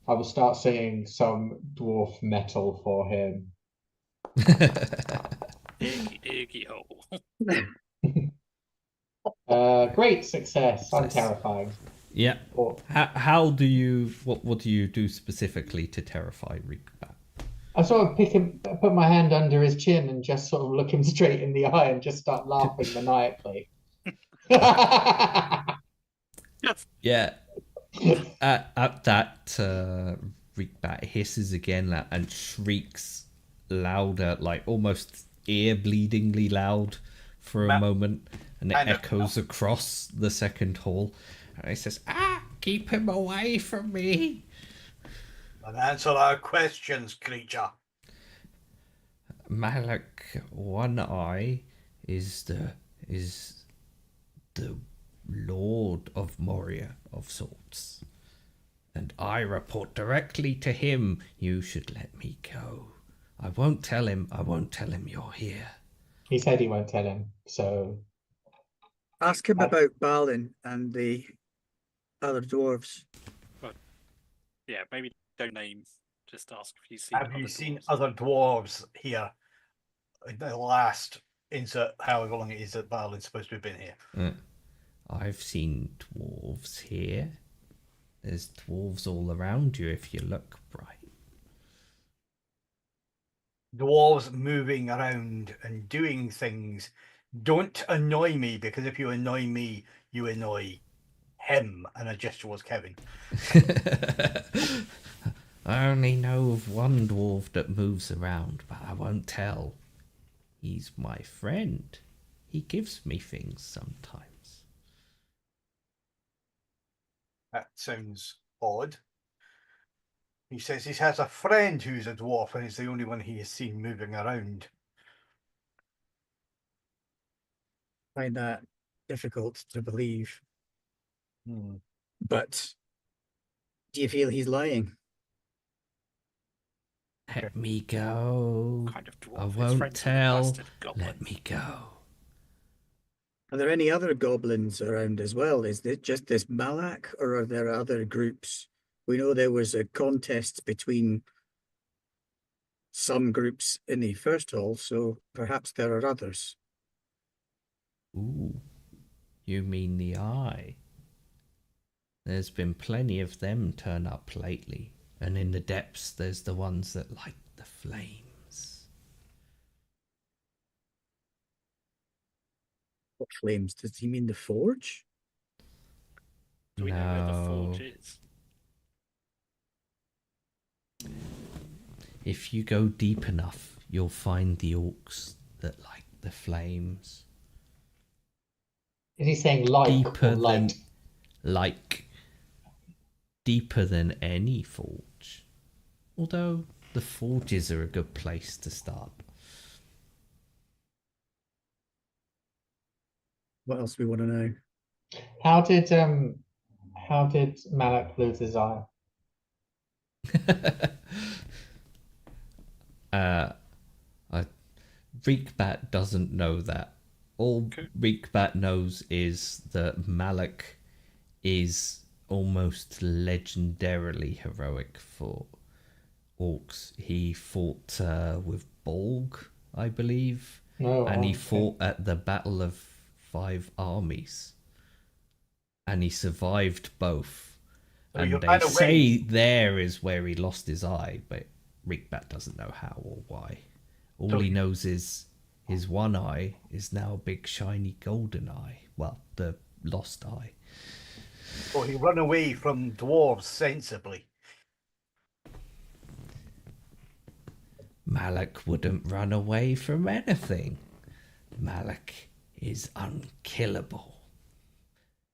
[SPEAKER 4] I will start singing some dwarf metal for him.
[SPEAKER 5] Diggy, diggy hole.
[SPEAKER 4] Great success. I'm
[SPEAKER 1] Success.
[SPEAKER 4] terrifying.
[SPEAKER 1] Yeah.
[SPEAKER 4] Or,
[SPEAKER 1] How do you? What do you do specifically to terrify Reekbat?
[SPEAKER 4] I sort of put my hand under his chin and just sort of look him straight in the eye and just start laughing maniacally.
[SPEAKER 1] Yeah. At that, Reekbat hisses again and shrieks louder, like almost ear-bleedingly loud for a moment, and it
[SPEAKER 3] And
[SPEAKER 1] echoes across the second hall. And he says, keep him away from me.
[SPEAKER 3] And answer our questions, creature.
[SPEAKER 1] Malak One Eye is the Lord of Moria of sorts. And I report directly to him. You should let me go. I won't tell him you're here.
[SPEAKER 4] He said he won't tell him, so
[SPEAKER 2] Ask him about Balin and the other dwarves.
[SPEAKER 5] Yeah, maybe don't name. Just ask if you've seen.
[SPEAKER 3] Have you
[SPEAKER 5] other
[SPEAKER 3] seen
[SPEAKER 5] dwarves.
[SPEAKER 3] other dwarves here? In the last insert, however long it is that Balin's supposed to have been here.
[SPEAKER 1] I've seen dwarves here. There's dwarves all around you if you look bright.
[SPEAKER 3] Dwarves moving around and doing things. Don't annoy me, because if you annoy me, you annoy him. And I gesture towards Kevin.
[SPEAKER 1] I only know of one dwarf that moves around, but I won't tell. He's my friend. he gives me things sometimes.
[SPEAKER 3] That sounds odd. He says he has a friend who's a dwarf and is the only one he has seen moving around.
[SPEAKER 2] Find that difficult to believe.
[SPEAKER 3] Hmm.
[SPEAKER 2] But do you feel he's lying?
[SPEAKER 1] Let me go.
[SPEAKER 5] Kind of dwarf.
[SPEAKER 1] I
[SPEAKER 5] His
[SPEAKER 1] won't
[SPEAKER 5] friends are the
[SPEAKER 1] tell.
[SPEAKER 5] bastard goblin.
[SPEAKER 1] Let me go.
[SPEAKER 2] Are there any other goblins around as well? Is it just this Malak, or are there other groups? We know there was a contest between some groups in the first hall, so perhaps there are others.
[SPEAKER 1] Ooh, you mean the eye? There's been plenty of them turn up lately, and in the depths there's the ones that like the flames.
[SPEAKER 2] What flames? Does he mean the forge?
[SPEAKER 5] Do we know where the
[SPEAKER 1] No.
[SPEAKER 5] forge is?
[SPEAKER 1] If you go deep enough, you'll find the orcs that like the flames.
[SPEAKER 4] Is he saying like
[SPEAKER 1] Deeper
[SPEAKER 4] or
[SPEAKER 1] than
[SPEAKER 4] light?
[SPEAKER 1] like deeper than any forge. Although the forges are a good place to start.
[SPEAKER 2] What else we want to know?
[SPEAKER 4] How did Malak lose his eye?
[SPEAKER 1] Reekbat doesn't know that. All
[SPEAKER 5] Okay.
[SPEAKER 1] Reekbat knows is that Malak is almost legendarily heroic for orcs. He fought with Bolg, I believe,
[SPEAKER 4] No,
[SPEAKER 1] and he
[SPEAKER 4] okay.
[SPEAKER 1] fought at the Battle of Five Armies, and he survived both.
[SPEAKER 3] So
[SPEAKER 1] And
[SPEAKER 3] you
[SPEAKER 1] they
[SPEAKER 3] ran away.
[SPEAKER 1] say there is where he lost his eye, but Reekbat doesn't know how or why. All
[SPEAKER 3] So
[SPEAKER 1] he
[SPEAKER 3] he-
[SPEAKER 1] knows is his one eye is now a big shiny golden eye. Well, the lost eye.
[SPEAKER 3] Oh, he run away from dwarves sensibly.
[SPEAKER 1] Malak wouldn't run away from anything. Malak is unkillable.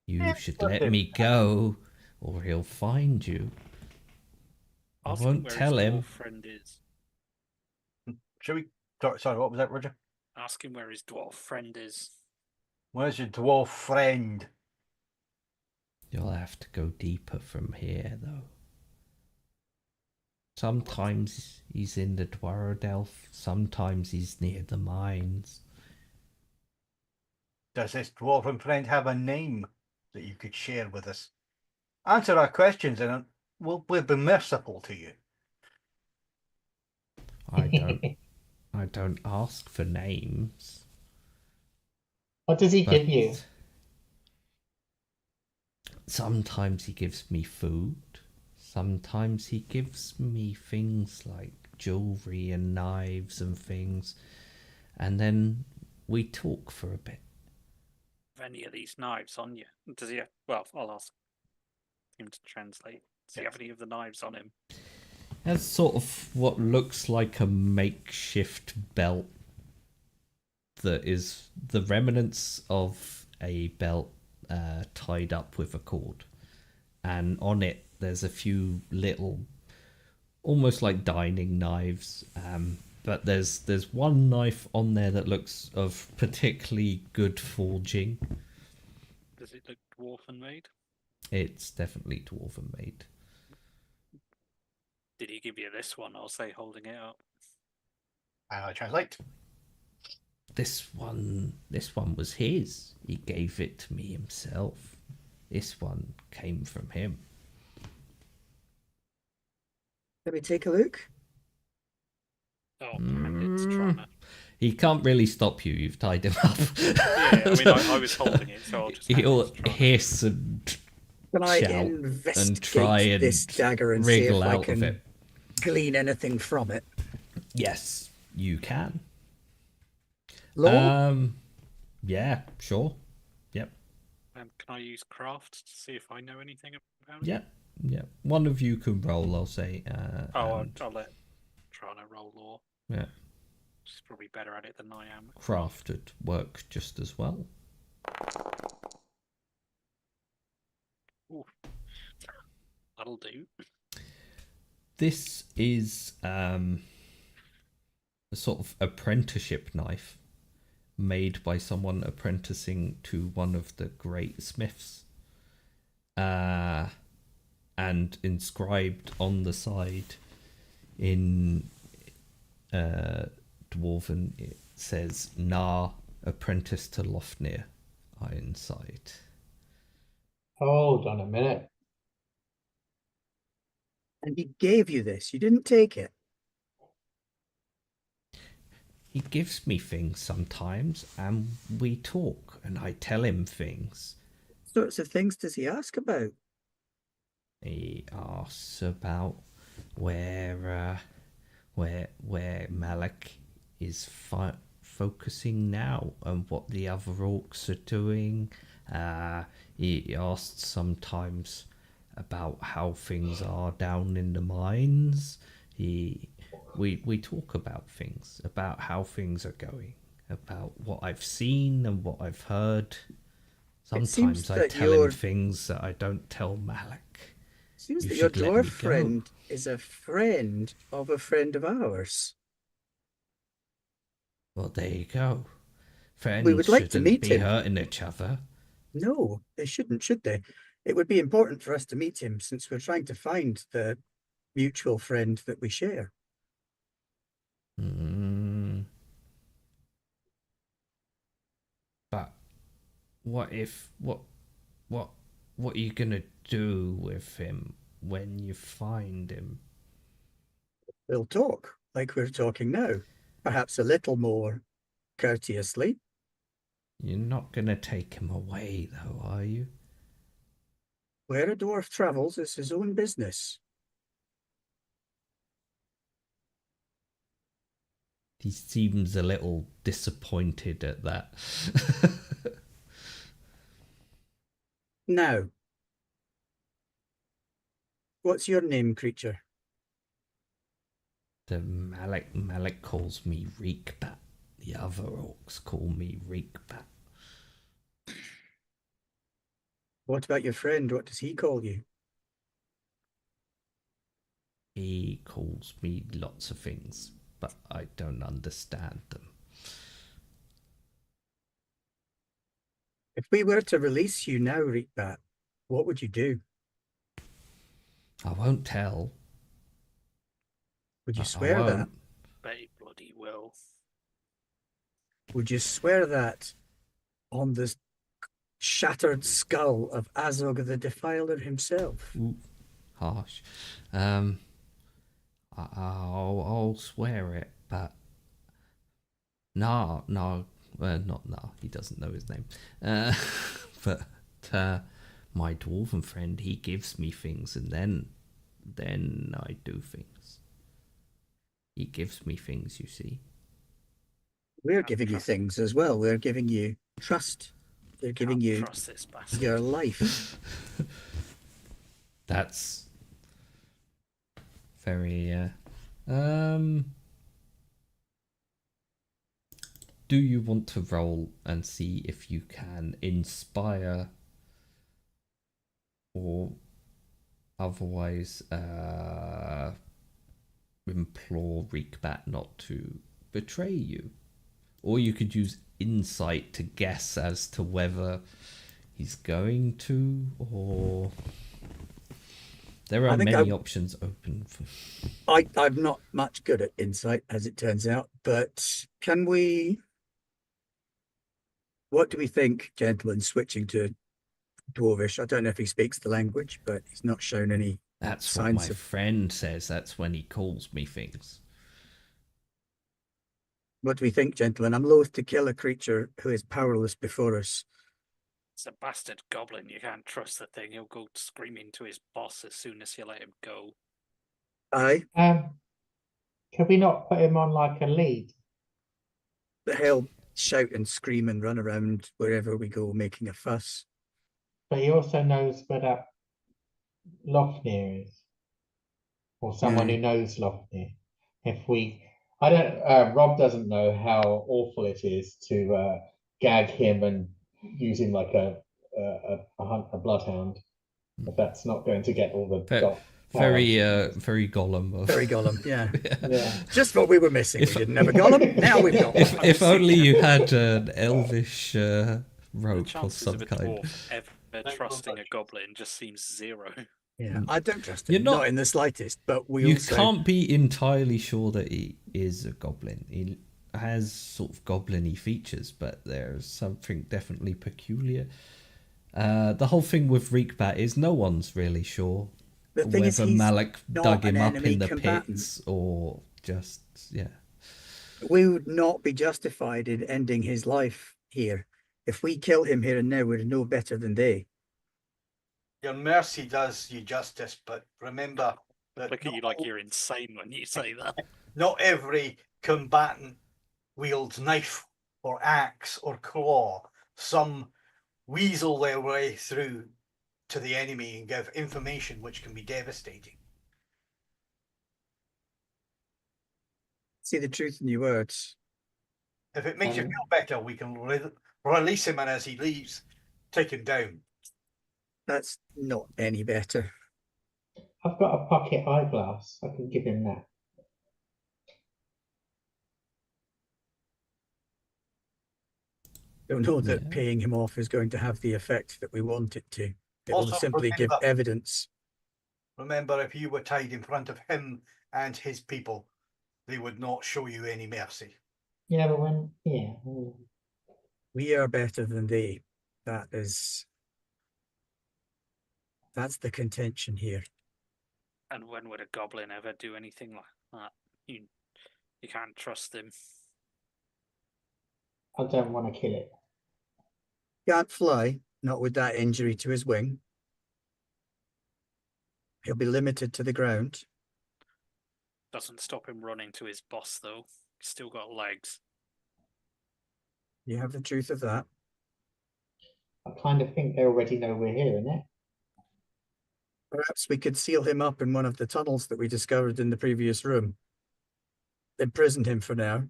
[SPEAKER 1] You
[SPEAKER 3] Yeah,
[SPEAKER 1] should
[SPEAKER 3] let
[SPEAKER 1] let
[SPEAKER 3] him.
[SPEAKER 1] me go, or he'll find you. I
[SPEAKER 5] Ask him
[SPEAKER 1] won't
[SPEAKER 5] where
[SPEAKER 1] tell
[SPEAKER 5] his
[SPEAKER 1] him.
[SPEAKER 5] dwarf friend is.
[SPEAKER 3] Should we? Sorry, what was that, Roger?
[SPEAKER 5] Ask him where his dwarf friend is.
[SPEAKER 3] Where's your dwarf friend?
[SPEAKER 1] You'll have to go deeper from here, though. Sometimes he's in the Dwarrowdelf, sometimes he's near the mines.
[SPEAKER 3] Does this dwarven friend have a name that you could share with us? Answer our questions and we'll be merciful to you.
[SPEAKER 1] I don't ask for names.
[SPEAKER 4] What does he
[SPEAKER 1] But
[SPEAKER 4] give you?
[SPEAKER 1] sometimes he gives me food. Sometimes he gives me things like jewelry and knives and things. And then we talk for a bit.
[SPEAKER 5] Have any of these knives on you? Does he have, well, I'll ask him to translate. Does he have any of the knives on him?
[SPEAKER 1] Has sort of what looks like a makeshift belt that is the remnants of a belt tied up with a cord. And on it, there's a few little, almost like dining knives. But there's one knife on there that looks of particularly good forging.
[SPEAKER 5] Does it look dwarfen made?
[SPEAKER 1] It's definitely dwarven made.
[SPEAKER 5] Did he give you this one? I'll say holding it up.
[SPEAKER 3] And I translate.
[SPEAKER 1] This one was his. He gave it to me himself. This one came from him.
[SPEAKER 2] Let me take a look.
[SPEAKER 5] Oh, Bandit's trying to.
[SPEAKER 1] He can't really stop you. You've tied him up.
[SPEAKER 5] Yeah, I mean, I was holding it, so I'll just.
[SPEAKER 1] He'll
[SPEAKER 5] Bandit's trying to-
[SPEAKER 1] hiss and
[SPEAKER 2] Can I
[SPEAKER 1] shout
[SPEAKER 2] investigate
[SPEAKER 1] and try and
[SPEAKER 2] this dagger and see if
[SPEAKER 1] wriggle
[SPEAKER 2] I
[SPEAKER 1] out of
[SPEAKER 2] can
[SPEAKER 1] it.
[SPEAKER 2] glean anything from it?
[SPEAKER 1] Yes, you can.
[SPEAKER 2] Law?
[SPEAKER 1] Yeah, sure. Yep.
[SPEAKER 5] Can I use craft to see if I know anything about it?
[SPEAKER 1] Yeah. One of you can roll, I'll say.
[SPEAKER 5] Oh,
[SPEAKER 1] and-
[SPEAKER 5] I'll let Trana roll law.
[SPEAKER 1] yeah.
[SPEAKER 5] She's probably better at it than I am.
[SPEAKER 1] Craft would work just as well.
[SPEAKER 5] Ooh. That'll do.
[SPEAKER 1] This is a sort of apprenticeship knife made by someone apprenticing to one of the great smiths. And inscribed on the side in Dwarven, it says "Nar, apprentice to Lofnir, Ironside."
[SPEAKER 4] Hold on a minute.
[SPEAKER 2] And he gave you this. You didn't take it.
[SPEAKER 1] He gives me things sometimes, and we talk, and I tell him things.
[SPEAKER 2] What sorts of things does he ask about?
[SPEAKER 1] He asks about where Malak is focusing now and what the other orcs are doing. He asks sometimes about how things are down in the mines. We talk about things, about how things are going, about what I've seen and what I've heard. Sometimes I
[SPEAKER 2] that
[SPEAKER 1] tell him
[SPEAKER 2] you're-
[SPEAKER 1] things that I don't tell Malak.
[SPEAKER 2] Seems
[SPEAKER 1] You
[SPEAKER 2] that your
[SPEAKER 1] should let
[SPEAKER 2] dwarf
[SPEAKER 1] me go.
[SPEAKER 2] friend is a friend of ours.
[SPEAKER 1] Well, there you go. Friends
[SPEAKER 2] We would like to
[SPEAKER 1] shouldn't
[SPEAKER 2] meet
[SPEAKER 1] be
[SPEAKER 2] him.
[SPEAKER 1] hurting each other.
[SPEAKER 2] No, they shouldn't, should they? It would be important for us to meet him since we're trying to find the mutual friend that we share.
[SPEAKER 1] Mm. But what are you gonna do with him when you find him?
[SPEAKER 2] We'll talk like we're talking now, perhaps a little more courteously.
[SPEAKER 1] You're not gonna take him away, though, are you?
[SPEAKER 2] Where a dwarf travels is his own business.
[SPEAKER 1] He seems a little disappointed at that.
[SPEAKER 2] Now, what's your name, creature?
[SPEAKER 1] The Malik calls me Reekbat. The other orcs call me Reekbat.
[SPEAKER 2] What about your friend? What does he call you?
[SPEAKER 1] He calls me lots of things, but I don't understand them.
[SPEAKER 2] If we were to release you now, Reekbat, what would you do?
[SPEAKER 1] I won't tell.
[SPEAKER 2] Would you
[SPEAKER 1] I
[SPEAKER 2] swear
[SPEAKER 1] won't.
[SPEAKER 2] that?
[SPEAKER 5] Bet he bloody will.
[SPEAKER 2] Would you swear that on the shattered skull of Azog the Defiler himself?
[SPEAKER 1] Ooh, harsh. I'll swear it, but no, not no. He doesn't know his name. But my dwarven friend, he gives me things, and then I do things. He gives me things, you see.
[SPEAKER 2] We're giving you things as well. We're giving you trust. We're giving
[SPEAKER 5] Can't
[SPEAKER 2] you
[SPEAKER 5] trust this bastard.
[SPEAKER 2] your life.
[SPEAKER 1] That's very do you want to roll and see if you can inspire or otherwise implore Reekbat not to betray you? Or you could use insight to guess as to whether he's going to, or there are many options open for.
[SPEAKER 2] I'm not much good at insight, as it turns out, but can we... What do we think, gentlemen, switching to Dwarvish? I don't know if he speaks the language, but he's not shown any
[SPEAKER 1] That's what
[SPEAKER 2] signs
[SPEAKER 1] my
[SPEAKER 2] of...
[SPEAKER 1] friend says. That's when he calls me things.
[SPEAKER 2] What do we think, gentlemen? I'm loath to kill a creature who is powerless before us.
[SPEAKER 5] It's a bastard goblin. You can't trust the thing. He'll go screaming to his boss as soon as you let him go.
[SPEAKER 2] Aye,
[SPEAKER 4] Can we not put him on like a lead?
[SPEAKER 2] but he'll shout and scream and run around wherever we go, making a fuss.
[SPEAKER 4] But he also knows where that Lofnir is, or someone
[SPEAKER 2] Aye.
[SPEAKER 4] who knows Lofnir. If we I don't. Rob doesn't know how awful it is to gag him and use him like a bloodhound. If that's not going to get all the
[SPEAKER 1] Ve-
[SPEAKER 4] dot
[SPEAKER 1] Very,
[SPEAKER 4] powers.
[SPEAKER 1] very Gollum. Of,
[SPEAKER 2] Very Gollum, yeah.
[SPEAKER 4] Yeah.
[SPEAKER 2] Just what we were missing.
[SPEAKER 1] If-
[SPEAKER 2] We didn't have a Gollum. Now we've got one.
[SPEAKER 1] if only you had an elvish
[SPEAKER 5] The
[SPEAKER 1] rope of
[SPEAKER 5] chances
[SPEAKER 1] some
[SPEAKER 5] of a
[SPEAKER 1] kind.
[SPEAKER 5] dwarf ever
[SPEAKER 3] Don't
[SPEAKER 5] trusting a
[SPEAKER 3] touch.
[SPEAKER 5] goblin just seems zero.
[SPEAKER 2] Yeah, I don't trust him.
[SPEAKER 1] You're
[SPEAKER 2] Not
[SPEAKER 1] not-
[SPEAKER 2] in the slightest. But we
[SPEAKER 1] You
[SPEAKER 2] also
[SPEAKER 1] can't be entirely sure that he is a goblin. He has sort of goblin-y features, but there's something definitely peculiar. The whole thing with Reekbat is no one's really sure
[SPEAKER 2] The thing is,
[SPEAKER 1] whether
[SPEAKER 2] he's
[SPEAKER 1] Malik
[SPEAKER 2] not
[SPEAKER 1] dug him
[SPEAKER 2] an
[SPEAKER 1] up
[SPEAKER 2] enemy
[SPEAKER 1] in the
[SPEAKER 2] combatant.
[SPEAKER 1] pits or just, yeah.
[SPEAKER 2] We would not be justified in ending his life here. If we kill him here and now, we're no better than they.
[SPEAKER 3] Your mercy does you justice, but remember that
[SPEAKER 5] Look at you like you're insane when you say that.
[SPEAKER 3] not every combatant wields knife or axe or claw. Some weasel their way through to the enemy and give information which can be devastating.
[SPEAKER 2] See the truth in your words.
[SPEAKER 3] If it makes you
[SPEAKER 4] Um,
[SPEAKER 3] feel better, we can release him, and as he leaves, take him down.
[SPEAKER 2] That's not any better.
[SPEAKER 4] I've got a pocket eyeglass. I can give him that.
[SPEAKER 2] Don't know that
[SPEAKER 1] Yeah.
[SPEAKER 2] paying him off is going to have the effect that we want it to. It will
[SPEAKER 3] Also,
[SPEAKER 2] simply give
[SPEAKER 3] remember-
[SPEAKER 2] evidence.
[SPEAKER 3] Remember, if you were tied in front of him and his people, they would not show you any mercy.
[SPEAKER 4] Yeah, but
[SPEAKER 2] We are better than they. That's the contention here.
[SPEAKER 5] And when would a goblin ever do anything like that? You can't trust him.
[SPEAKER 4] I don't want to kill it.
[SPEAKER 2] Can't fly, not with that injury to his wing. He'll be limited to the ground.
[SPEAKER 5] Doesn't stop him running to his boss though. He's still got legs.
[SPEAKER 2] You have the truth of that.
[SPEAKER 4] I kind of think they already know we're here, innit?
[SPEAKER 2] Perhaps we could seal him up in one of the tunnels that we discovered in the previous room. Imprison him for now.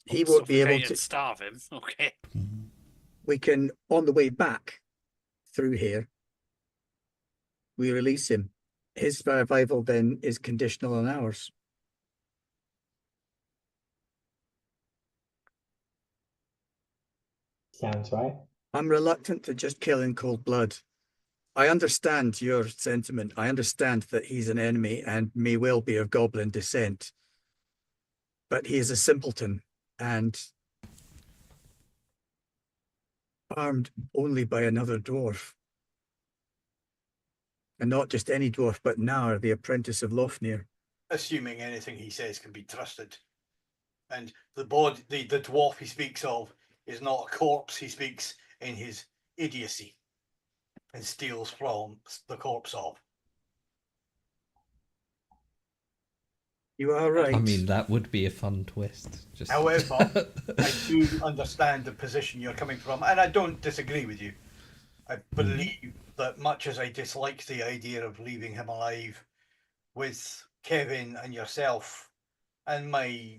[SPEAKER 2] He won't be able
[SPEAKER 5] Suffocate
[SPEAKER 2] to.
[SPEAKER 5] and starve him. Okay.
[SPEAKER 2] We can, on the way back through here, we release him. His survival then is conditional on ours.
[SPEAKER 4] Sounds right.
[SPEAKER 2] I'm reluctant to just kill in cold blood. I understand your sentiment. I understand that he's an enemy and may well be of goblin descent. But he is a simpleton and armed only by another dwarf. And not just any dwarf, but Nar, the apprentice of Lofnir.
[SPEAKER 3] Assuming anything he says can be trusted. And the dwarf he speaks of is not a corpse he speaks in his idiocy and steals from the corpse of.
[SPEAKER 2] You are right.
[SPEAKER 1] I mean, that would be a fun twist. Just
[SPEAKER 3] However, I do understand the position you're coming from, and I don't disagree with you. I believe that much as I dislike the idea of leaving him alive, with Kevin and yourself and my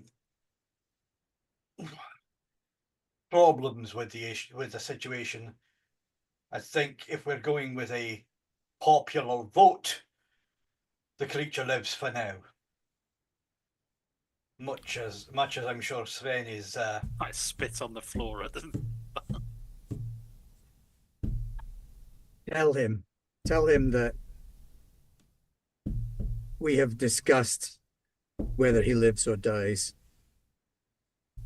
[SPEAKER 3] problems with the issue, with the situation, I think if we're going with a popular vote, the creature lives for now. Much as I'm sure Sven is
[SPEAKER 5] I spit on the floor at them.
[SPEAKER 2] Tell him that we have discussed whether he lives or dies,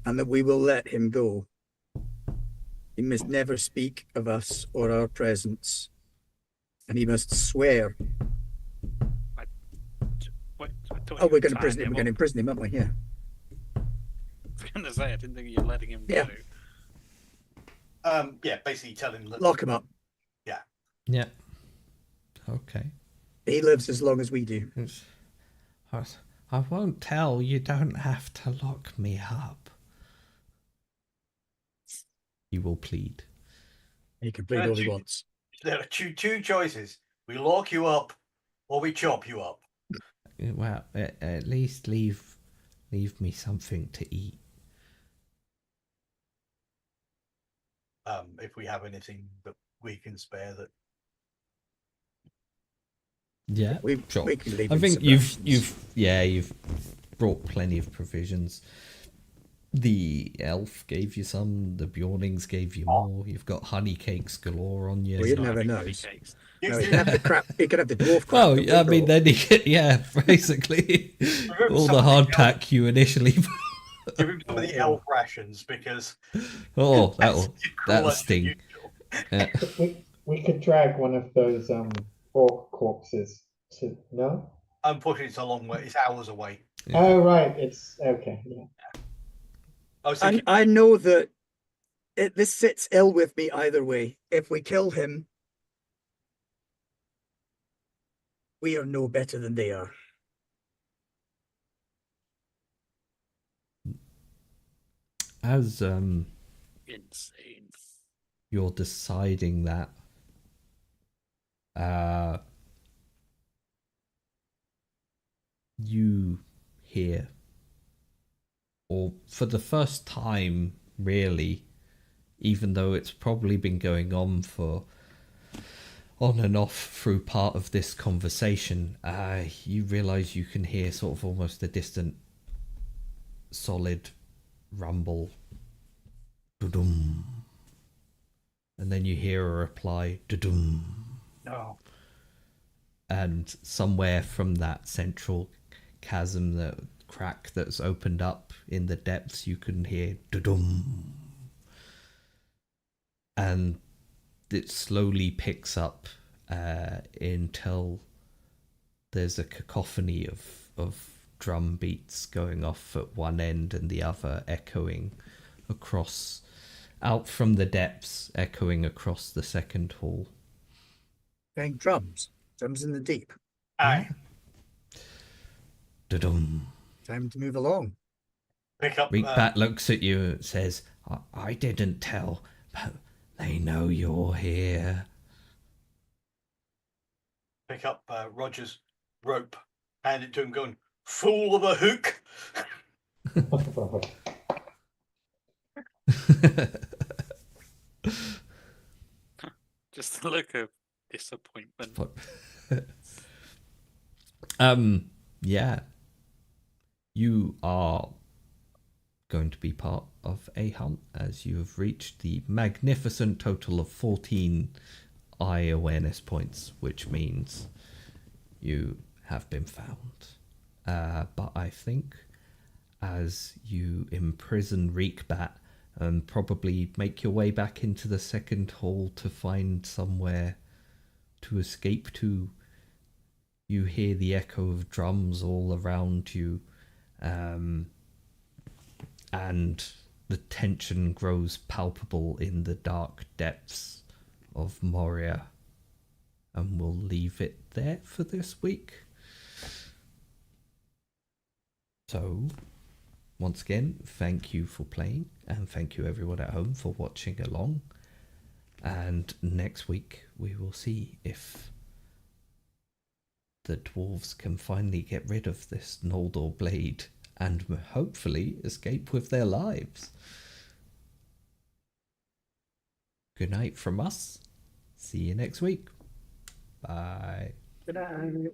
[SPEAKER 2] and that we will let him go. He must never speak of us or our presence, and he must swear.
[SPEAKER 5] Wait, I thought
[SPEAKER 2] Oh,
[SPEAKER 5] you
[SPEAKER 2] we're
[SPEAKER 5] were
[SPEAKER 2] going to
[SPEAKER 5] tying
[SPEAKER 2] imprison him. We're going to imprison him, aren't we? Yeah.
[SPEAKER 5] I was going to say, I didn't think you were letting him
[SPEAKER 2] Yeah.
[SPEAKER 5] go.
[SPEAKER 3] yeah, basically tell him that
[SPEAKER 2] Lock him up.
[SPEAKER 1] yeah. Okay.
[SPEAKER 2] He lives as long as we do.
[SPEAKER 1] I won't tell. You don't have to lock me up. He will plead.
[SPEAKER 2] He can plead all he wants.
[SPEAKER 3] there are two choices: we lock you up, or we chop you up.
[SPEAKER 1] Well, at least leave Leave me something to eat.
[SPEAKER 3] If we have anything that we can spare, that
[SPEAKER 1] Yeah,
[SPEAKER 2] We
[SPEAKER 1] sure.
[SPEAKER 2] can leave
[SPEAKER 1] I
[SPEAKER 2] him
[SPEAKER 1] think
[SPEAKER 2] some
[SPEAKER 1] you've
[SPEAKER 2] rations.
[SPEAKER 1] you've brought plenty of provisions. The elf gave you some. The Bjornings gave you more. You've got honey cakes galore on you.
[SPEAKER 2] Well,
[SPEAKER 5] He's
[SPEAKER 2] you'd
[SPEAKER 5] not
[SPEAKER 2] never
[SPEAKER 5] having
[SPEAKER 2] know.
[SPEAKER 5] honey cakes.
[SPEAKER 2] No, he can have the crap. He can have the dwarf crap.
[SPEAKER 1] Well,
[SPEAKER 2] that we
[SPEAKER 1] I mean,
[SPEAKER 2] brought.
[SPEAKER 1] then you get, yeah, basically
[SPEAKER 3] Remember
[SPEAKER 1] all
[SPEAKER 3] some
[SPEAKER 1] the
[SPEAKER 3] of the
[SPEAKER 1] hardtack you initially.
[SPEAKER 3] give him some of the elf rations because
[SPEAKER 1] Oh,
[SPEAKER 3] that's
[SPEAKER 1] that'll
[SPEAKER 3] cooler than
[SPEAKER 1] sting.
[SPEAKER 3] usual.
[SPEAKER 1] Yeah.
[SPEAKER 4] We could drag one of those orc corpses to no.
[SPEAKER 3] Unfortunately, it's a long way. It's hours away.
[SPEAKER 1] Yeah.
[SPEAKER 4] Oh right, it's okay. Yeah.
[SPEAKER 3] I was
[SPEAKER 2] And
[SPEAKER 3] thinking,
[SPEAKER 2] I know that this sits ill with me either way. If we kill him, we are no better than they are.
[SPEAKER 1] As
[SPEAKER 5] Insane.
[SPEAKER 1] you're deciding that, you hear, or for the first time, really, even though it's probably been going on for on and off through part of this conversation, you realize you can hear sort of almost a distant, solid rumble. Dudum. And then you hear a reply. Dudum.
[SPEAKER 3] no,
[SPEAKER 1] And somewhere from that central chasm, that crack that's opened up in the depths, you can hear dudum. And it slowly picks up until there's a cacophony of drum beats going off at one end and the other, echoing across, out from the depths, echoing across the second hall.
[SPEAKER 2] Playing drums in the deep.
[SPEAKER 3] aye,
[SPEAKER 1] Dudum.
[SPEAKER 2] Time to move along.
[SPEAKER 3] pick up,
[SPEAKER 1] Reekbat looks at you and says, I didn't tell, but they know you're here.
[SPEAKER 3] pick up Roger's rope, hand it to him, going, "Fool of a hook."
[SPEAKER 5] Just a look of disappointment.
[SPEAKER 1] Yeah. You are going to be part of a hunt as you have reached the magnificent total of 14 eye awareness points, which means you have been found. But I think as you imprison Reekbat and probably make your way back into the second hall to find somewhere to escape to, you hear the echo of drums all around you, and the tension grows palpable in the dark depths of Moria. And we'll leave it there for this week. So, once again, thank you for playing, and thank you everyone at home for watching along. And next week we will see if the dwarves can finally get rid of this Noldor blade and hopefully escape with their lives. Good night from us. See you next week. Bye.
[SPEAKER 2] Good night.